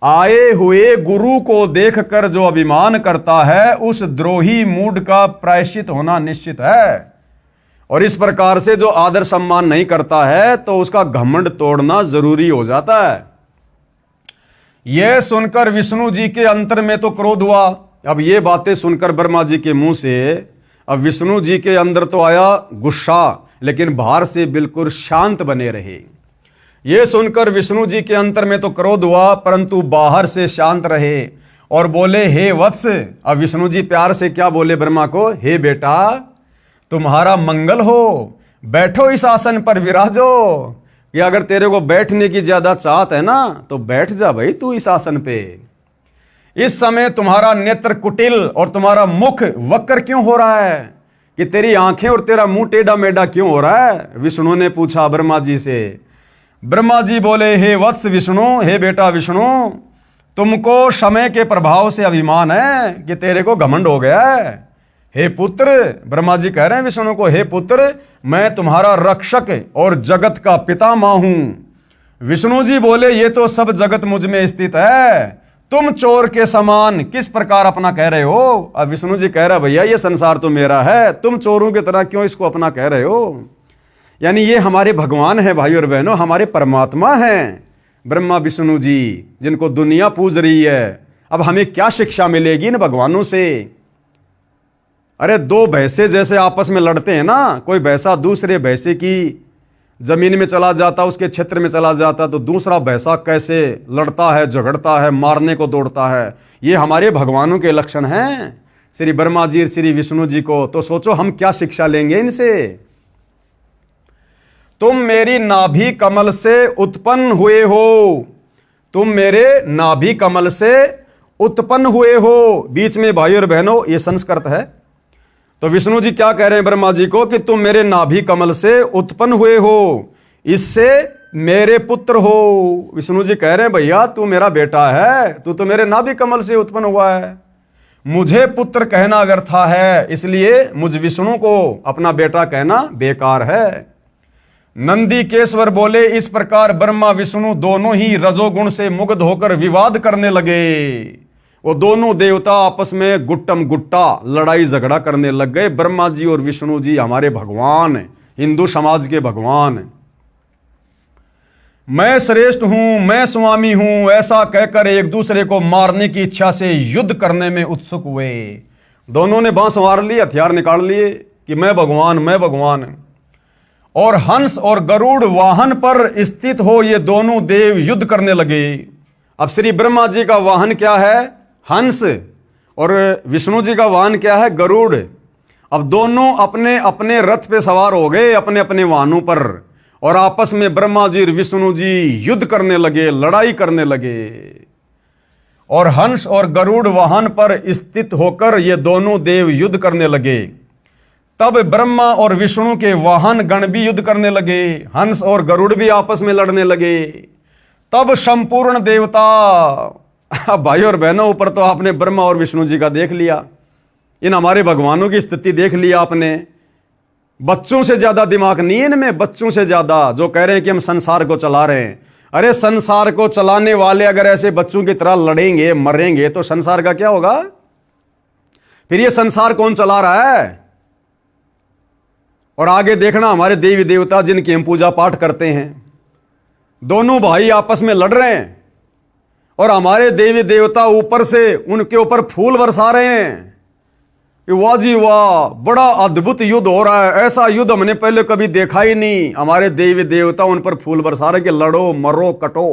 आए हुए गुरु को देखकर जो अभिमान करता है, उस द्रोही मूड का प्रायश्चित होना निश्चित है। और इस प्रकार से जो आदर सम्मान नहीं करता है तो उसका घमंड तोड़ना जरूरी हो जाता है। यह सुनकर विष्णु जी के अंतर में तो क्रोध हुआ। अब ये बातें सुनकर ब्रह्मा जी के मुंह से अब विष्णु जी के अंदर तो आया गुस्सा, लेकिन बाहर से बिल्कुल शांत बने रहे। यह सुनकर विष्णु जी के अंतर में तो क्रोध हुआ, परंतु बाहर से शांत रहे और बोले, हे वत्स। अब विष्णु जी प्यार से क्या बोले ब्रह्मा को, हे बेटा तुम्हारा मंगल हो, बैठो इस आसन पर विराजो। कि अगर तेरे को बैठने की ज्यादा चाहत है ना तो बैठ जा भाई तू इस आसन पे। इस समय तुम्हारा नेत्र कुटिल और तुम्हारा मुख वक्र क्यों हो रहा है, कि तेरी आंखें और तेरा मुंह टेढ़ा मेढ़ा क्यों हो रहा है, विष्णु ने पूछा ब्रह्मा जी से। ब्रह्मा जी बोले, हे वत्स विष्णु, हे बेटा विष्णु, तुमको समय के प्रभाव से अभिमान है कि तेरे को घमंड हो गया है। हे पुत्र, ब्रह्मा जी कह रहे हैं विष्णु को, हे पुत्र मैं तुम्हारा रक्षक और जगत का पितामह हूं। विष्णु जी बोले, ये तो सब जगत मुझ में स्थित है, तुम चोर के समान किस प्रकार अपना कह रहे हो। अब विष्णु जी कह रहा, भैया ये संसार तो मेरा है, तुम चोरों की तरह क्यों इसको अपना कह रहे हो। यानी ये हमारे भगवान है भाई और बहनों, हमारे परमात्मा हैं ब्रह्मा विष्णु जी, जिनको दुनिया पूज रही है। अब हमें क्या शिक्षा मिलेगी इन भगवानों से। अरे दो भैंसे जैसे आपस में लड़ते हैं ना, कोई भैंसा दूसरे भैंसे की जमीन में चला जाता, उसके क्षेत्र में चला जाता, तो दूसरा भैंसा कैसे लड़ता है, झगड़ता है, मारने को दौड़ता है। ये हमारे भगवानों के लक्षण हैं, श्री ब्रह्मा जी श्री विष्णु जी को। तो सोचो हम क्या शिक्षा लेंगे इनसे। तुम मेरी नाभि कमल से उत्पन्न हुए हो, तुम मेरे नाभि कमल से उत्पन्न हुए हो। बीच में भाई और बहनों ये संस्कृत है। तो विष्णु जी क्या कह रहे हैं ब्रह्मा जी को, कि तुम मेरे नाभि कमल से उत्पन्न हुए हो, इससे मेरे पुत्र हो। विष्णु जी कह रहे हैं, भैया तू मेरा बेटा है, तू तो मेरे नाभि कमल से उत्पन्न हुआ है, मुझे पुत्र कहना व्यर्था है, इसलिए मुझ विष्णु को अपना बेटा कहना बेकार है। नंदीकेश्वर बोले, इस प्रकार ब्रह्मा विष्णु दोनों ही रजोगुण से मुग्ध होकर विवाद करने लगे। वो दोनों देवता आपस में गुट्टम गुट्टा लड़ाई झगड़ा करने लग गए। ब्रह्मा जी और विष्णु जी हमारे भगवान, हिंदू समाज के भगवान। मैं श्रेष्ठ हूं, मैं स्वामी हूं, ऐसा कहकर एक दूसरे को मारने की इच्छा से युद्ध करने में उत्सुक हुए। दोनों ने बांस मार लिए, हथियार निकाल लिए कि मैं भगवान, मैं भगवान। और हंस और गरुड़ वाहन पर स्थित हो ये दोनों देव युद्ध करने लगे। अब श्री ब्रह्मा जी का वाहन क्या है, हंस, और विष्णु जी का वाहन क्या है, गरुड़। अब दोनों अपने अपने रथ पे सवार हो गए, अपने अपने वाहनों पर, और आपस में ब्रह्मा जी और विष्णु जी युद्ध करने लगे, लड़ाई करने लगे। और हंस और गरुड़ वाहन पर स्थित होकर ये दोनों देव युद्ध करने लगे। तब ब्रह्मा और विष्णु के वाहन गण भी युद्ध करने लगे, हंस और गरुड़ भी आपस में लड़ने लगे। तब संपूर्ण देवता, भाई और बहनों ऊपर तो आपने ब्रह्मा और विष्णु जी का देख लिया, इन हमारे भगवानों की स्थिति देख लिया आपने। बच्चों से ज्यादा दिमाग नहीं है इनमें, बच्चों से ज्यादा, जो कह रहे हैं कि हम संसार को चला रहे हैं। अरे संसार को चलाने वाले अगर ऐसे बच्चों की तरह लड़ेंगे, मरेंगे, तो संसार का क्या होगा। फिर ये संसार कौन चला रहा है। और आगे देखना, हमारे देवी देवता जिनकी हम पूजा पाठ करते हैं, दोनों भाई आपस में लड़ रहे हैं, और हमारे देवी देवता ऊपर से उनके ऊपर फूल बरसा रहे हैं। वाह जी वाह, बड़ा अद्भुत युद्ध हो रहा है, ऐसा युद्ध हमने पहले कभी देखा ही नहीं। हमारे देवी देवता उन पर फूल बरसा रहे कि लड़ो, मरो, कटो।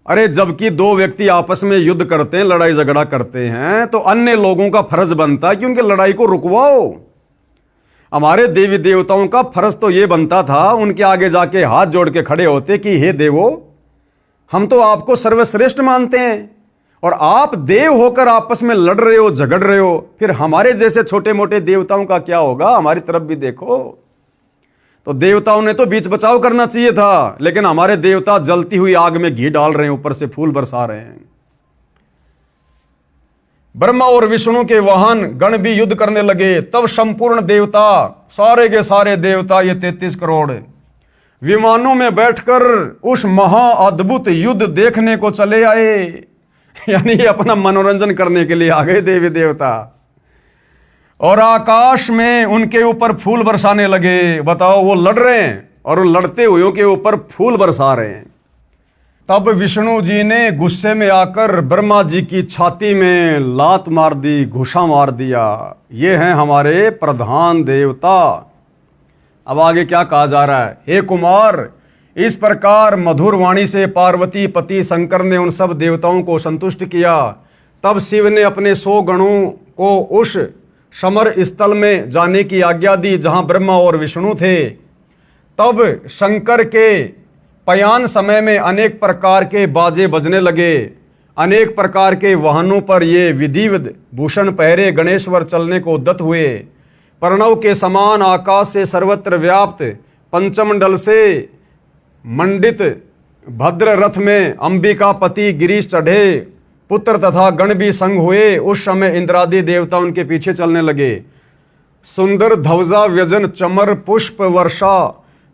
अरे जबकि दो व्यक्ति आपस में युद्ध करते हैं, लड़ाई झगड़ा करते हैं, तो अन्य लोगों का फर्ज बनता है कि उनकी लड़ाई को रुकवाओ। हमारे देवी देवताओं का फर्ज तो यह बनता था, उनके आगे जाके हाथ जोड़ के खड़े होते कि हे देवो, हम तो आपको सर्वश्रेष्ठ मानते हैं और आप देव होकर आपस में लड़ रहे हो, झगड़ रहे हो, फिर हमारे जैसे छोटे मोटे देवताओं का क्या होगा? हमारी तरफ भी देखो। तो देवताओं ने तो बीच बचाव करना चाहिए था, लेकिन हमारे देवता जलती हुई आग में घी डाल रहे हैं, ऊपर से फूल बरसा रहे हैं। ब्रह्मा और विष्णु के वाहन गण भी युद्ध करने लगे। तब संपूर्ण देवता, सारे के सारे देवता, ये 33 करोड़ विमानों में बैठकर उस महा अद्भुत युद्ध देखने को चले आए। यानी अपना मनोरंजन करने के लिए आ गए देवी देवता, और आकाश में उनके ऊपर फूल बरसाने लगे। बताओ, वो लड़ रहे हैं और वो लड़ते हुए के ऊपर फूल बरसा रहे हैं। तब विष्णु जी ने गुस्से में आकर ब्रह्मा जी की छाती में लात मार दी, घुसा मार दिया। ये हैं हमारे प्रधान देवता। अब आगे क्या कहा जा रहा है? हे कुमार, इस प्रकार मधुर वाणी से पार्वती पति शंकर ने उन सब देवताओं को संतुष्ट किया। तब शिव ने अपने 100 गणों को उस समर स्थल में जाने की आज्ञा दी जहां ब्रह्मा और विष्णु थे। तब शंकर के पयान समय में अनेक प्रकार के बाजे बजने लगे। अनेक प्रकार के वाहनों पर ये विधिवत भूषण पहरे गणेश्वर चलने को उद्यत हुए। प्रणव के समान आकाश से सर्वत्र व्याप्त पंचमंडल से मंडित भद्र रथ में अंबिका पति गिरीश चढ़े। पुत्र तथा गण भी संग हुए। उस समय इंद्रादि देवता उनके पीछे चलने लगे। सुंदर ध्वजा व्यजन चमर पुष्प वर्षा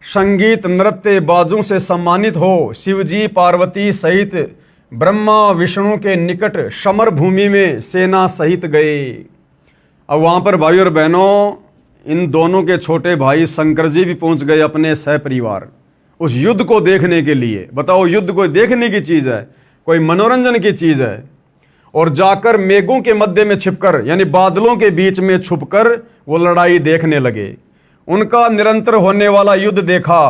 संगीत नृत्य बाजों से सम्मानित हो शिवजी पार्वती सहित ब्रह्मा विष्णु के निकट समर भूमि में सेना सहित गए। अब वहां पर भाई और बहनों, इन दोनों के छोटे भाई शंकर जी भी पहुंच गए अपने सहपरिवार उस युद्ध को देखने के लिए। बताओ, युद्ध कोई देखने की चीज है, कोई मनोरंजन की चीज है। और जाकर मेघों के मध्य में छिपकर, यानी बादलों के बीच में छुपकर वो लड़ाई देखने लगे। उनका निरंतर होने वाला युद्ध देखा।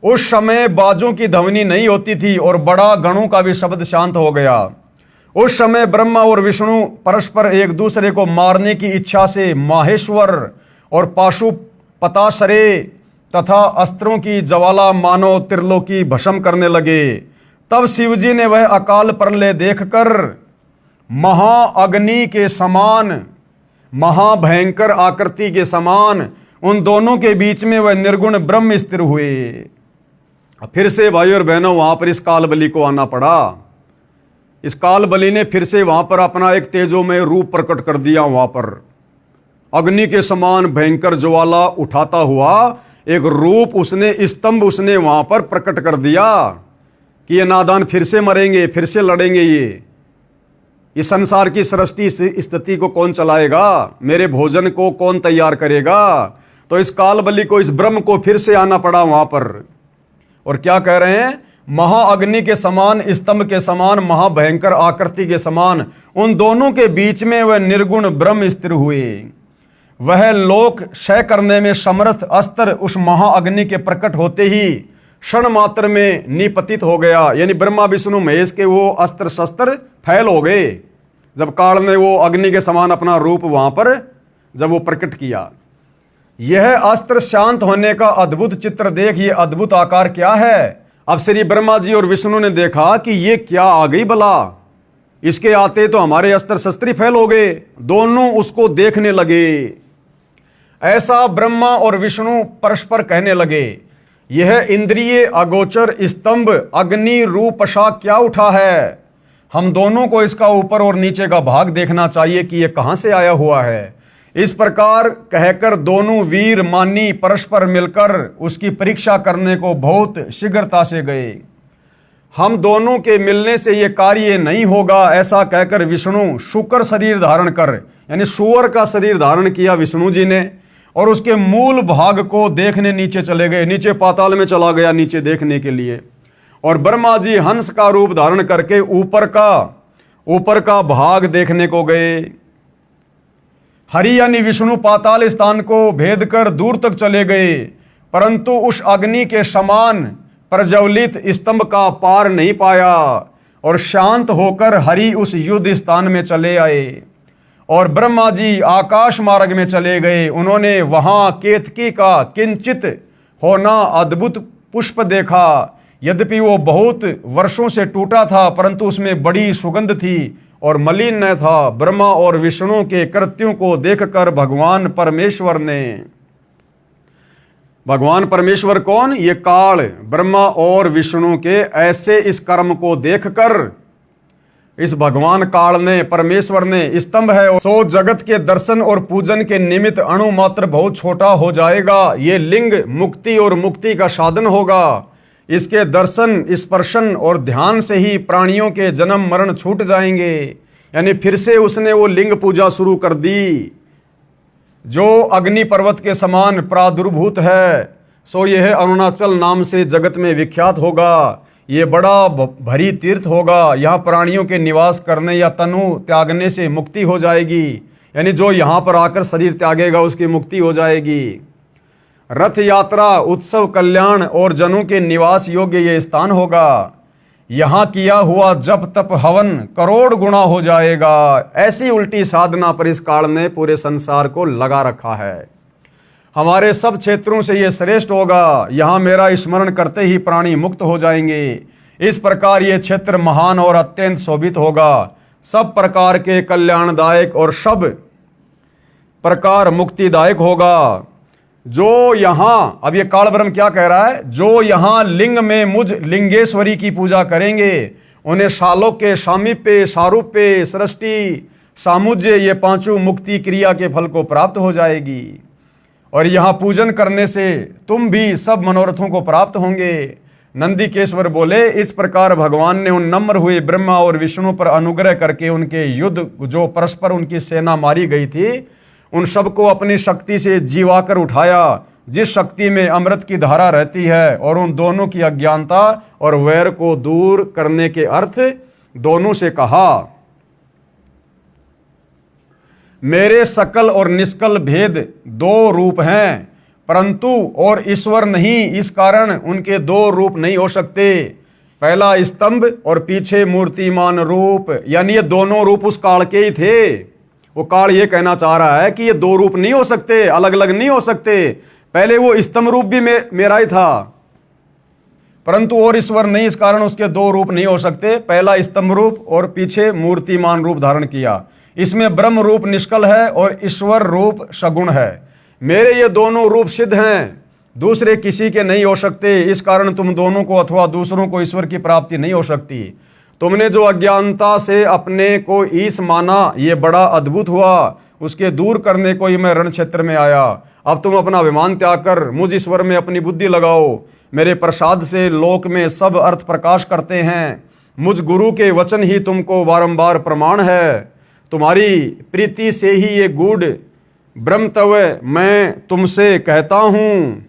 उस समय बाजों की ध्वनि नहीं होती थी और बड़ा गणों का भी शब्द शांत हो गया। उस समय ब्रह्मा और विष्णु परस्पर एक दूसरे को मारने की इच्छा से माहेश्वर और पाशुपताशरे तथा अस्त्रों की ज्वाला मानो त्रिलोकी भस्म करने लगे। तब शिवजी ने वह अकाल प्रलय देखकर महाअग्नि के समान, महाभयंकर आकृति के समान उन दोनों के बीच में वह निर्गुण ब्रह्म स्थिर हुए। फिर से भाई और बहनों, वहां पर इस काल बलि को आना पड़ा। इस काल बलि ने फिर से वहां पर अपना एक तेजोमय रूप प्रकट कर दिया। वहां पर अग्नि के समान भयंकर ज्वाला उठाता हुआ एक रूप उसने, स्तंभ उसने वहां पर प्रकट कर दिया कि ये नादान फिर से मरेंगे, फिर से लड़ेंगे। ये इस संसार की सृष्टि स्थिति को कौन चलाएगा? मेरे भोजन को कौन तैयार करेगा? तो इस काल बलि को, इस ब्रह्म को फिर से आना पड़ा वहां पर। और क्या कह रहे हैं? महाअग्नि के समान, स्तंभ के समान, महाभयंकर आकृति के समान उन दोनों के बीच में वह निर्गुण ब्रह्म स्थिर हुए। वह लोक क्षय करने में समर्थ अस्त्र उस महाअग्नि के प्रकट होते ही क्षण मात्र में निपतित हो गया। यानी ब्रह्मा विष्णु महेश के वो अस्त्र शस्त्र फैल हो गए जब काल ने वो अग्नि के समान अपना रूप वहां पर जब वो प्रकट किया। यह अस्त्र शांत होने का अद्भुत चित्र देख, ये अद्भुत आकार क्या है? अब श्री ब्रह्मा जी और विष्णु ने देखा कि ये क्या आ गई भला, इसके आते तो हमारे अस्त्र शस्त्र फैल हो गए। दोनों उसको देखने लगे। ऐसा ब्रह्मा और विष्णु परस्पर कहने लगे, यह इंद्रिय अगोचर स्तंभ अग्नि रूपशा क्या उठा है? हम दोनों को इसका ऊपर और नीचे का भाग देखना चाहिए कि यह कहां से आया हुआ है। इस प्रकार कहकर दोनों वीर मानी परस्पर मिलकर उसकी परीक्षा करने को बहुत शीघ्रता से गए। हम दोनों के मिलने से यह कार्य नहीं होगा, ऐसा कहकर विष्णु शुकर शरीर धारण कर, यानी सुअर का शरीर धारण किया विष्णु जी ने, और उसके मूल भाग को देखने नीचे चले गए। नीचे पाताल में चला गया नीचे देखने के लिए। और ब्रह्मा जी हंस का रूप धारण करके ऊपर का भाग देखने को गए। हरि यानी विष्णु पाताल स्थान को भेद कर दूर तक चले गए, परंतु उस अग्नि के समान प्रज्वलित स्तंभ का पार नहीं पाया और शांत होकर हरि उस युद्ध स्थान में चले आए। और ब्रह्मा जी आकाश मार्ग में चले गए। उन्होंने वहां केतकी का किंचित होना अद्भुत पुष्प देखा। यद्यपि वो बहुत वर्षों से टूटा था, परंतु उसमें बड़ी सुगंध थी और मलिन न था। ब्रह्मा और विष्णु के कृत्यों को देखकर भगवान परमेश्वर कौन? ये काल, ब्रह्मा और विष्णु के ऐसे इस कर्म को देखकर इस भगवान काल ने, परमेश्वर ने, स्तंभ है सो जगत के दर्शन और पूजन के निमित्त अणु मात्र बहुत छोटा हो जाएगा। ये लिंग मुक्ति और मुक्ति का साधन होगा। इसके दर्शन, स्पर्शन और ध्यान से ही प्राणियों के जन्म मरण छूट जाएंगे। यानी फिर से उसने वो लिंग पूजा शुरू कर दी जो अग्नि पर्वत के समान प्रादुर्भूत है। सो यह अरुणाचल नाम से जगत में विख्यात होगा। ये बड़ा भरी तीर्थ होगा। यहाँ प्राणियों के निवास करने या तनु त्यागने से मुक्ति हो जाएगी। यानी जो यहाँ पर आकर शरीर त्यागेगा उसकी मुक्ति हो जाएगी। रथ यात्रा, उत्सव, कल्याण और जनों के निवास योग्य ये स्थान होगा। यहाँ किया हुआ जप तप हवन करोड़ गुना हो जाएगा। ऐसी उल्टी साधना पर इस काल ने पूरे संसार को लगा रखा है। हमारे सब क्षेत्रों से ये श्रेष्ठ होगा। यहाँ मेरा स्मरण करते ही प्राणी मुक्त हो जाएंगे। इस प्रकार ये क्षेत्र महान और अत्यंत शोभित होगा। सब प्रकार के कल्याणदायक और सब प्रकार मुक्तिदायक होगा। जो यहाँ, अब ये काल ब्रह्म क्या कह रहा है? जो यहाँ लिंग में मुझ लिंगेश्वरी की पूजा करेंगे उन्हें शालोक्य, सामीप्य, सारूप्य, सृष्टि, सामुज्य ये पांचों मुक्ति क्रिया के फल को प्राप्त हो जाएगी। और यहाँ पूजन करने से तुम भी सब मनोरथों को प्राप्त होंगे। नंदीकेश्वर बोले, इस प्रकार भगवान ने उन नम्र हुए ब्रह्मा और विष्णु पर अनुग्रह करके उनके युद्ध, जो परस्पर उनकी सेना मारी गई थी, उन सबको अपनी शक्ति से जीवाकर उठाया, जिस शक्ति में अमृत की धारा रहती है, और उन दोनों की अज्ञानता और वैर को दूर करने के अर्थ दोनों से कहा, मेरे सकल और निष्कल भेद दो रूप हैं, परंतु और ईश्वर नहीं, इस कारण उनके दो रूप नहीं हो सकते। पहला स्तंभ और पीछे मूर्तिमान रूप, यानी ये दोनों रूप उस काल के ही थे। वो काल ये कहना चाह रहा है कि ये दो रूप नहीं हो सकते, अलग अलग नहीं हो सकते। पहले वो स्तंभ रूप भी मेरा ही था, परंतु और ईश्वर नहीं, इस कारण उसके दो रूप नहीं हो सकते। पहला स्तंभ रूप और पीछे मूर्तिमान रूप धारण किया। इसमें ब्रह्म रूप निष्कल है और ईश्वर रूप सगुण है। मेरे ये दोनों रूप सिद्ध हैं, दूसरे किसी के नहीं हो सकते। इस कारण तुम दोनों को अथवा दूसरों को ईश्वर की प्राप्ति नहीं हो सकती। तुमने जो अज्ञानता से अपने को ईश माना, ये बड़ा अद्भुत हुआ। उसके दूर करने को ही मैं रण क्षेत्र में आया। अब तुम अपना अभिमान त्याग कर मुझ ईश्वर में अपनी बुद्धि लगाओ। मेरे प्रसाद से लोक में सब अर्थ प्रकाश करते हैं। मुझ गुरु के वचन ही तुमको बारंबार प्रमाण है। तुम्हारी प्रीति से ही ये गूढ़ ब्रह्म तव मैं तुमसे कहता हूँ।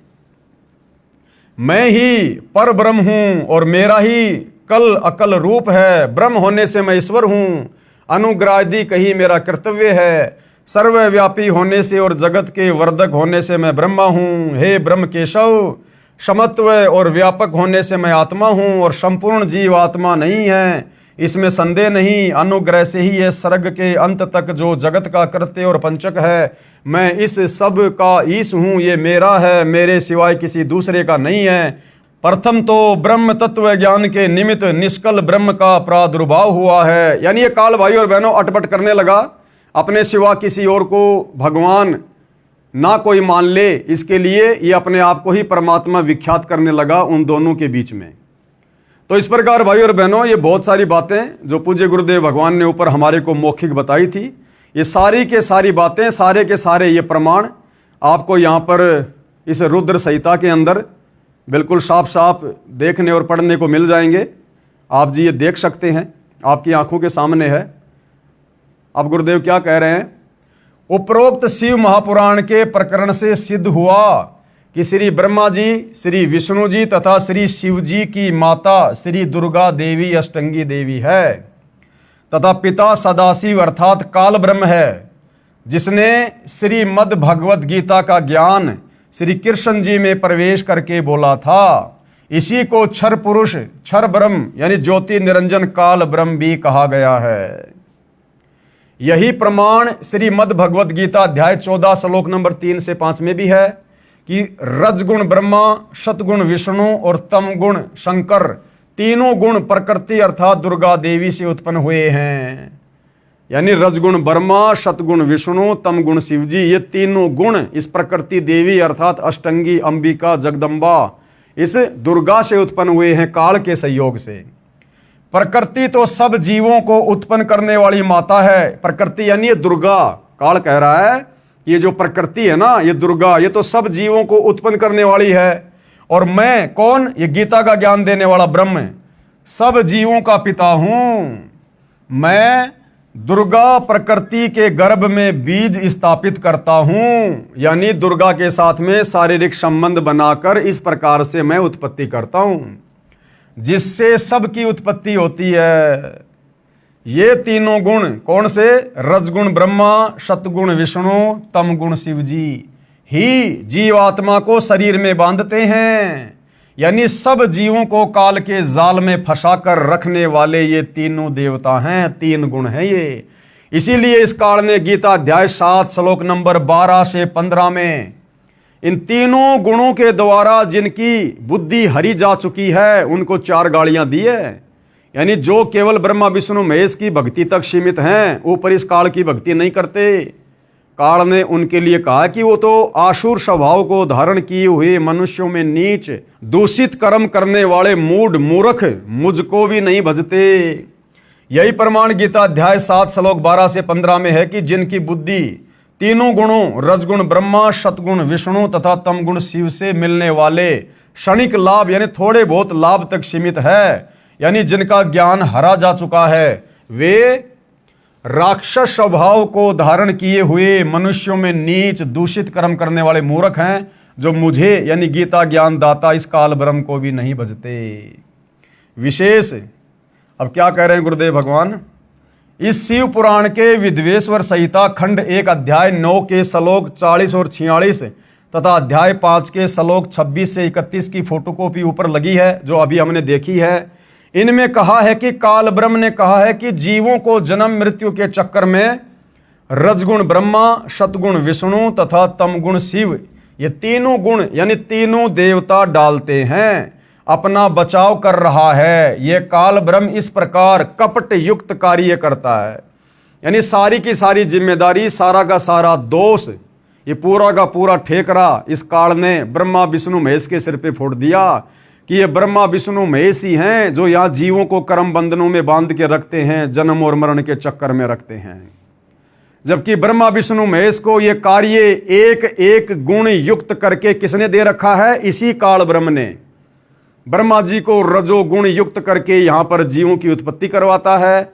मैं ही पर ब्रह्म हूँ और मेरा ही कल अकल रूप है। ब्रह्म होने से मैं ईश्वर हूँ। अनुग्रादी कही मेरा कर्तव्य है। सर्वव्यापी होने से और जगत के वर्धक होने से मैं ब्रह्मा हूँ। हे ब्रह्म केशव, समत्व और व्यापक होने से मैं आत्मा हूँ और संपूर्ण जीव आत्मा नहीं है, इसमें संदेह नहीं। अनुग्रह से ही यह सर्ग के अंत तक जो जगत का कृत्य और पंचक है, मैं इस सब का ईश हूँ। ये मेरा है, मेरे सिवाय किसी दूसरे का नहीं है। प्रथम तो ब्रह्म तत्व ज्ञान के निमित्त निष्कल ब्रह्म का प्रादुर्भाव हुआ है। यानी ये काल भाई और बहनों अटपट करने लगा, अपने सिवा किसी और को भगवान ना कोई मान ले, इसके लिए ये अपने आप को ही परमात्मा विख्यात करने लगा उन दोनों के बीच में। तो इस प्रकार भाई और बहनों, ये बहुत सारी बातें जो पूज्य गुरुदेव भगवान ने ऊपर हमारे को मौखिक बताई थी, ये सारी के सारी बातें, सारे के सारे ये प्रमाण आपको यहाँ पर इस रुद्र संहिता के अंदर बिल्कुल साफ साफ देखने और पढ़ने को मिल जाएंगे। आप जी ये देख सकते हैं, आपकी आंखों के सामने है। अब गुरुदेव क्या कह रहे हैं? उपरोक्त शिव महापुराण के प्रकरण से सिद्ध हुआ कि श्री ब्रह्मा जी, श्री विष्णु जी तथा श्री शिव जी की माता श्री दुर्गा देवी अष्टंगी देवी है तथा पिता सदाशिव अर्थात काल ब्रह्म है, जिसने श्रीमद् भगवद गीता का ज्ञान श्री कृष्ण जी में प्रवेश करके बोला था। इसी को क्षर पुरुष, क्षर ब्रह्म यानी ज्योति निरंजन काल ब्रह्म भी कहा गया है। यही प्रमाण श्रीमद् भगवद गीता अध्याय 14 श्लोक नंबर 3 से 5 में भी है कि रजगुण ब्रह्मा, सतगुण विष्णु और तम गुण शंकर, तीनों गुण प्रकृति अर्थात दुर्गा देवी से उत्पन्न हुए हैं। यानी रजगुण ब्रह्मा, सतगुण विष्णु, तम गुण शिव जी, ये तीनों गुण इस प्रकृति देवी अर्थात अष्टंगी अंबिका जगदम्बा इस दुर्गा से उत्पन्न हुए हैं काल के सहयोग से। प्रकृति तो सब जीवों को उत्पन्न करने वाली माता है। प्रकृति यानी ये दुर्गा, काल कह रहा है कि ये जो प्रकृति है ना, ये दुर्गा, ये तो सब जीवों को उत्पन्न करने वाली है। और मैं कौन? ये गीता का ज्ञान देने वाला ब्रह्म सब जीवों का पिता हूं। मैं दुर्गा प्रकृति के गर्भ में बीज स्थापित करता हूं, यानी दुर्गा के साथ में शारीरिक संबंध बनाकर इस प्रकार से मैं उत्पत्ति करता हूं, जिससे सबकी उत्पत्ति होती है। ये तीनों गुण कौन से? रजगुण ब्रह्मा, सतगुण विष्णु, तम गुण शिव जी ही जीवात्मा को शरीर में बांधते हैं। यानी सब जीवों को काल के जाल में फंसाकर रखने वाले ये तीनों देवता हैं, तीन गुण हैं ये। इसीलिए इस काल ने गीता अध्याय 7 श्लोक नंबर 12 से 15 में इन तीनों गुणों के द्वारा जिनकी बुद्धि हरी जा चुकी है उनको 4 गालियां दी है। यानी जो केवल ब्रह्मा विष्णु महेश की भक्ति तक सीमित हैं, ऊपर इस काल की भक्ति नहीं करते, काल ने उनके लिए कहा कि वो तो आसुर स्वभाव को धारण किए हुए मनुष्यों में नीच दूषित कर्म करने वाले मूढ़ मूर्ख मुझको भी नहीं भजते। यही प्रमाण गीता अध्याय 7 श्लोक 12 से 15 में है कि जिनकी बुद्धि तीनों गुणों रजगुण ब्रह्मा, सतगुण विष्णु तथा तम गुण शिव से मिलने वाले क्षणिक लाभ यानी थोड़े बहुत लाभ तक सीमित है, यानी जिनका ज्ञान हरा जा चुका है, वे राक्षस स्वभाव को धारण किए हुए मनुष्यों में नीच दूषित कर्म करने वाले मूर्ख हैं, जो मुझे यानी गीता ज्ञान दाता इस काल ब्रह्म को भी नहीं भजते। विशेष अब क्या कह रहे हैं गुरुदेव भगवान? इस शिव पुराण के विद्वेश्वर संहिता खंड 1 अध्याय 9 के श्लोक 40 और 46 तथा अध्याय 5 के श्लोक 26 से 31 की फोटोकॉपी ऊपर लगी है, जो अभी हमने देखी है। इनमें कहा है कि काल ब्रह्म ने कहा है कि जीवों को जन्म मृत्यु के चक्कर में रजगुण ब्रह्मा, सतगुण विष्णु तथा तमगुण शिव ये तीनों गुण यानी तीनों देवता डालते हैं, अपना बचाव कर रहा है। ये काल ब्रह्म इस प्रकार कपट युक्त कार्य करता है, यानी सारी की सारी जिम्मेदारी, सारा का सारा दोष, ये पूरा का पूरा ठेकरा इस काल ने ब्रह्मा विष्णु महेश के सिर पे फोड़ दिया कि ये ब्रह्मा विष्णु महेश ही हैं जो यहाँ जीवों को कर्म बंधनों में बांध के रखते हैं, जन्म और मरण के चक्कर में रखते हैं। जबकि ब्रह्मा विष्णु महेश को ये कार्य एक एक गुण युक्त करके किसने दे रखा है? इसी काल ब्रह्म ने ब्रह्मा जी को रजोगुण युक्त करके यहाँ पर जीवों की उत्पत्ति करवाता है,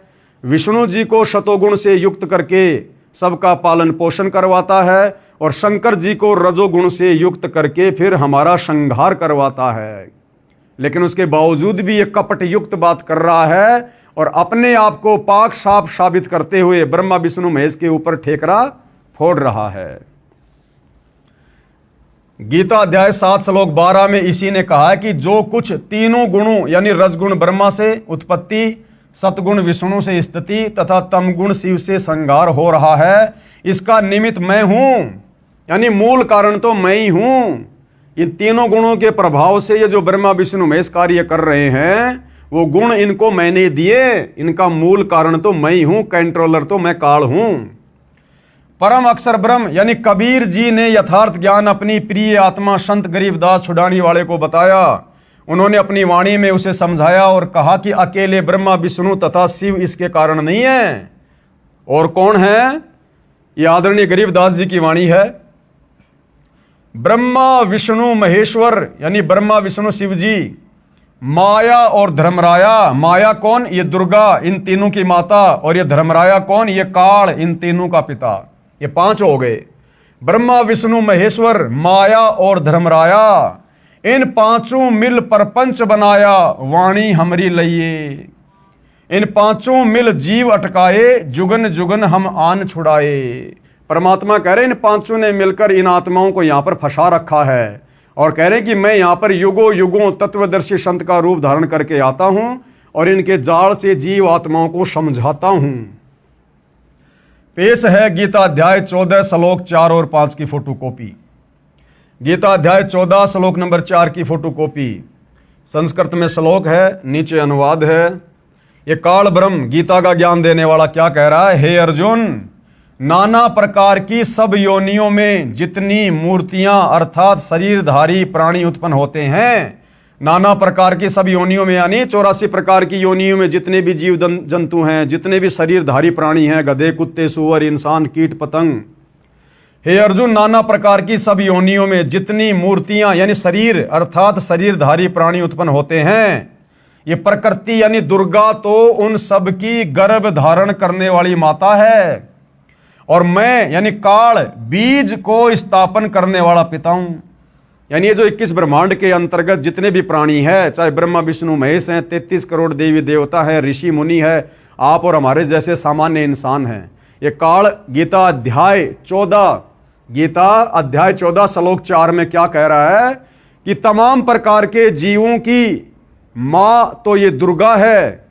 विष्णु जी को शतोगुण से युक्त करके सबका पालन पोषण करवाता है, और शंकर जी को रजोगुण से युक्त करके फिर हमारा संहार करवाता है। लेकिन उसके बावजूद भी ये कपट युक्त बात कर रहा है और अपने आप को पाक साफ साबित करते हुए ब्रह्मा विष्णु महेश के ऊपर ठेकरा फोड़ रहा है। गीता अध्याय 7 श्लोक 12 में इसी ने कहा है कि जो कुछ तीनों गुणों यानी रजगुण ब्रह्मा से उत्पत्ति, सतगुण विष्णु से स्थिति तथा तमगुण शिव से संहार हो रहा है, इसका निमित्त मैं हूं, यानी मूल कारण तो मैं ही हूं। इन तीनों गुणों के प्रभाव से ये जो ब्रह्मा विष्णु महेश कार्य कर रहे हैं, वो गुण इनको मैंने दिए, इनका मूल कारण तो मैं ही हूं, कंट्रोलर तो मैं काल हूं। परम अक्षर ब्रह्म यानी कबीर जी ने यथार्थ ज्ञान अपनी प्रिय आत्मा संत गरीबदास छुड़ानी वाले को बताया। उन्होंने अपनी वाणी में उसे समझाया और कहा कि अकेले ब्रह्मा विष्णु तथा शिव इसके कारण नहीं है, और कौन है? ये आदरणीय गरीबदास जी की वाणी है। ब्रह्मा विष्णु महेश्वर यानी ब्रह्मा विष्णु शिव जी, माया और धर्मराया। माया कौन? ये दुर्गा, इन तीनों की माता, और ये धर्मराया कौन? ये काल, इन तीनों का पिता। ये 5 हो गए, ब्रह्मा विष्णु महेश्वर, माया और धर्मराया। इन 5 मिल परपंच बनाया, वाणी हमरी लइये। इन 5 मिल जीव अटकाए, जुगन जुगन हम आन छुड़ाए। परमात्मा कह रहे इन 5 ने मिलकर इन आत्माओं को यहां पर फंसा रखा है, और कह रहे कि मैं यहां पर युगों युगों तत्वदर्शी संत का रूप धारण करके आता हूं और इनके जाल से जीव आत्माओं को समझाता हूं। पेश है गीता अध्याय 14 श्लोक 4 और 5 की फोटोकॉपी। गीता अध्याय 14 श्लोक नंबर 4 की फोटोकॉपी। संस्कृत में श्लोक है, नीचे अनुवाद है। ये काल ब्रह्म गीता का ज्ञान देने वाला क्या कह रहा है? हे अर्जुन, नाना प्रकार की सब योनियों में जितनी मूर्तियां अर्थात शरीरधारी प्राणी उत्पन्न होते हैं, नाना प्रकार की सब योनियों में यानी 84 प्रकार की योनियों में जितने भी जीव जंतु हैं, जितने भी शरीरधारी प्राणी हैं, गधे, कुत्ते, सूअर, इंसान, कीट, पतंग। हे अर्जुन, नाना प्रकार की सब योनियों में जितनी मूर्तियां यानी शरीर अर्थात शरीरधारी प्राणी उत्पन्न होते हैं, ये प्रकृति यानी दुर्गा तो उन सब की गर्भ धारण करने वाली माता है, और मैं यानी काल बीज को स्थापन करने वाला पिता हूं। यानी ये जो 21 ब्रह्मांड के अंतर्गत जितने भी प्राणी हैं, चाहे ब्रह्मा विष्णु महेश हैं, 33 करोड़ देवी देवता हैं, ऋषि मुनि है, आप और हमारे जैसे सामान्य इंसान हैं, ये काल गीता अध्याय 14 श्लोक 4 में क्या कह रहा है कि तमाम प्रकार के जीवों की मां तो ये दुर्गा है,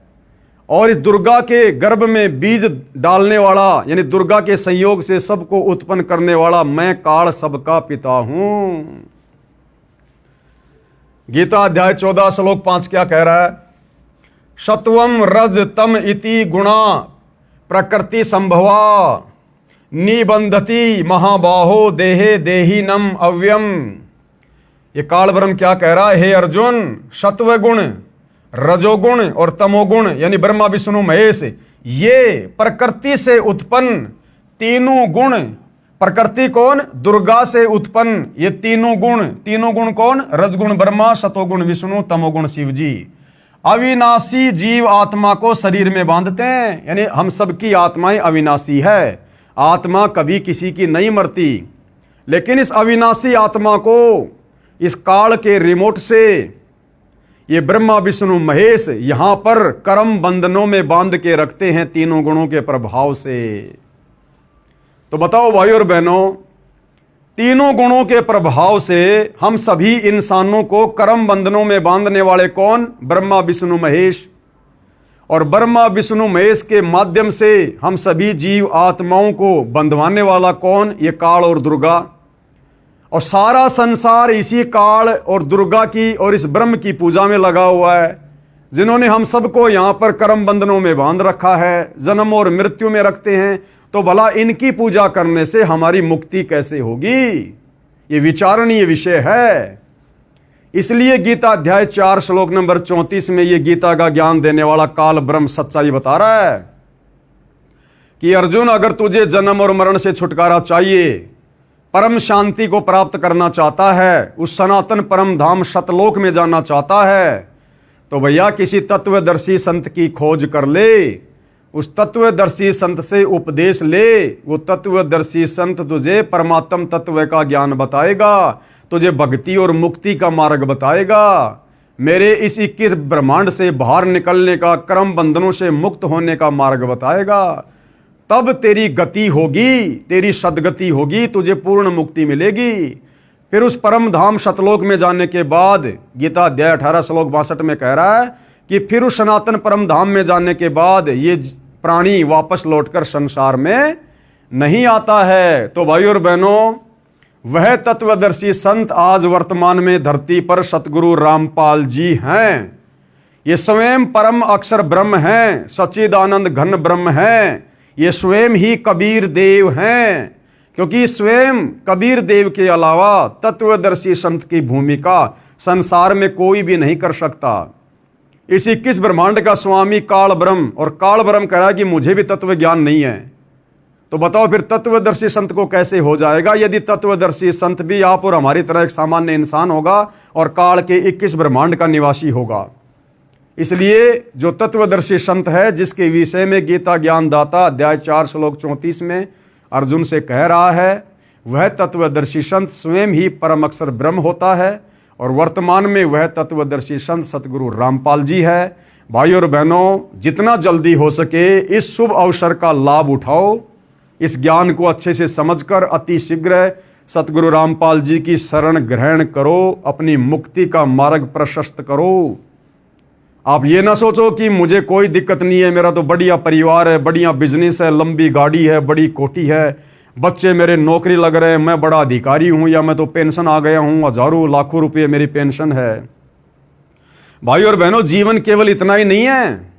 और इस दुर्गा के गर्भ में बीज डालने वाला यानी दुर्गा के संयोग से सबको उत्पन्न करने वाला मैं काल सबका पिता हूं। गीता अध्याय 14 श्लोक 5 क्या कह रहा है? सत्वम रज तम इति गुणा प्रकृति संभवा निबंधति महाबाहो देहे देहीनम अव्यम। ये काल ब्रह्म क्या कह रहा है? हे अर्जुन, सत्व गुण, रजोगुण और तमोगुण यानी ब्रह्मा विष्णु महेश, ये प्रकृति से उत्पन्न तीनों गुण, प्रकृति कौन? दुर्गा से उत्पन्न ये तीनों गुण कौन? रजगुण ब्रह्मा, सतोगुण विष्णु, तमोगुण शिव जी, अविनाशी जीव आत्मा को शरीर में बांधते हैं। यानी हम सबकी आत्माएं अविनाशी है, आत्मा कभी किसी की नहीं मरती, लेकिन इस अविनाशी आत्मा को इस काल के रिमोट से ये ब्रह्मा विष्णु महेश यहां पर कर्म बंधनों में बांध के रखते हैं तीनों गुणों के प्रभाव से। तो बताओ भाई और बहनों, तीनों गुणों के प्रभाव से हम सभी इंसानों को कर्म बंधनों में बांधने वाले कौन? ब्रह्मा विष्णु महेश। और ब्रह्मा विष्णु महेश के माध्यम से हम सभी जीव आत्माओं को बंधवाने वाला कौन? ये काल और दुर्गा। और सारा संसार इसी काल और दुर्गा की और इस ब्रह्म की पूजा में लगा हुआ है, जिन्होंने हम सबको यहां पर कर्म बंधनों में बांध रखा है, जन्म और मृत्यु में रखते हैं। तो भला इनकी पूजा करने से हमारी मुक्ति कैसे होगी? ये विचारणीय विषय है। इसलिए गीता अध्याय 4 श्लोक नंबर 34 में ये गीता का ज्ञान देने वाला काल ब्रह्म सच्चाई बता रहा है कि अर्जुन, अगर तुझे जन्म और मरण से छुटकारा चाहिए, परम शांति को प्राप्त करना चाहता है, उस सनातन परम धाम सतलोक में जाना चाहता है, तो भैया किसी तत्वदर्शी संत की खोज कर ले, उस तत्वदर्शी संत से उपदेश ले। वो तत्वदर्शी संत तुझे परमात्म तत्व का ज्ञान बताएगा, तुझे भक्ति और मुक्ति का मार्ग बताएगा, मेरे इस 21 ब्रह्मांड से बाहर निकलने का, कर्म बंधनों से मुक्त होने का मार्ग बताएगा। तब तेरी गति होगी, तेरी सदगति होगी, तुझे पूर्ण मुक्ति मिलेगी। फिर उस परम धाम सतलोक में जाने के बाद गीता अध्याय 18 श्लोक 62 में कह रहा है कि फिर उस सनातन परम धाम में जाने के बाद ये प्राणी वापस लौटकर संसार में नहीं आता है। तो भाई और बहनों, वह तत्वदर्शी संत आज वर्तमान में धरती पर सतगुरु रामपाल जी हैं। ये स्वयं परम अक्षर ब्रह्म हैं, सच्चिदानंद घन ब्रह्म हैं। ये स्वयं ही कबीर देव हैं, क्योंकि स्वयं कबीर देव के अलावा तत्वदर्शी संत की भूमिका संसार में कोई भी नहीं कर सकता। इस 21 ब्रह्मांड का स्वामी काल ब्रह्म, और काल ब्रह्म कह रहा है कि मुझे भी तत्व ज्ञान नहीं है। तो बताओ फिर तत्वदर्शी संत को कैसे हो जाएगा, यदि तत्वदर्शी संत भी आप और हमारी तरह एक सामान्य इंसान होगा और काल के 21 ब्रह्मांड का निवासी होगा। इसलिए जो तत्वदर्शी संत है, जिसके विषय में गीता ज्ञानदाता अध्याय 4 श्लोक 34 में अर्जुन से कह रहा है, वह तत्वदर्शी संत स्वयं ही परम अक्षर ब्रह्म होता है, और वर्तमान में वह तत्वदर्शी संत सतगुरु रामपाल जी है। भाई और बहनों, जितना जल्दी हो सके इस शुभ अवसर का लाभ उठाओ, इस ज्ञान को अच्छे से समझकर अति शीघ्र सतगुरु रामपाल जी की शरण ग्रहण करो, अपनी मुक्ति का मार्ग प्रशस्त करो। आप ये ना सोचो कि मुझे कोई दिक्कत नहीं है, मेरा तो बढ़िया परिवार है, बढ़िया बिजनेस है, लंबी गाड़ी है, बड़ी कोठी है। बच्चे मेरे नौकरी लग रहे हैं, मैं बड़ा अधिकारी हूं, या मैं तो पेंशन आ गया हूं, हजारों लाखों रुपये मेरी पेंशन है। भाई और बहनों, जीवन केवल इतना ही नहीं है।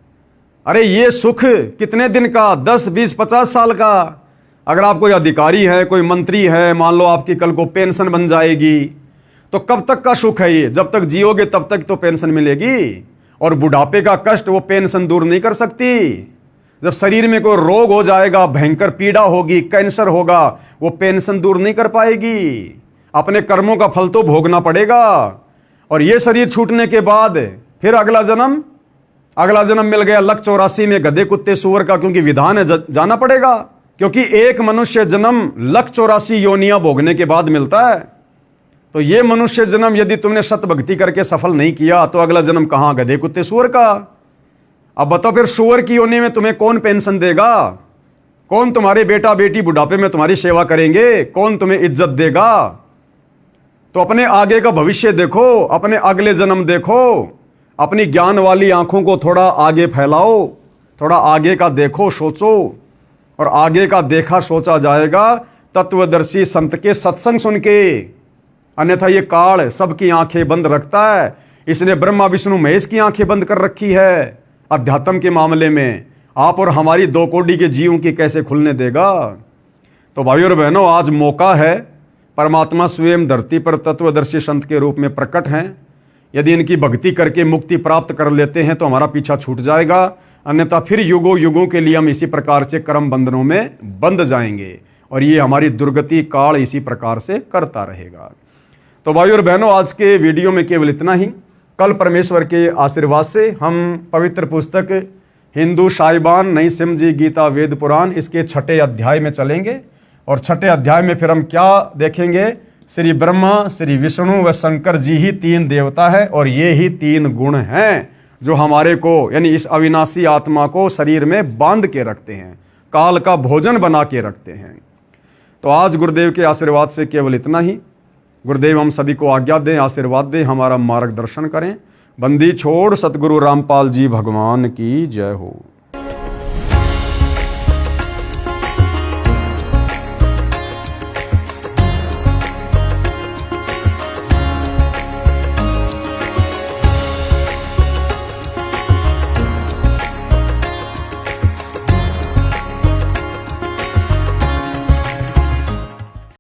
अरे ये सुख कितने दिन का, 10, 20, 50 साल का। अगर आप कोई अधिकारी है, कोई मंत्री है, मान लो आपकी कल को पेंशन बन जाएगी, तो कब तक का सुख है ये? जब तक जियोगे तब तक तो पेंशन मिलेगी। और बुढ़ापे का कष्ट वो पेंशन दूर नहीं कर सकती। जब शरीर में कोई रोग हो जाएगा, भयंकर पीड़ा होगी, कैंसर होगा, वो पेंशन दूर नहीं कर पाएगी। अपने कर्मों का फल तो भोगना पड़ेगा। और ये शरीर छूटने के बाद फिर अगला जन्म मिल गया लक 84 में गधे कुत्ते सूअर का, क्योंकि विधान है जाना पड़ेगा। क्योंकि एक मनुष्य जन्म लक 84 योनियां भोगने के बाद मिलता है। तो ये मनुष्य जन्म यदि तुमने सत भक्ति करके सफल नहीं किया, तो अगला जन्म कहां? गधे कुत्ते सूअर का। अब बताओ फिर सूअर की योनि में तुम्हें कौन पेंशन देगा? कौन तुम्हारे बेटा बेटी बुढ़ापे में तुम्हारी सेवा करेंगे? कौन तुम्हें इज्जत देगा? तो अपने आगे का भविष्य देखो, अपने अगले जन्म देखो, अपनी ज्ञान वाली आंखों को थोड़ा आगे फैलाओ, थोड़ा आगे का देखो, सोचो। और आगे का देखा सोचा जाएगा तत्वदर्शी संत के सत्संग सुन के। अन्यथा ये काल सबकी आंखें बंद रखता है। इसने ब्रह्मा विष्णु महेश की आंखें बंद कर रखी है। अध्यात्म के मामले में आप और हमारी 2 कोटि के जीवों की कैसे खुलने देगा? तो भाइयों और बहनों, आज मौका है। परमात्मा स्वयं धरती पर तत्वदर्शी संत के रूप में प्रकट हैं। यदि इनकी भक्ति करके मुक्ति प्राप्त कर लेते हैं तो हमारा पीछा छूट जाएगा। अन्यथा फिर युगों युगों के लिए हम इसी प्रकार से कर्म बंधनों में बंध जाएंगे और ये हमारी दुर्गति काल इसी प्रकार से करता रहेगा। तो भाइयों और बहनों, आज के वीडियो में केवल इतना ही। कल परमेश्वर के आशीर्वाद से हम पवित्र पुस्तक हिंदू साहिबान नई सिमजी गीता वेद पुराण इसके 6ठे अध्याय में चलेंगे। और 6ठे अध्याय में फिर हम क्या देखेंगे? श्री ब्रह्मा, श्री विष्णु व शंकर जी ही 3 देवता है और ये ही 3 गुण हैं जो हमारे को, यानी इस अविनाशी आत्मा को शरीर में बांध के रखते हैं, काल का भोजन बना के रखते हैं। तो आज गुरुदेव के आशीर्वाद से केवल इतना ही। गुरुदेव हम सभी को आज्ञा दें, आशीर्वाद दें, हमारा मार्गदर्शन करें। बंदी छोड़ सतगुरु रामपाल जी भगवान की जय हो।